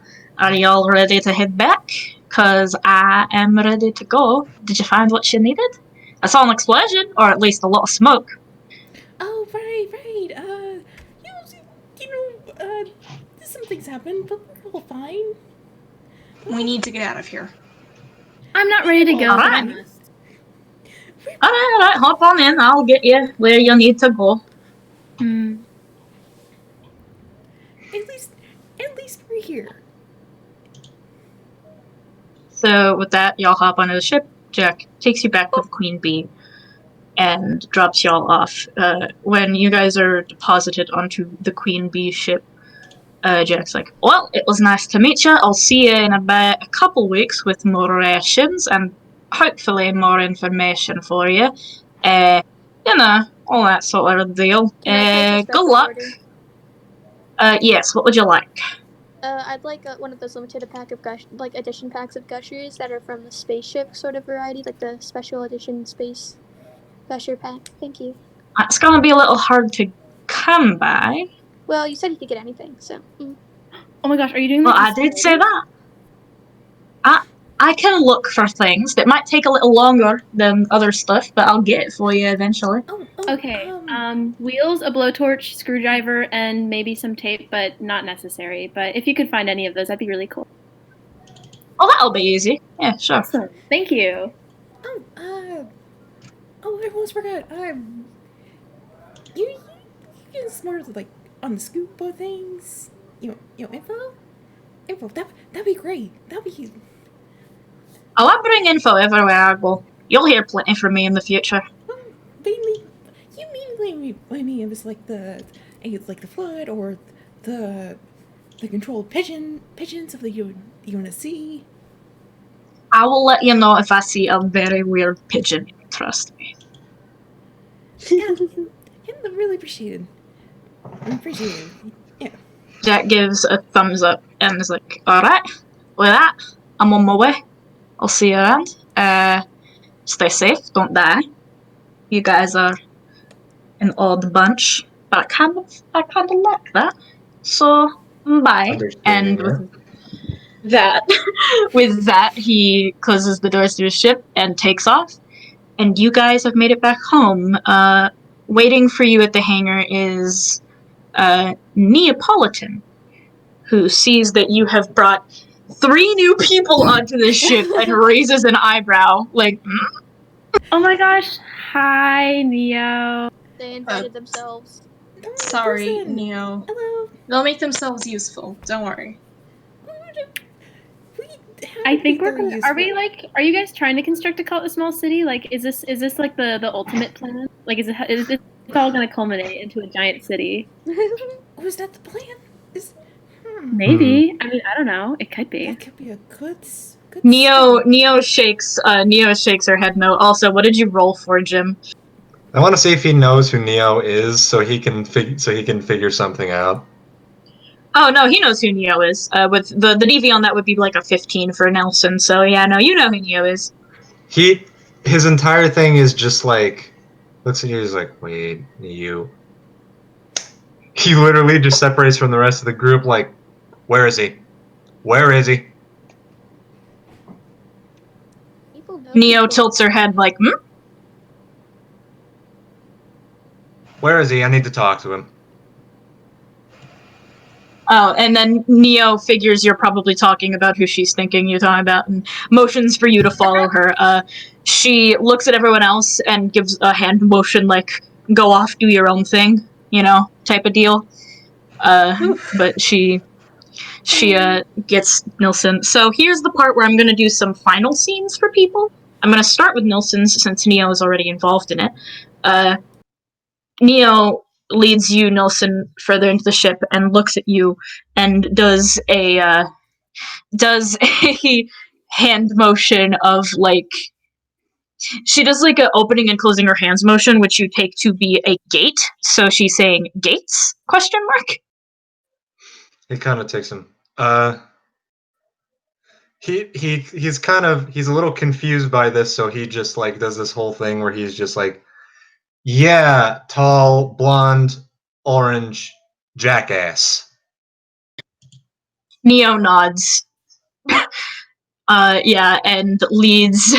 y'all ready to head back? Cause I am ready to go. Did you find what you needed? I saw an explosion, or at least a lot of smoke. Oh, right. Some things happen, but we're all fine. We need to get out of here. I'm not ready to go, but I Alright. must. Alright, hop on in. I'll get you where you need to go. Hmm. At least we're here. So with that, y'all hop onto the ship. Jack takes you back with Queen Bee and drops y'all off. When you guys are deposited onto the Queen Bee ship, Jack's like, "Well, it was nice to meet you. I'll see you in about a couple weeks with more rations and hopefully more information for you. You know, all that sort of deal. Can I place a Good special luck." order? Yes, what would you like? I'd like one of those limited pack of edition packs of gushers that are from the spaceship sort of variety, like the special edition space gusher pack. Thank you. It's gonna be a little hard to come by. Well, you said you could get anything, so. Oh my gosh, are you doing Well, like I did say that. I can look for things. It might take a little longer than other stuff, but I'll get it for you eventually. Okay. Wheels, a blowtorch, screwdriver, and maybe some tape, but not necessary. But if you could find any of those, that'd be really cool. Oh, that'll be easy. Yeah, sure. Awesome. Thank you. I almost forgot. You get smart like on the scoop of things. Info. That'd be great. That'd be. Oh, I bring info everywhere I go. You'll hear plenty from me in the future. Mainly, I mean, it was like the flood or the controlled pigeons of the UNSC. I will let you know if I see a very weird pigeon. Trust me. And really appreciated. Appreciated. Yeah. Jack gives a thumbs up and is like, alright, with that, I'm on my way. I'll see you around. Stay safe, don't die. You guys are an odd bunch, but I kind of like that. So, bye. Understanding, And with that, he closes the doors to his ship and takes off. And you guys have made it back home. Waiting for you at the hangar is Neapolitan, who sees that you have brought 3 new people onto the ship and raises an eyebrow, like, Oh my gosh. Hi, Neo. They invited themselves. Sorry, Listen. Neo. Hello. They'll make themselves useful. Don't worry. I think we're gonna, are you guys trying to construct a small city? Like, is this like the ultimate plan? Like, is it's all gonna culminate into a giant city? Was that the plan? Maybe. I mean, I don't know. It could be. That could be a good Neo shakes her head no. Also, what did you roll for, Jim? I want to see if he knows who Neo is, so he can figure something out. Oh no, he knows who Neo is. With the DV on that would be like a 15 for Nelson. So yeah, no, you know who Neo is. His entire thing is just like, let's see. He's like, wait, you. He literally just separates from the rest of the group. Like, where is he? Where is he? People know Neo people. tilts her head like, hmm? Where is he? I need to talk to him. Oh, and then Neo figures you're probably talking about who she's thinking you're talking about and motions for you to follow her. She looks at everyone else and gives a hand motion like, go off, do your own thing, you know, type of deal. But she gets Nilsson. So here's the part where I'm going to do some final scenes for people. I'm going to start with Nilsson's since Neo is already involved in it. Neo leads you, Nilsson, further into the ship and looks at you and does a hand motion of like she does like a opening and closing her hands motion, which you take to be a gate. So she's saying gates? Question mark. He kind of takes him. He's a little confused by this, so he just like does this whole thing where he's just like, yeah, tall, blonde, orange, jackass. Neo nods. Yeah, and leads.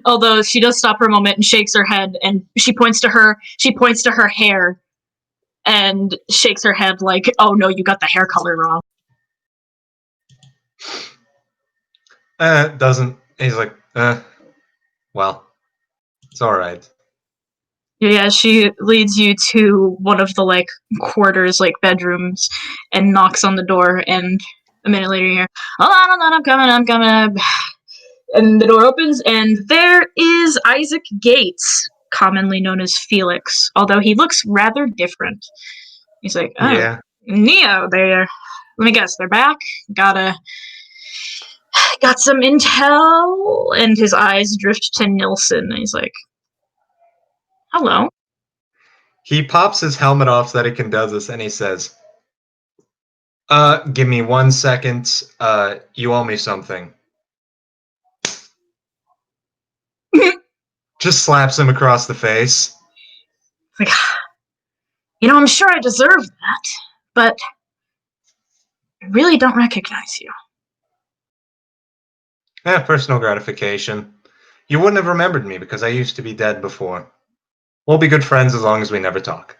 Although she does stop for a moment and shakes her head, and she points to her hair, and shakes her head like, "Oh no, you got the hair color wrong." Doesn't. He's like, well, it's all right. Yeah, she leads you to one of the like quarters, like bedrooms, and knocks on the door. And a minute later, you hear, "Hold on, I'm coming." And the door opens, and there is Isaac Gates, commonly known as Felix, although he looks rather different. He's like, "Oh, Yeah. Neo, let me guess, they're back? Got some intel?" And his eyes drift to Nilsson, and he's like, "Hello." He pops his helmet off so that he can do this, and he says, give me 1 second. You owe me something." Just slaps him across the face. Like, I'm sure I deserve that, but I really don't recognize you. Personal gratification. You wouldn't have remembered me because I used to be dead before. We'll be good friends as long as we never talk.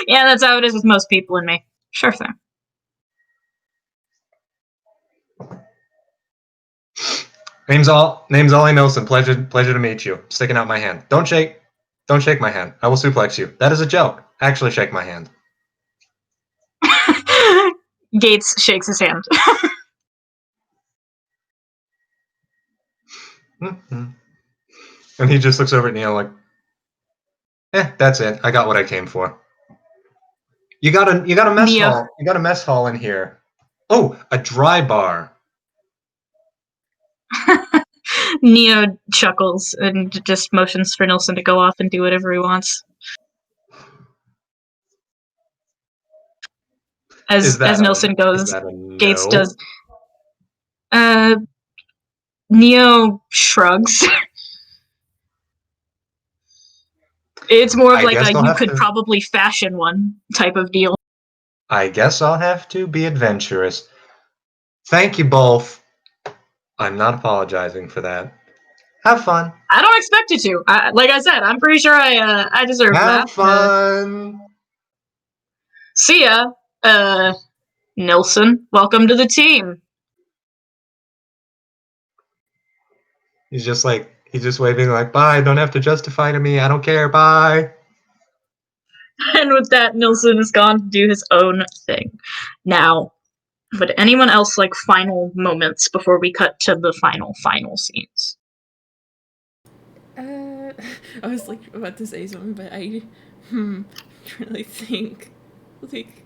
Yeah, that's how it is with most people in me. Sure thing. Name's Ollie Nelson. Pleasure to meet you. Sticking out my hand. Don't shake my hand. I will suplex you. That is a joke. Actually, shake my hand. Gates shakes his hand. And he just looks over at Neil like, that's it. I got what I came for. You got a mess Neo. hall. You got a mess hall in here. Oh, a dry bar. Neo chuckles and just motions for Nilsson to go off and do whatever he wants. As Nilsson goes, is that a Gates no? does. Neo shrugs. It's more of I like guess a I'll you have could to- probably fashion one type of deal. I guess I'll have to be adventurous. Thank you both. I'm not apologizing for that. Have fun. I don't expect you to. Like I said, I'm pretty sure I deserve that. Have fun. See ya, Nilsson. Welcome to the team. He's just waving like, bye, don't have to justify to me, I don't care, bye. And with that, Nilsson is gone to do his own thing. Now, would anyone else like final moments before we cut to the final scenes? I was like about to say something, but trying to like think. Like,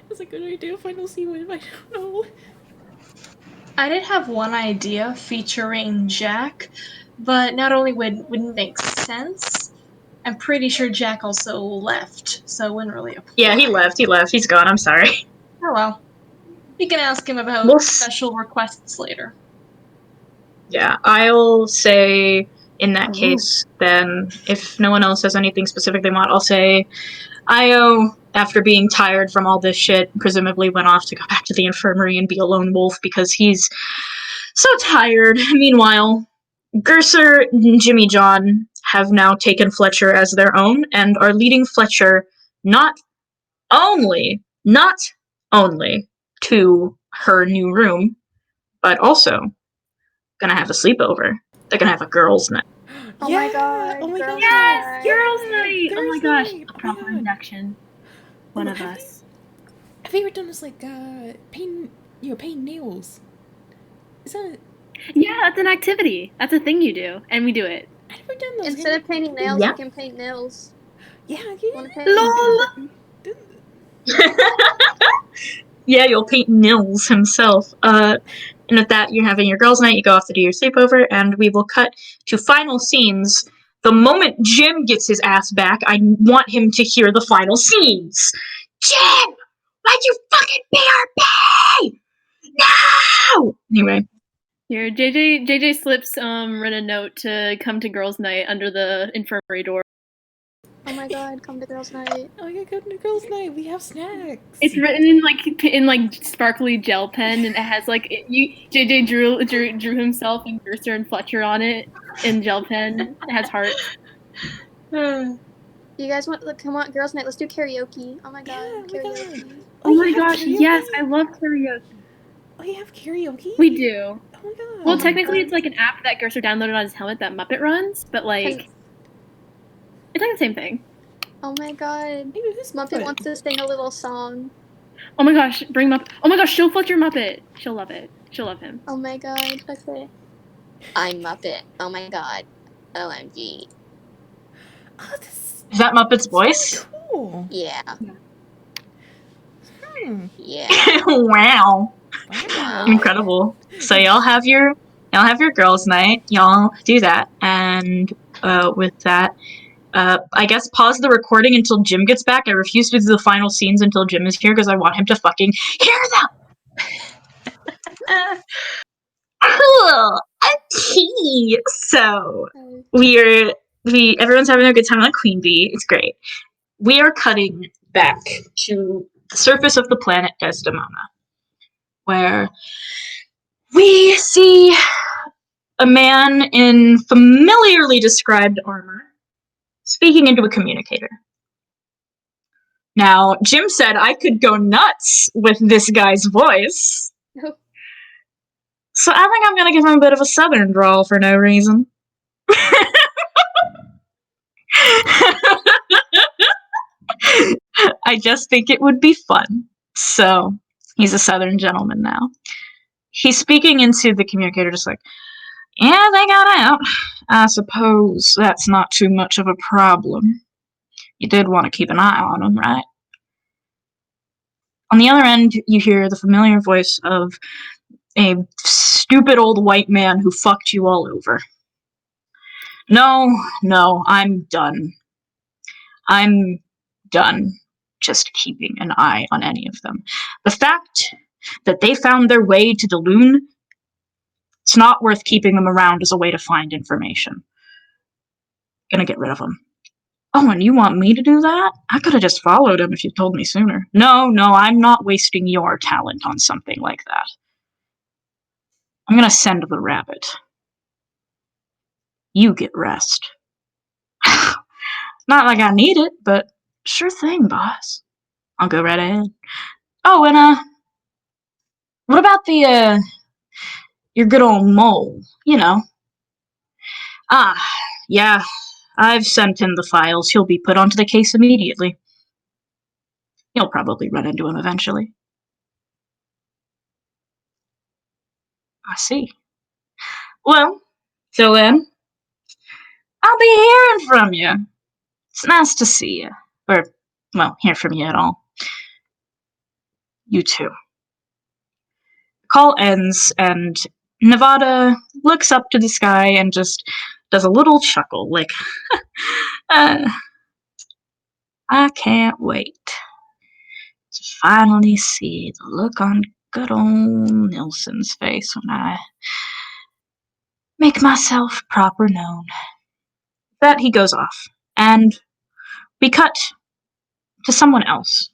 I was like, what do I do? Final scene with? I don't know. I did have one idea featuring Jack, but not only wouldn't make sense, I'm pretty sure Jack also left, so it wouldn't really apply. Yeah, he left. He's gone. I'm sorry. Oh well. You can ask him about Well, special requests later. Yeah, I'll say in that case, then, if no one else has anything specific they want, I'll say Io, after being tired from all this shit, presumably went off to go back to the infirmary and be a lone wolf because he's so tired. Meanwhile, Gerser and Jimmy John have now taken Fletcher as their own and are leading Fletcher not only to her new room, but also gonna have a sleepover. They're gonna have a girls' night. Oh my god, Oh my girls' god. night. Girls' night! Oh my Girls' gosh, night. a proper induction. One of us. Have you ever done this like paint nails? Is that? Yeah, that's an activity. That's a thing you do, and we do it. I've never done those. Instead of painting nails, Yeah. you can paint nails. Yeah. Wanna paint LOL! Yeah, you'll paint Nils himself. And with that, you're having your girls' night. You go off to do your sleepover, and we will cut to final scenes. The moment Jim gets his ass back, I want him to hear the final scenes. Jim, why'd you fucking BRB? No. Anyway. Here, JJ slips Ren a note to come to girls' night under the infirmary door. Oh my god, come to girls' night. Oh my god, go to girls' night. We have snacks. It's written in like sparkly gel pen, and it has like JJ drew himself and Gerster and Fletcher on it in gel pen. It has hearts. You guys want come on girls' night? Let's do karaoke. Oh my god, Yeah, oh my karaoke. god. Oh my you have gosh, karaoke? yes, I love karaoke. Oh, you have karaoke? We do. Oh my god. Well, technically, it's like an app that Gerster downloaded on his helmet that Muppet runs, but like, it's like the same thing. Oh my god. Maybe this Muppet wants to sing a little song. Oh my gosh, bring Muppet. Oh my gosh, show Fletcher Muppet. She'll love it. She'll love him. Oh my god, okay. I'm Muppet. Oh my god. OMG. Oh, this Is that Muppet's voice? cool. Yeah. Yeah. Wow. Wow. Incredible. So y'all have your girls' night. Y'all do that, and with that, I guess pause the recording until Jim gets back. I refuse to do the final scenes until Jim is here because I want him to fucking hear them. Cool. Okay. So everyone's having a good time on Queen Bee. It's great. We are cutting back to the surface of the planet Desdemona, where we see a man in familiarly described armor speaking into a communicator. Now, Jim said I could go nuts with this guy's voice. So I think I'm gonna give him a bit of a southern drawl for no reason. I just think it would be fun. So, he's a southern gentleman now. He's speaking into the communicator just like, yeah, they got out. I suppose that's not too much of a problem. You did want to keep an eye on them, right? On the other end, you hear the familiar voice of a stupid old white man who fucked you all over. No, I'm done. I'm done just keeping an eye on any of them. The fact that they found their way to the loon, it's not worth keeping them around as a way to find information. Gonna get rid of them. Oh, and you want me to do that? I could have just followed him if you told me sooner. No, I'm not wasting your talent on something like that. I'm gonna send the rabbit. You get rest. Not like I need it, but sure thing, boss. I'll go right ahead. Oh, and what about your good old mole, you know? Ah, yeah, I've sent him the files. He'll be put onto the case immediately. You'll probably run into him eventually. I see. Well, till then, I'll be hearing from you. It's nice to see you. Or, well, hear from you at all. You too. The call ends, and Nevada looks up to the sky and just does a little chuckle, like, I can't wait to finally see the look on good old Nilsson's face when I make myself proper known. That he goes off, and we cut to someone else.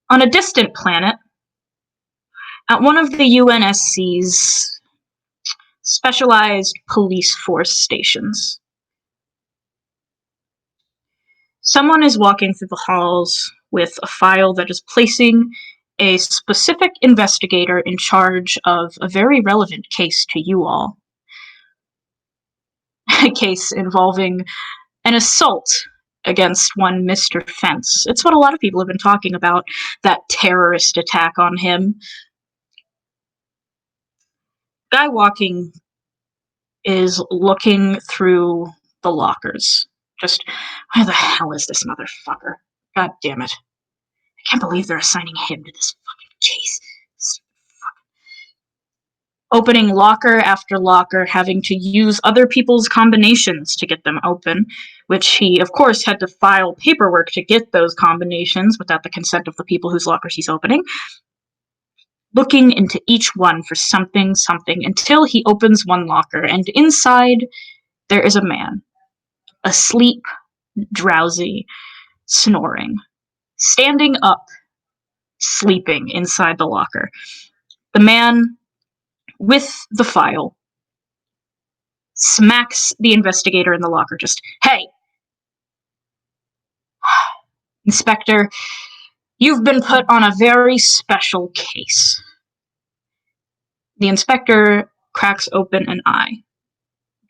On a distant planet, at one of the UNSC's specialized police force stations, someone is walking through the halls with a file that is placing a specific investigator in charge of a very relevant case to you all. A case involving an assault against one Mr. Fence. It's what a lot of people have been talking about, that terrorist attack on him. Guy walking is looking through the lockers. Just, where the hell is this motherfucker? God damn it. I can't believe they're assigning him to this fucking case. Opening locker after locker, having to use other people's combinations to get them open, which he, of course, had to file paperwork to get those combinations without the consent of the people whose lockers he's opening. Looking into each one for something, until he opens one locker, and inside there is a man, asleep, drowsy, snoring, standing up, sleeping inside the locker. The man with the file smacks the investigator in the locker, just, hey! Inspector, you've been put on a very special case. The inspector cracks open an eye.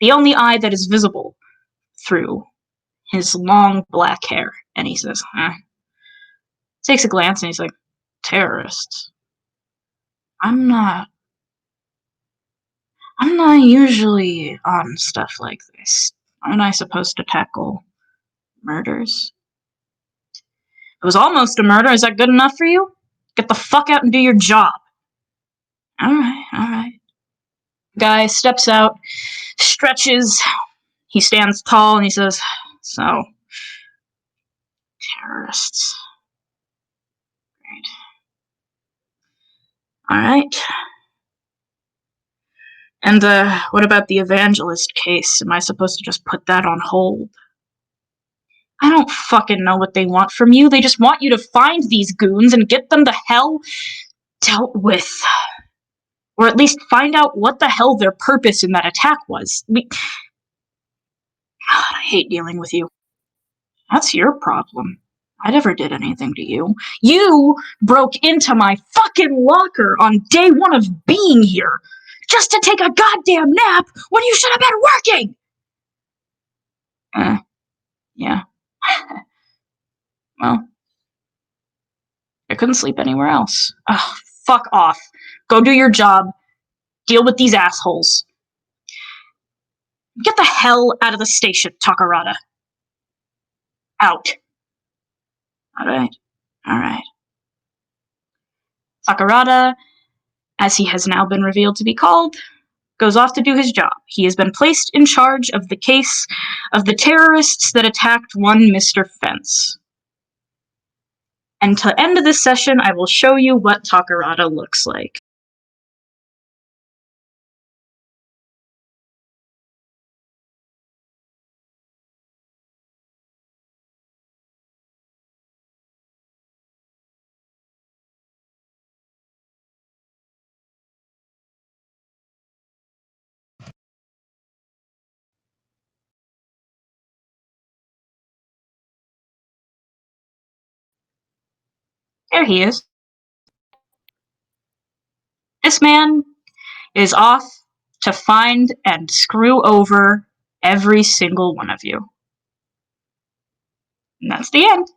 The only eye that is visible through his long black hair. And he says, takes a glance and he's like, terrorists. I'm not usually on stuff like this. Aren't I supposed to tackle murders? It was almost a murder. Is that good enough for you? Get the fuck out and do your job. Alright. Guy steps out, stretches. He stands tall and he says, so, terrorists. Alright. And, what about the evangelist case? Am I supposed to just put that on hold? I don't fucking know what they want from you. They just want you to find these goons and get them the hell dealt with. Or at least find out what the hell their purpose in that attack was. God, I hate dealing with you. That's your problem. I never did anything to you. You broke into my fucking locker on day one of being here, just to take a goddamn nap when you should have been working! Yeah. Well, I couldn't sleep anywhere else. Ugh, fuck off. Go do your job. Deal with these assholes. Get the hell out of the station, Takarada. Out. Alright. Takarada, as he has now been revealed to be called, goes off to do his job. He has been placed in charge of the case of the terrorists that attacked one Mr. Fence. And to end this session, I will show you what Takarada looks like. There he is. This man is off to find and screw over every single one of you. And that's the end.